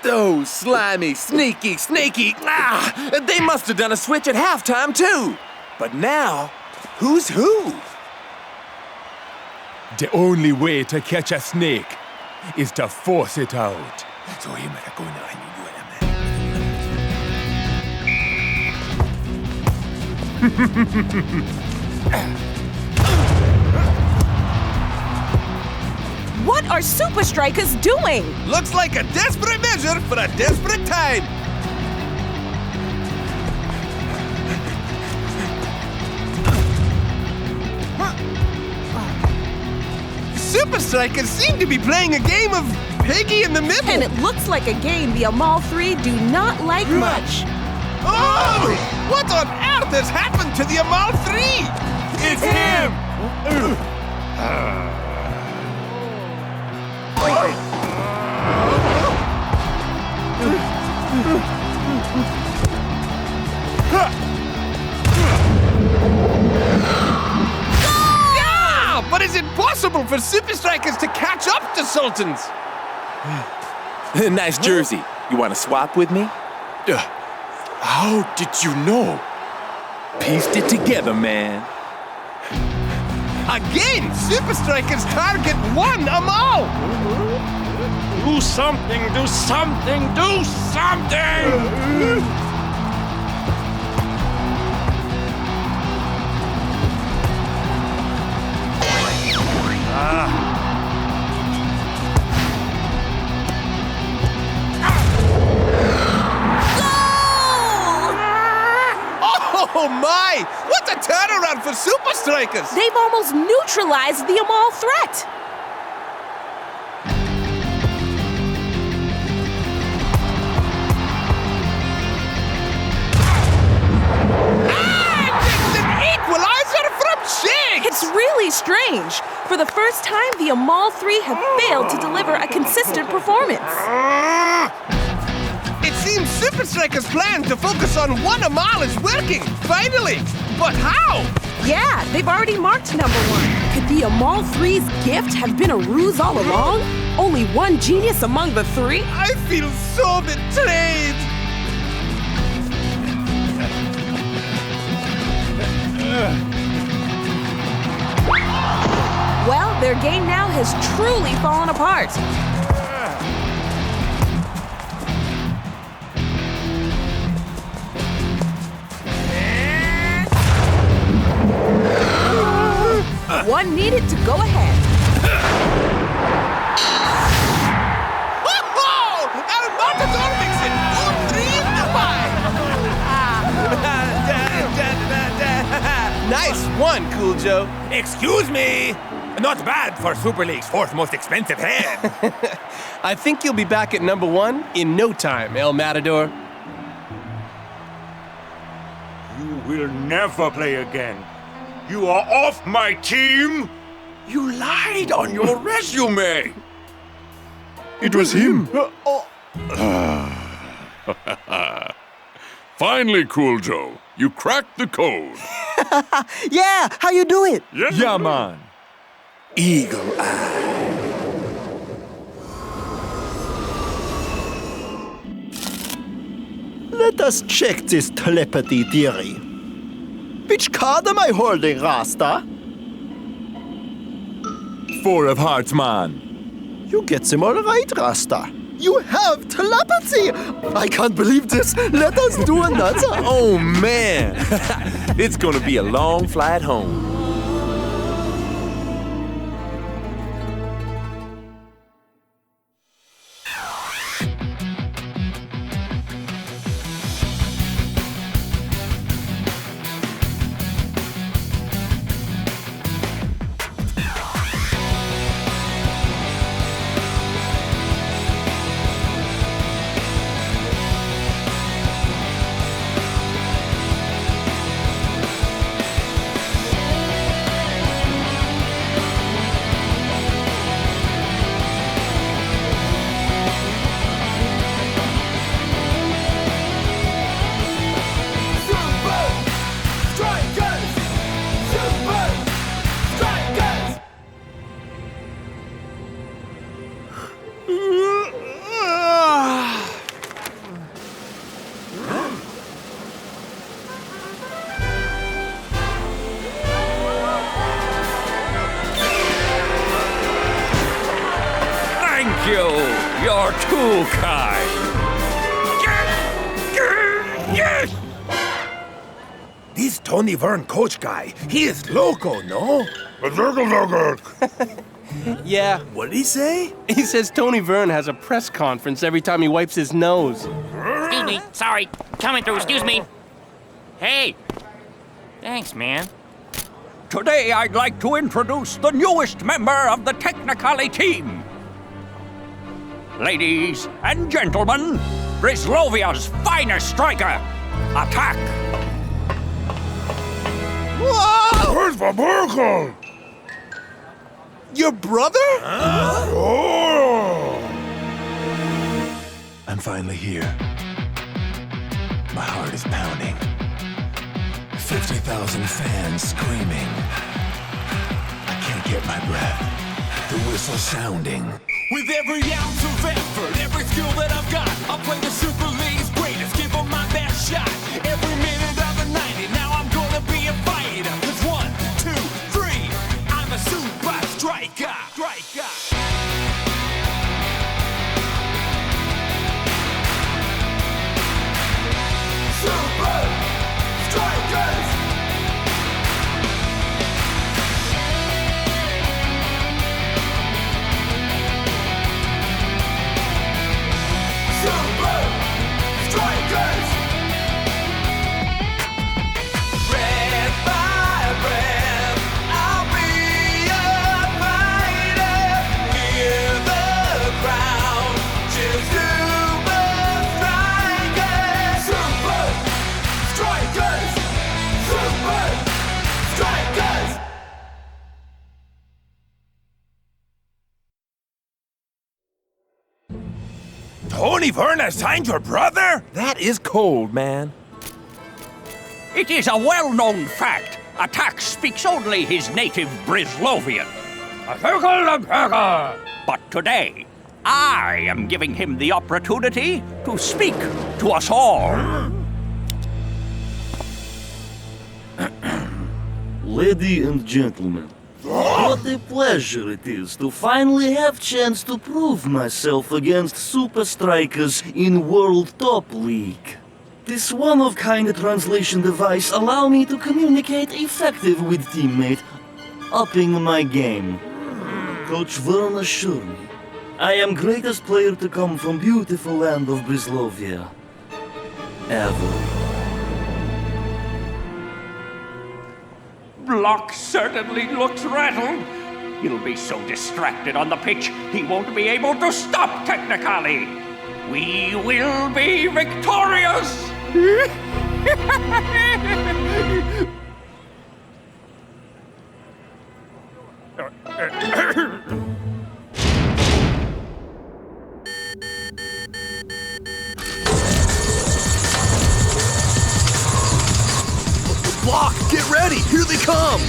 Those slimy, snaky. They must have done a switch at halftime, too. But now, who's who? The only way to catch a snake is to force it out. So What are Supa Strikas doing? Looks like a desperate measure for a desperate time. Supa Strikas seem to be playing a game of piggy in the middle. And it looks like a game the Amal 3 do not like much. Oh! What on earth has happened to the Amal 3? It's him! Yeah! But is it possible for Supa Strikas to catch up to Sultans? Nice jersey. You want to swap with me? How did you know? Pieced it together, man. Again, Supa Strikas target 1 Amal! Do something! Do something! Do something! Oh my! What a turnaround for Supa Strikas! They've almost neutralized the Amal threat. Equalizer from Shiggs! It's really strange. For the first time, the Amal 3 have failed to deliver a consistent performance. It seems Supa Strikas' plan to focus on 1 Amal is working, finally! But how? Yeah, they've already marked number 1. Could the Amal 3's gift have been a ruse all along? Only one genius among the 3? I feel so betrayed! Well, their game now has truly fallen apart. one needed to go ahead. El Matador makes it 4-3. Nice one, Cool Joe. Excuse me! Not bad for Super League's fourth most expensive head. I think you'll be back at number 1 in no time, El Matador. You will never play again. You are off my team. You lied on your resume. It was him. Finally, Cool Joe, you cracked the code. Yeah, how you do it? Yeah, man. Eagle Eye. Let us check this telepathy theory. Which card am I holding, Rasta? 4 of hearts, man. You get them all right, Rasta. You have telepathy! I can't believe this. Let us do another. Oh, man. It's gonna be a long flight home. You're too kind. Yes! This Tony Vern coach guy, he is loco, no? Yeah. What did he say? He says Tony Vern has a press conference every time he wipes his nose. Excuse me. Sorry. Coming through. Excuse me. Hey. Thanks, man. Today, I'd like to introduce the newest member of the Technicali team. Ladies and gentlemen, Brislovia's finest striker, Attak. Whoa! Where's my burger? Your brother? Oh! I'm finally here. My heart is pounding. 50,000 fans screaming. I can't get my breath. The whistle sounding. With every ounce of effort, every skill that I've got, I'll play the Super League's greatest, give them my best shot. Every minute of the 90, now I'm gonna be a fighter. 'Cause 1, 2, 3, I'm a Supa Striker. Super Strikers! Super Strikers! Red by red, I'll be a fighter. Hear the crowd cheer Super Strikers! Super Strikers! Super Strikers! Tony Vern has signed your brother? That is cold, man. It is a well-known fact. Attak speaks only his native Brislovian. But today, I am giving him the opportunity to speak to us all. Ladies and gentlemen, what a pleasure it is to finally have chance to prove myself against Supa Strikas in World Top League. This one-of-kind translation device allow me to communicate effective with teammate. upping my game. Coach Vern assured me I am greatest player to come from beautiful land of Brislovia. Ever. Blok certainly looks rattled. He'll be so distracted on the pitch, he won't be able to stop Technicali. We will be victorious! Blok, get ready! Here they come!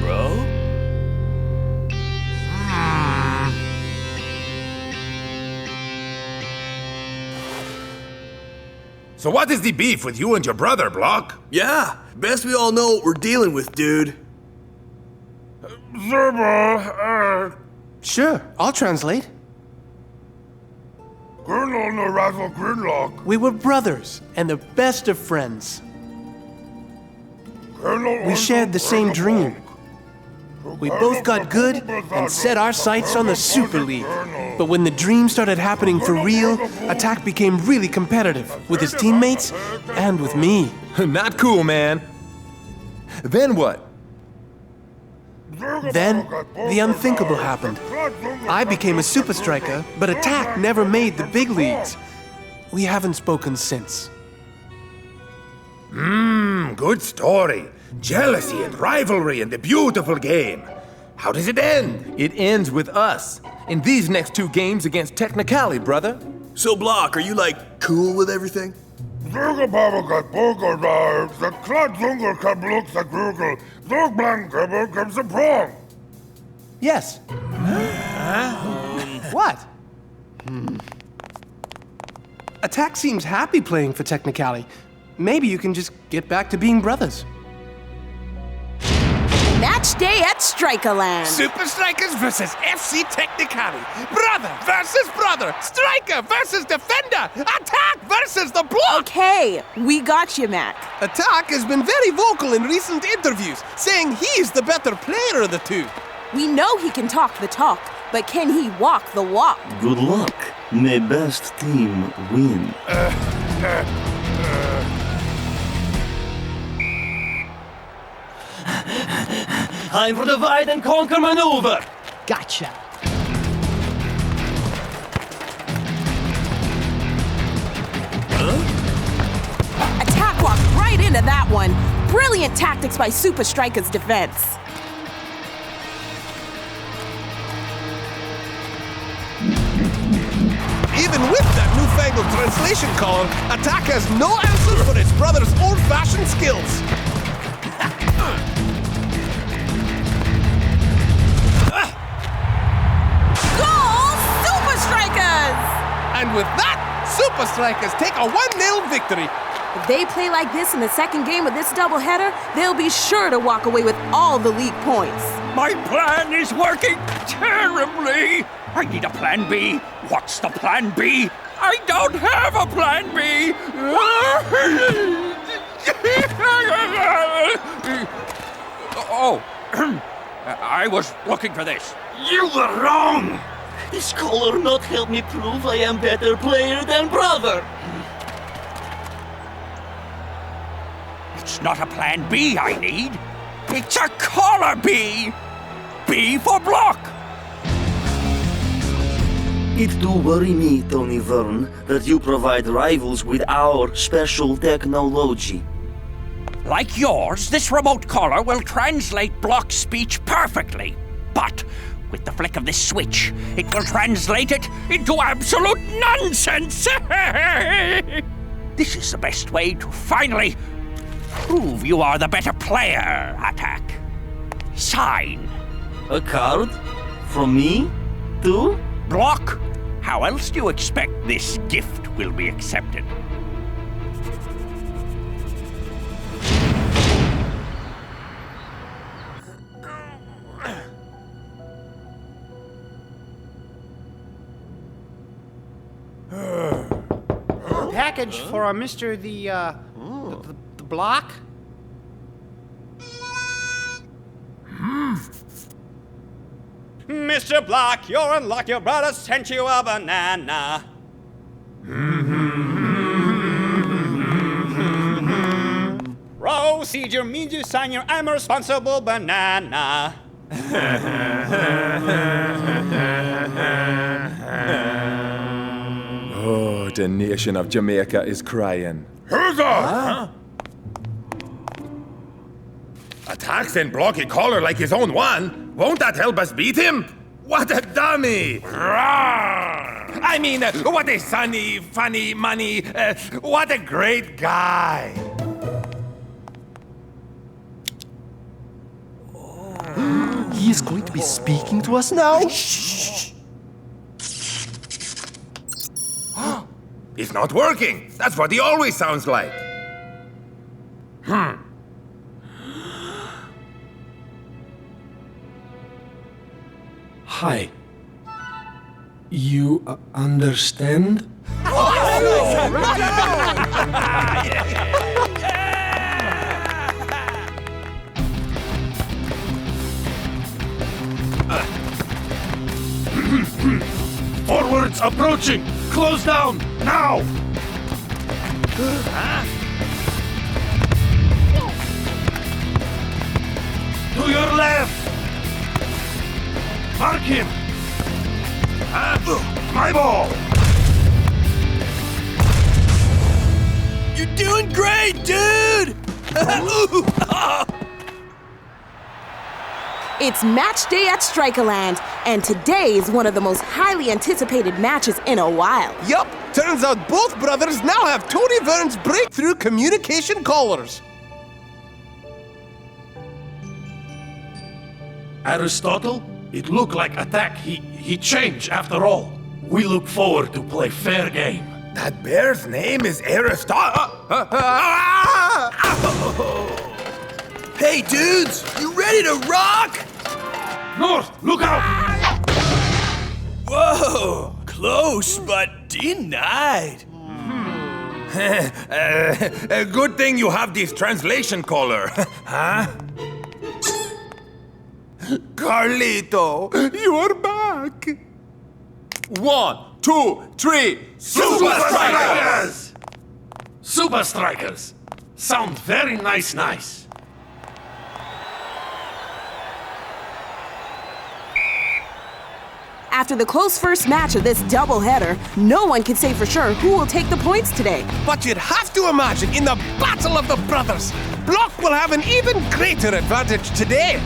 Bro? So what is the beef with you and your brother, Blok? Yeah, best we all know what we're dealing with, dude. Sure, I'll translate. We were brothers and the best of friends. We shared the same dream. We both got good and set our sights on the Super League. But when the dream started happening for real, Attak became really competitive with his teammates and with me. Not cool, man. Then what? Then, the unthinkable happened. I became a Supa Striker, but Attak never made the big leagues. We haven't spoken since. Good story. Jealousy and rivalry in the beautiful game. How does it end? It ends with us in these next 2 games against Technicali, brother. So, Blok, are you, like, cool with everything? Yes. What? Attak seems happy playing for Technicali. Maybe you can just get back to being brothers. Match day at Strikerland. Supa Strikas versus FC Technicali. Brother versus brother. Striker versus defender. Attak versus the Blok. Okay, we got you, Mac. Attak has been very vocal in recent interviews, saying he's the better player of the two. We know he can talk the talk, but can he walk the walk? Good luck. May best team win. Time for the divide and conquer maneuver. Gotcha. Attak walked right into that one. Brilliant tactics by Supa Strikas' defense. Even with that newfangled translation column, Attak has no answers for his brother's old-fashioned skills. Goal, Supa Strikas! And with that, Supa Strikas take a 1-0 victory. If they play like this in the second game of this doubleheader, they'll be sure to walk away with all the league points. My plan is working terribly. I need a plan B. What's the plan B? I don't have a plan B. Oh, I was looking for this. You were wrong. This color not help me prove I am better player than brother. It's not a plan B I need. It's a collar B. B for Blok. It do worry me, Tony Vern, that you provide rivals with our special technology. Like yours, this remote collar will translate Blok's speech perfectly. But with the flick of this switch, it will translate it into absolute nonsense. This is the best way to finally prove you are the better player, Attak. Sign. A card? From me? To? Blok, how else do you expect this gift will be accepted? package for Mr. the Blok? Mr. Blok, you're in luck. Your brother sent you a banana. Procedure means you sign your I'm a responsible banana. Oh, the nation of Jamaica is crying. Who's that? Attacks and blocky collar like his own one. Won't that help us beat him? What a dummy! Rawr! I mean, what a sunny, funny, money, what a great guy! He is going to be speaking to us now? It's not working! That's what he always sounds like. Hi. You understand? Forwards approaching! Close down! Now! To your left! Mark him! My ball! You're doing great, dude! It's match day at Strikerland, and today is one of the most highly anticipated matches in a while. Yup, turns out both brothers now have Tony Vern's breakthrough communication collars. Aristotle, it looked like Attak. He changed after all. We look forward to play fair game. That bear's name is Aristotle. Hey, dudes, you ready to rock? North, look out! Whoa, close but denied. A good thing you have this translation collar, huh? Carlito, you're back! 1, 2, 3, Supa Strikas! Supa Strikas! Sound very nice. After the close first match of this doubleheader, no one can say for sure who will take the points today. But you'd have to imagine, in the Battle of the Brothers, Blok will have an even greater advantage today.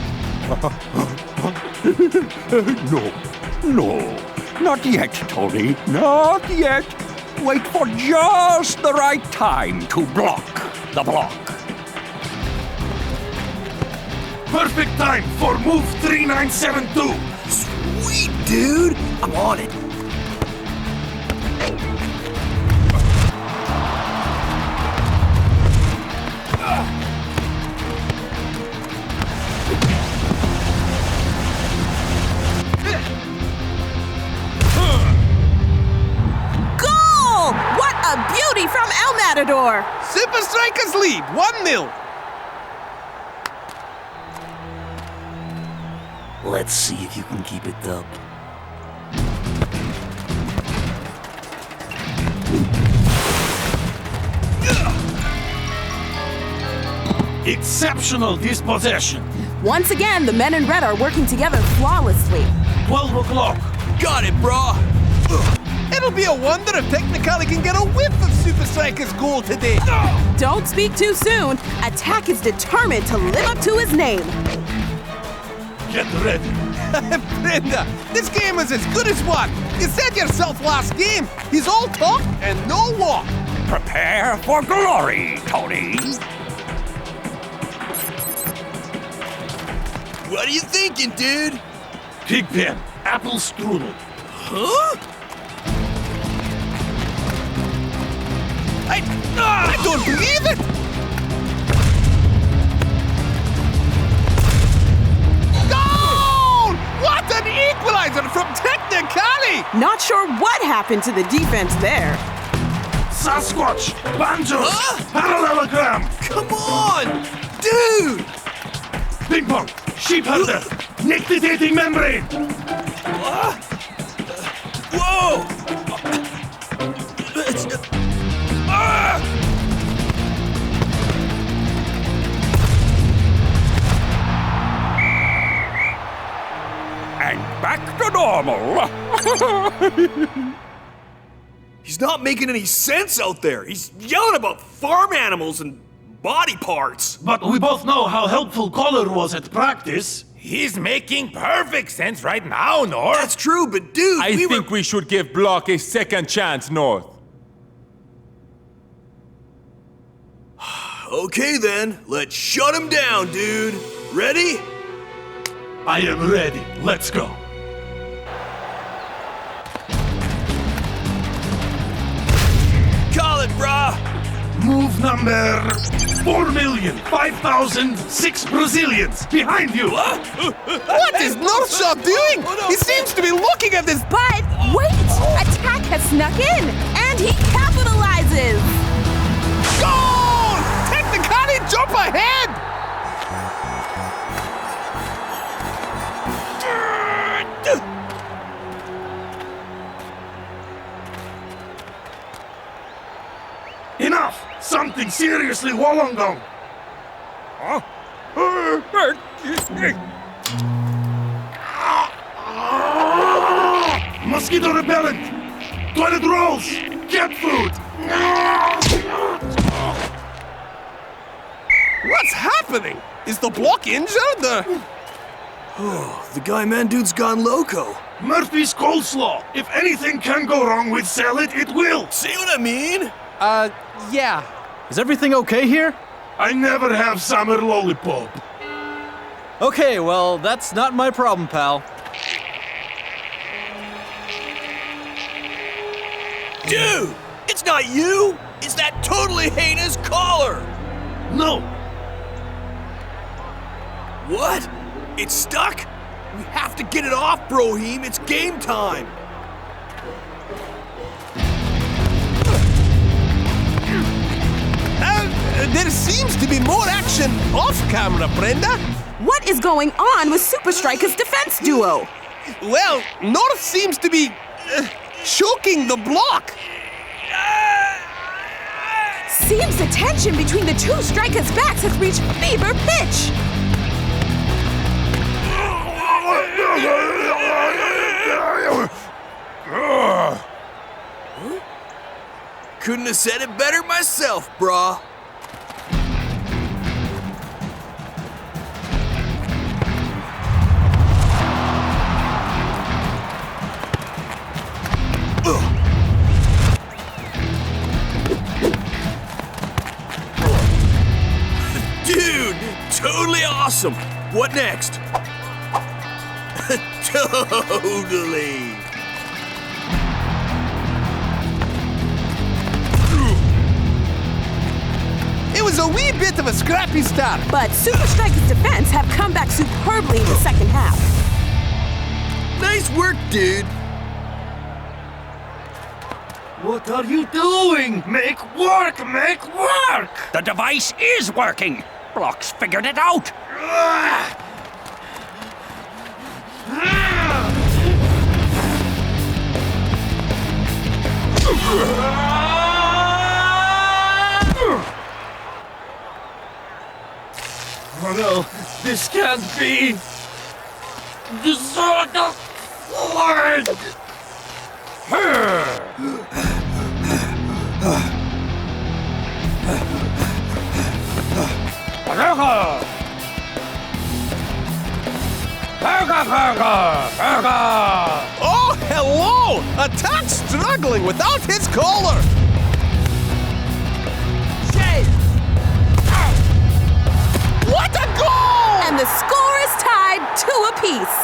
No, not yet, Tony, not yet. Wait for just the right time to block the block. Perfect time for move 3972. Sweet, dude! I'm on it. Goal! What a beauty from El Matador! Supa Strikas lead, 1-0. Let's see if you can keep it up. Exceptional dispossession. Once again, the men in red are working together flawlessly. 12 o'clock. Got it, brah. It'll be a wonder if Technicali can get a whiff of Supa Strikas' goal today. Don't speak too soon. Attak is determined to live up to his name. Get ready. Brenda, this game is as good as one. You said yourself last game, he's all talk and no walk. Prepare for glory, Tony. What are you thinking, dude? Pigpen, apple strudel. Huh? I don't believe it! Goal! What an equalizer from Technicali! Not sure what happened to the defense there. Sasquatch! Banjos! Parallelogram! Come on! Dude! Ping pong! Sheep herder! Nictitating membrane! Whoa! And back to normal. He's not making any sense out there. He's yelling about farm animals and body parts. But we both know how helpful Collar was at practice. He's making perfect sense right now, North. That's true, but dude, I think we should give Blok a second chance, North. Okay then, let's shut him down, dude. Ready? I am ready. Let's go. Call it, brah. Move number 4,005,006 Brazilians. Behind you. What is Northshaw doing? He seems to be looking at this. But wait! Attak has snuck in, and he capitalizes! Goal! Technicali jump ahead! Enough! Something seriously Wollongong! Mosquito repellent! Toilet rolls! Cat food! What's happening? Is the Blok injured? Oh, the guy man dude's gone loco. Murphy's coleslaw! If anything can go wrong with salad, it will! See what I mean? Yeah. Is everything okay here? I never have summer lollipop. Okay, well, that's not my problem, pal. Dude! It's not you! It's that totally heinous Collar! No! What? It's stuck? We have to get it off, Broheem. It's game time. There seems to be more action off camera, Brenda. What is going on with Supa Strikas' defense duo? Well, North seems to be choking the Blok. Seems the tension between the two strikers' backs has reached fever pitch. Couldn't have said it better myself, brah. Dude, totally awesome. What next? Totally. It was a wee bit of a scrappy start. But Supa Strikas' defense have come back superbly in the second half. Nice work, dude. What are you doing? Make work! Make work! The device is working. Blok's figured it out. Oh no, this can't be. Disorder forward. Oh, hello! Attak struggling without his collar. What a goal! And the score is tied 2 apiece.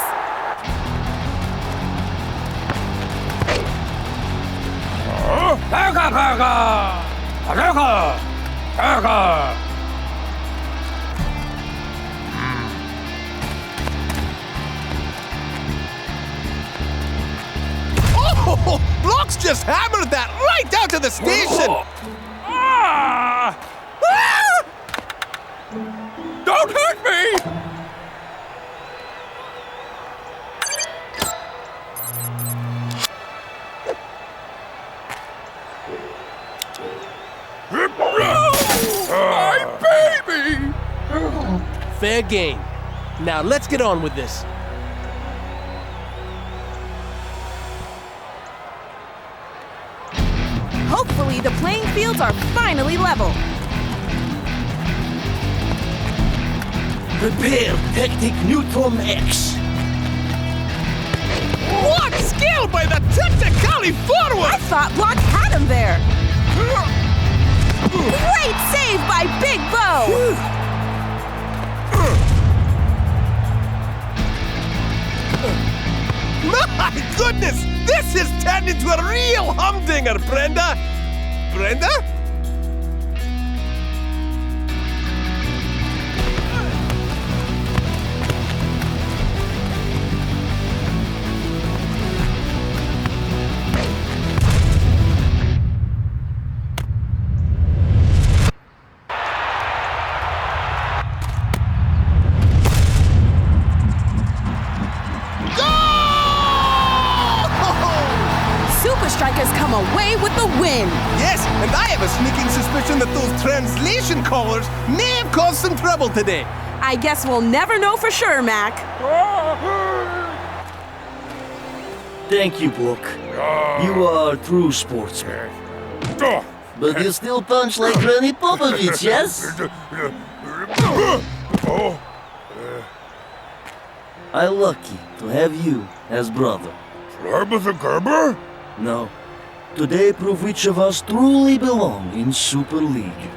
Oh, Oh, Blok's just hammered that right down to the station! Ah! Ah! Don't hurt me! My baby! Fair game. Now let's get on with this. Hopefully, the playing fields are finally level. Prepare Tactic Neutron X. What skill by the Technicali forward! I thought Blok had him there. Great save by Big Bo! My goodness! This has turned into a real humdinger, Brenda! Brenda? Supa Strikas come away with the win! Yes, and I have a sneaking suspicion that those translation callers may have caused some trouble today. I guess we'll never know for sure, Mac. Thank you, Blok. You are a true sportsman. But you still punch like Granny Popovich, yes? I'm lucky to have you as brother. Gerber? No. Today prove which of us truly belong in Super League.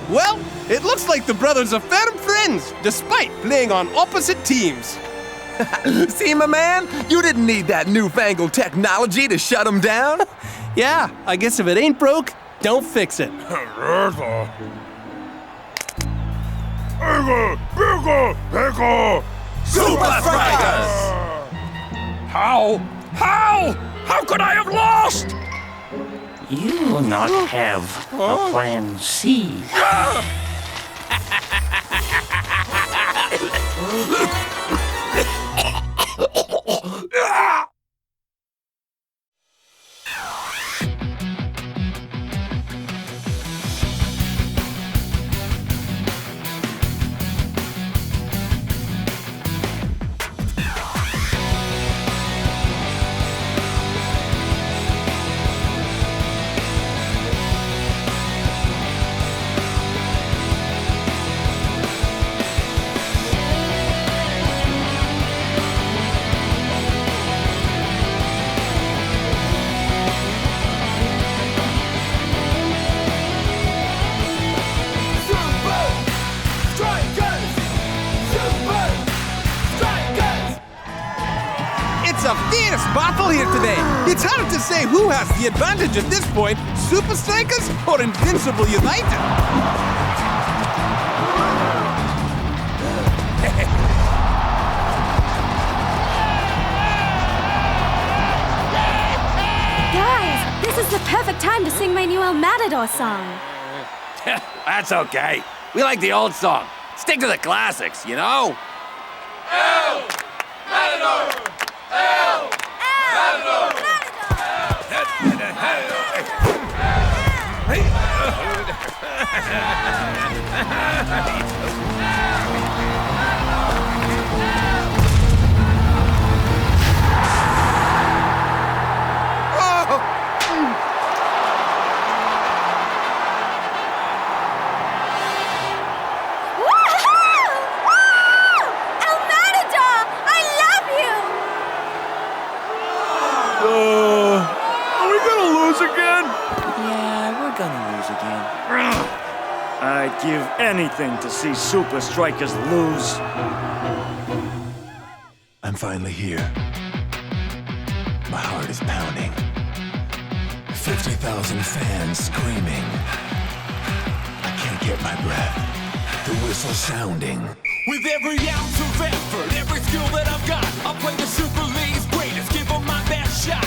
Well, it looks like the brothers are firm friends, despite playing on opposite teams. See, my man? You didn't need that newfangled technology to shut them down. Yeah, I guess if it ain't broke, don't fix it. Supa Strikas! How? How could I have lost? You not have a plan C. It's a fierce battle here today. It's hard to say who has the advantage at this point, Supa Strikas or Invincible United. Guys, this is the perfect time to sing my new El Matador song. That's okay. We like the old song. Stick to the classics, you know? El Matador! El Matador! I'd give anything to see Supa Strikas lose. I'm finally here. My heart is pounding. 50,000 fans screaming. I can't get my breath. The whistle sounding. With every ounce of effort, every skill that I've got, I'll play the Super League's greatest, give them my best shot.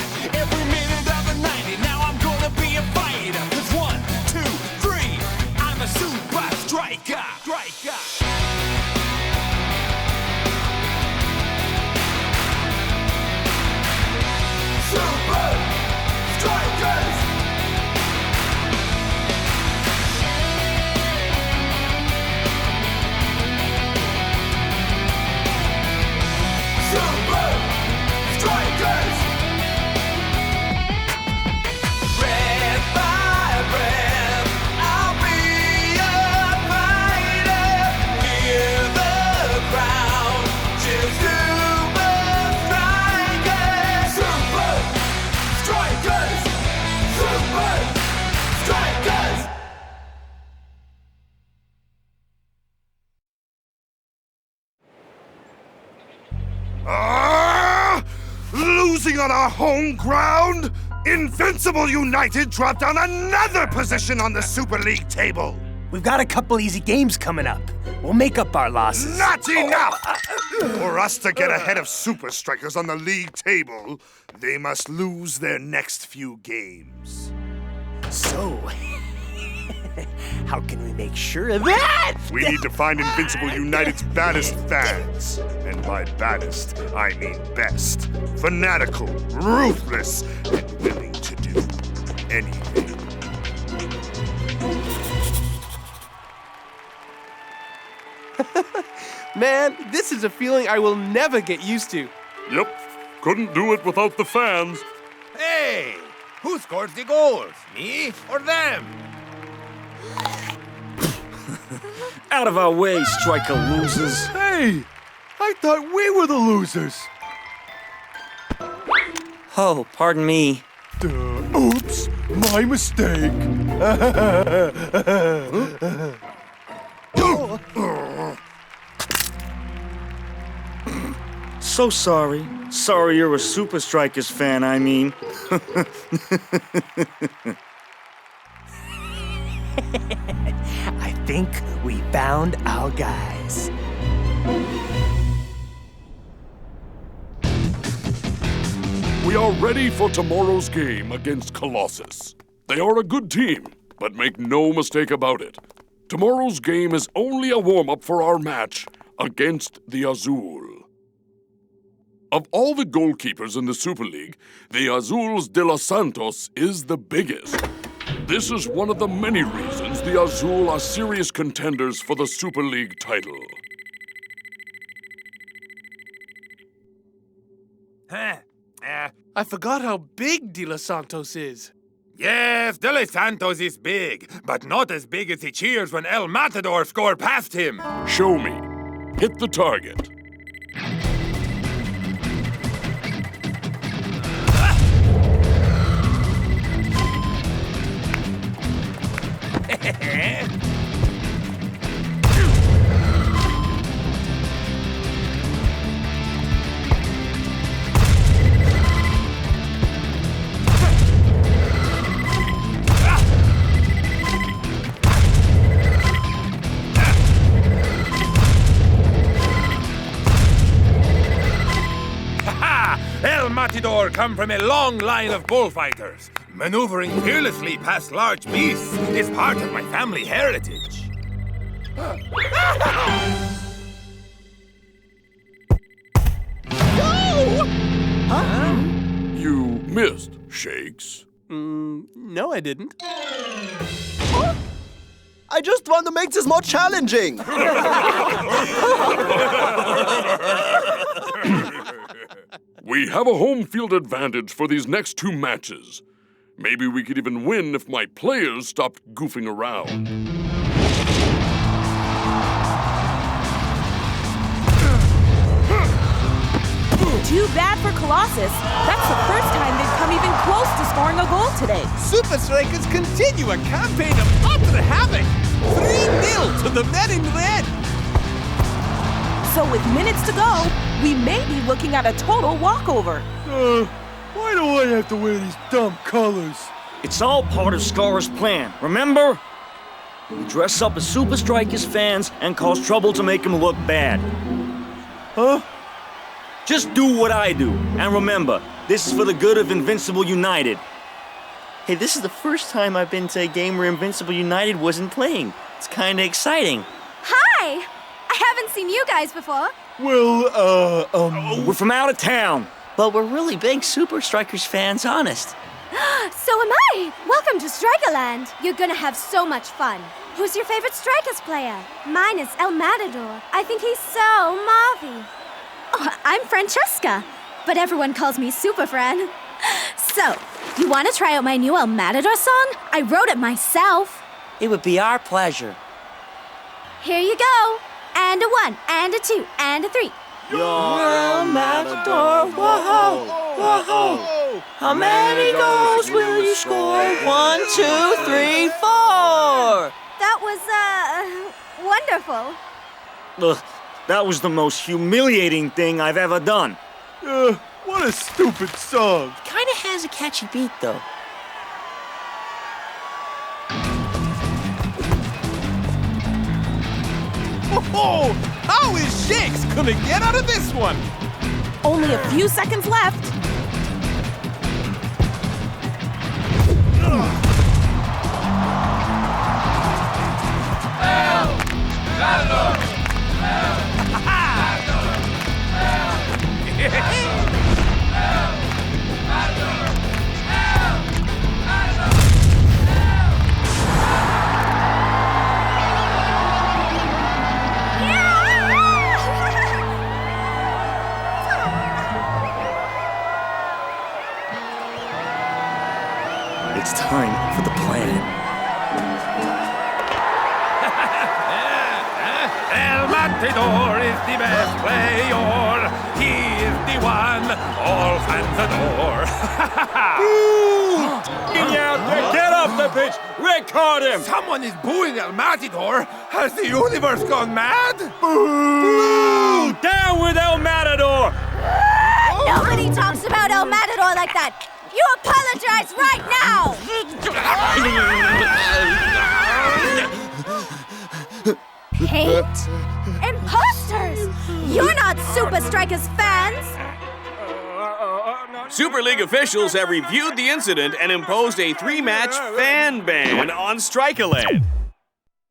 losing on our home ground? Invincible United dropped down another position on the Super League table. We've got a couple easy games coming up. We'll make up our losses. Not enough! For us to get ahead of Supa Strikas on the league table, they must lose their next few games. So, how can we make sure of that? We need to find Invincible United's baddest fans. And by baddest, I mean best. Fanatical, ruthless, and willing to do anything. Man, this is a feeling I will never get used to. Yep, couldn't do it without the fans. Hey, who scores the goals? Me or them? Out of our way, striker losers. Hey, I thought we were the losers. Oh, pardon me. Oops, my mistake. So sorry. Sorry you're a Supa Strikas fan, I mean. I think we found our guys. We are ready for tomorrow's game against Colossus. They are a good team, but make no mistake about it. Tomorrow's game is only a warm-up for our match against the Azul. Of all the goalkeepers in the Super League, the Azul's de los Santos is the biggest. This is one of the many reasons the Azul are serious contenders for the Super League title. I forgot how big De Los Santos is. Yes, De Los Santos is big, but not as big as he cheers when El Matador score past him. Show me. Hit the target. El Matador come from a long line of bullfighters. Maneuvering fearlessly past large beasts is part of my family heritage. You missed, Shakes. No, I didn't. I just want to make this more challenging. We have a home field advantage for these next two matches. Maybe we could even win if my players stopped goofing around. Too bad for Colossus. That's the first time they've come even close to scoring a goal today. Supa Strikas continue a campaign of utter havoc. 3-0 to the men in red. So with minutes to go, we may be looking at a total walkover. Why do I have to wear these dumb colors? It's all part of Skarra's plan, remember? We dress up as Supa Strikas fans and cause trouble to make them look bad. Huh? Just do what I do. And remember, this is for the good of Invincible United. Hey, this is the first time I've been to a game where Invincible United wasn't playing. It's kinda exciting. Hi! I haven't seen you guys before. Well, We're from out of town. But we're really big Supa Strikas fans, honest. So am I! Welcome to Strikerland. You're gonna have so much fun. Who's your favorite Strikers player? Mine is El Matador. I think he's so marvy. Oh, I'm Francesca, but everyone calls me Super Fran. So, you want to try out my new El Matador song? I wrote it myself. It would be our pleasure. Here you go. And a 1, and a 2, and a 3. You're El Matador, whoa, whoa. How many goals will you score? 1, 2, 3, 4. That was, wonderful. Ugh, that was the most humiliating thing I've ever done. What a stupid song. Kinda has a catchy beat, though. Oh, how is Shakes gonna get out of this one? Only a few seconds left. It's time for the plan. El Matador is the best player. He is the one all fans adore. Get off the pitch! Record him! Someone is booing El Matador. Has the universe gone mad? Boo! Down with El Matador! Nobody talks about El Matador like that! You apologize right now! Hate? Imposters! You're not Supa Strikas fans! Super League officials have reviewed the incident and imposed a 3-match fan ban on Strikerland.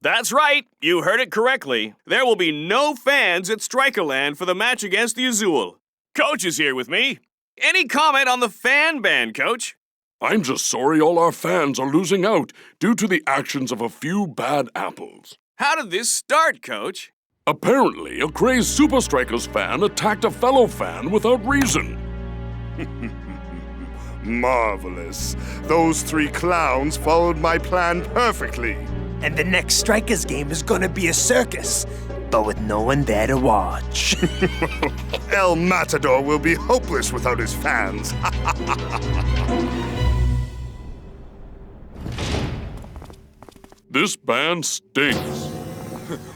That's right, you heard it correctly. There will be no fans at Strikerland for the match against the Azul. Coach is here with me. Any comment on the fan ban, Coach? I'm just sorry all our fans are losing out due to the actions of a few bad apples. How did this start, Coach? Apparently, a crazed Supa Strikas fan attacked a fellow fan without reason. Marvelous. Those 3 clowns followed my plan perfectly. And the next Strikers game is gonna be a circus, but with no one there to watch. El Matador will be hopeless without his fans. This band stinks.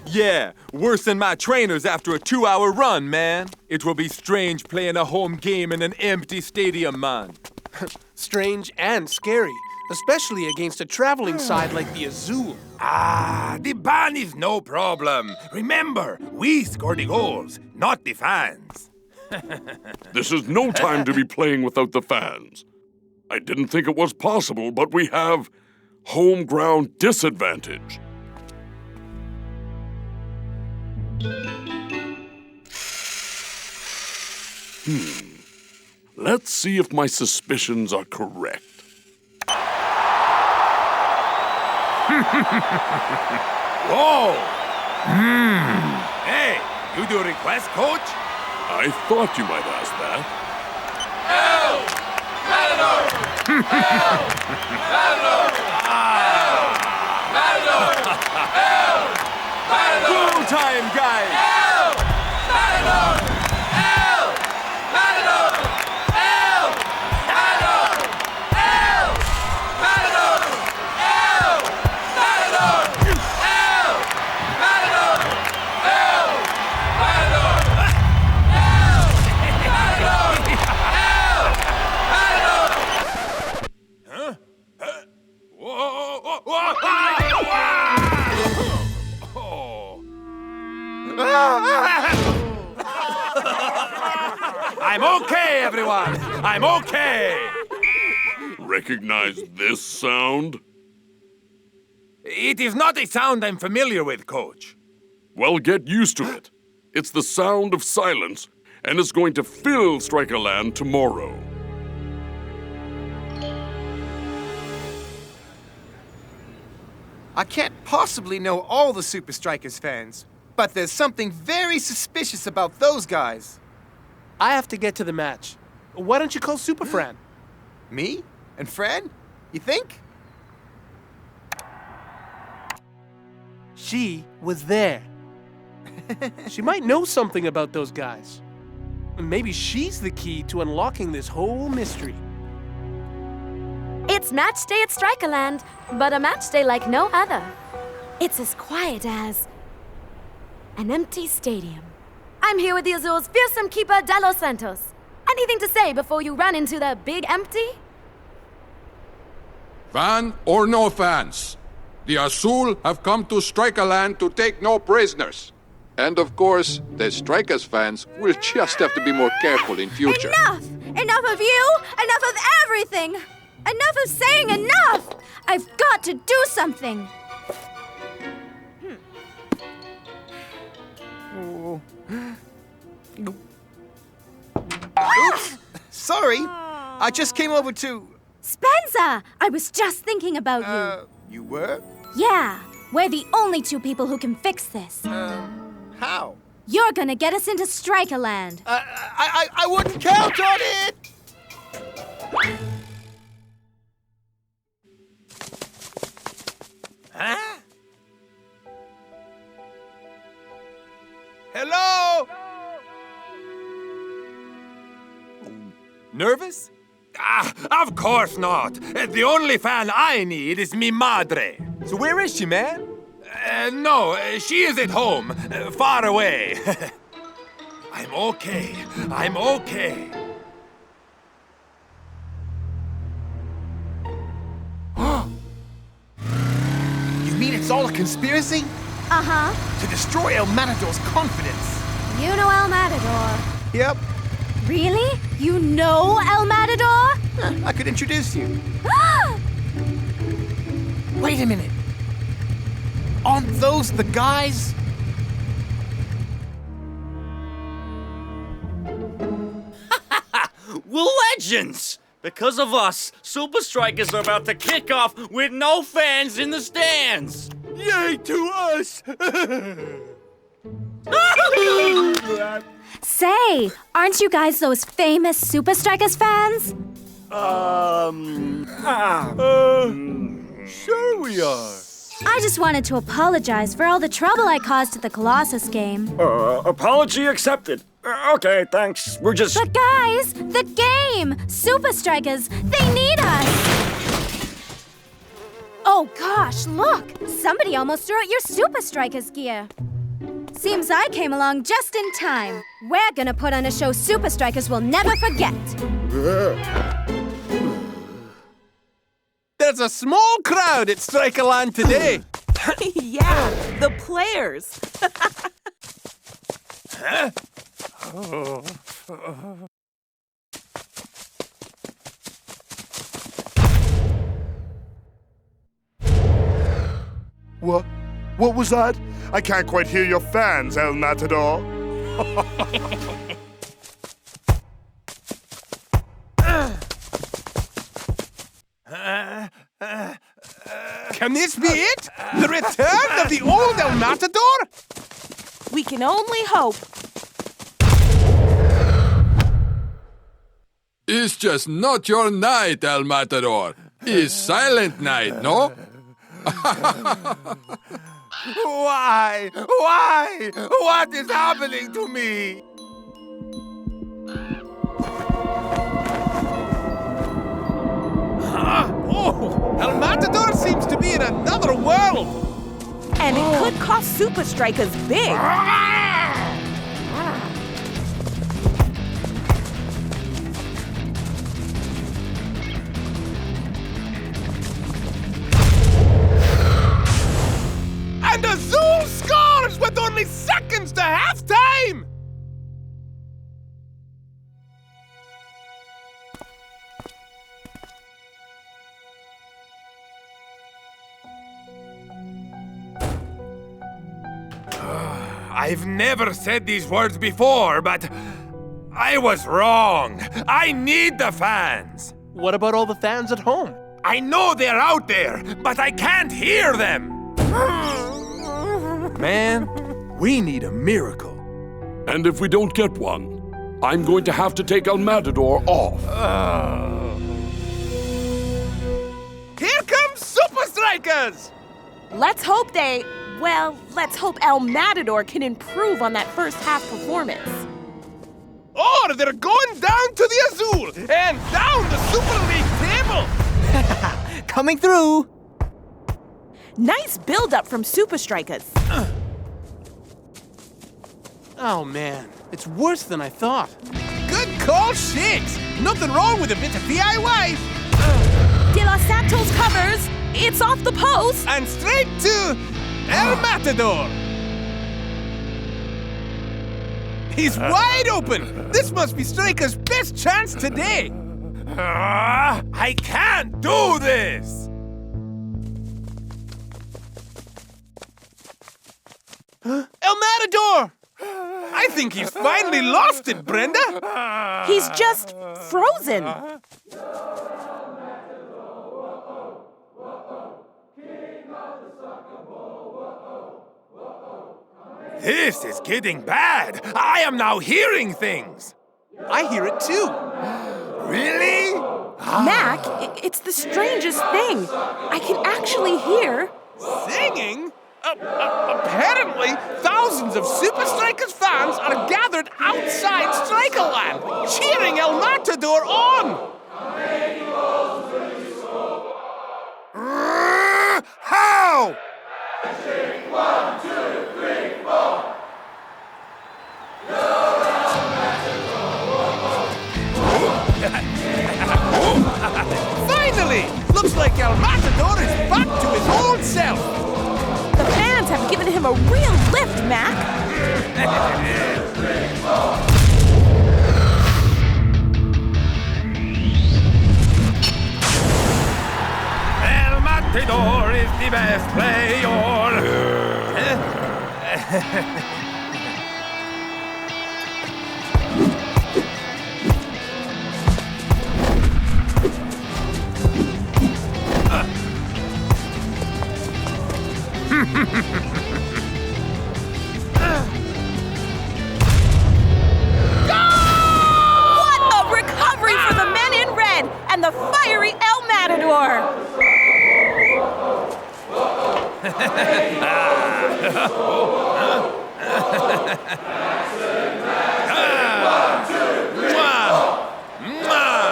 Yeah, worse than my trainers after a 2-hour run, man. It will be strange playing a home game in an empty stadium, man. Strange and scary, especially against a traveling side like the Azul. The ban is no problem. Remember, we score the goals, not the fans. This is no time to be playing without the fans. I didn't think it was possible, but we have home ground disadvantage. Let's see if my suspicions are correct. Whoa! Hey, you do request, Coach? I thought you might ask that. El Matador! El Matador! El Matador! Go time, guys! El Matador! El Matador! El Matador! El Matador! El Matador! El Matador! El Matador! I'm okay, everyone! I'm okay! Recognize this sound? It is not a sound I'm familiar with, Coach. Well, get used to it. It's the Sound of Silence, and it's going to fill Strikerland tomorrow. I can't possibly know all the Supa Strikas fans, but there's something very suspicious about those guys. I have to get to the match. Why don't you call Super Fran? Me? And Fran? You think? She was there. She might know something about those guys. Maybe she's the key to unlocking this whole mystery. It's match day at Strikerland, but a match day like no other. It's as quiet as an empty stadium. I'm here with the Azul's fearsome keeper, De Los Santos. And anything to say before you run into the big empty? Fan or no fans, the Azul have come to Strikerland to take no prisoners. And of course, the Strikas fans will just have to be more careful in future. Enough! Enough of you! Enough of everything! Enough of saying enough! I've got to do something! Oops! Sorry. I just came over to... Spencer! I was just thinking about you. You were? Yeah, we're the only two people who can fix this. How? You're gonna get us into Strikerland. I wouldn't count on it! Huh? Hello? Nervous? Of course not. The only fan I need is mi madre. So where is she, man? No, she is at home, far away. I'm okay. I'm okay. You mean it's all a conspiracy? Uh-huh. To destroy El Matador's confidence. You know El Matador. Yep. Really? You know El Matador? I could introduce you. Wait a minute. Aren't those the guys? We're legends! Because of us, Supa Strikas are about to kick off with no fans in the stands! Yay to us! Say, aren't you guys those famous Supa Strikas fans? Sure we are. I just wanted to apologize for all the trouble I caused at the Colossus game. Apology accepted. Okay, thanks. We're just... But guys, the game! Supa Strikas, they need us! Oh gosh, look! Somebody almost threw out your Supa Strikas gear. Seems I came along just in time. We're gonna put on a show Supa Strikas will never forget. There's a small crowd at Strikerland today. Yeah, the players. Huh? What was that? I can't quite hear your fans, El Matador. Can this be it? The return of the old El Matador? We can only hope. It's just not your night, El Matador. It's silent night, no? Why? Why? What is happening to me? Huh? Oh, El Matador seems to be in another world. And it could cost Supa Strikas big. And Azul scores with only seconds to halftime! I've never said these words before, but I was wrong. I need the fans. What about all the fans at home? I know they're out there, but I can't hear them. Man, we need a miracle. And if we don't get one, I'm going to have to take El Matador off. Here comes Supa Strikas! Let's hope let's hope El Matador can improve on that first half performance. Or they're going down to the Azul and down the Super League table! Coming through! Nice build-up from Supa Strikas. Oh man, it's worse than I thought. Good Call Shakes! Nothing wrong with a bit of DIY! De Los Santos covers. It's off the post. And straight to El Matador. He's wide open. This must be Striker's best chance today. I can't do this! El Matador! I think he's finally lost it, Brenda. He's just frozen. This is getting bad. I am now hearing things. I hear it too. Really? Mac, it's the strangest thing. I can actually hear... Singing? Apparently, thousands of Supa Strikas fans are gathered outside Strikerland, cheering El Matador on! How? 1, 2, 3, 4. Finally! Looks like El Matador is back to his old self! The fans have given him a real lift, Mac. El Matador is the best player. What a recovery for the men in red and the fiery El Matador!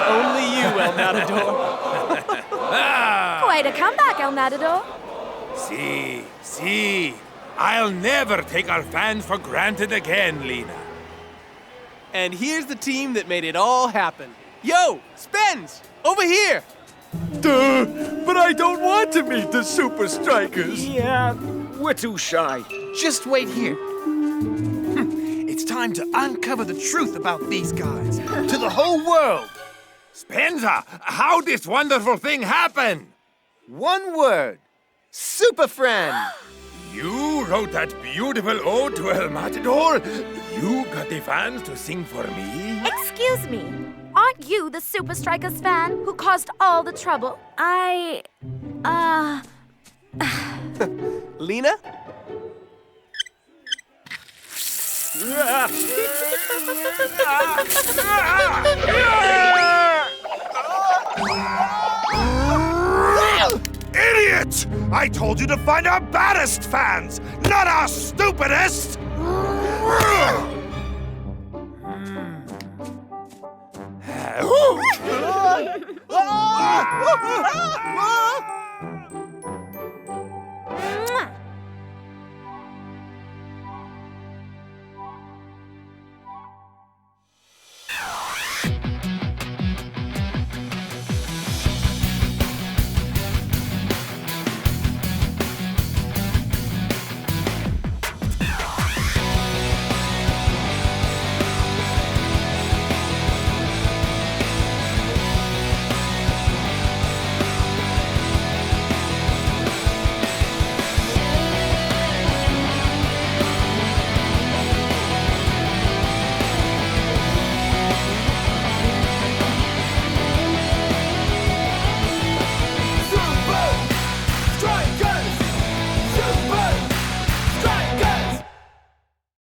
Only you, El Matador. Quite a comeback, El Matador. See. I'll never take our fans for granted again, Lena. And here's the team that made it all happen. Yo, Spence, over here. Duh, but I don't want to meet the Supa Strikas. Yeah, we're too shy. Just wait here. It's time to uncover the truth about these guys to the whole world. Spencer, how this wonderful thing happen? One word. Super friend. You wrote that beautiful ode to El Matador? You got the fans to sing for me? Excuse me. Aren't you the Supa Strikas fan who caused all the trouble? Lena? Idiot! I told you to find our baddest fans, not our stupidest!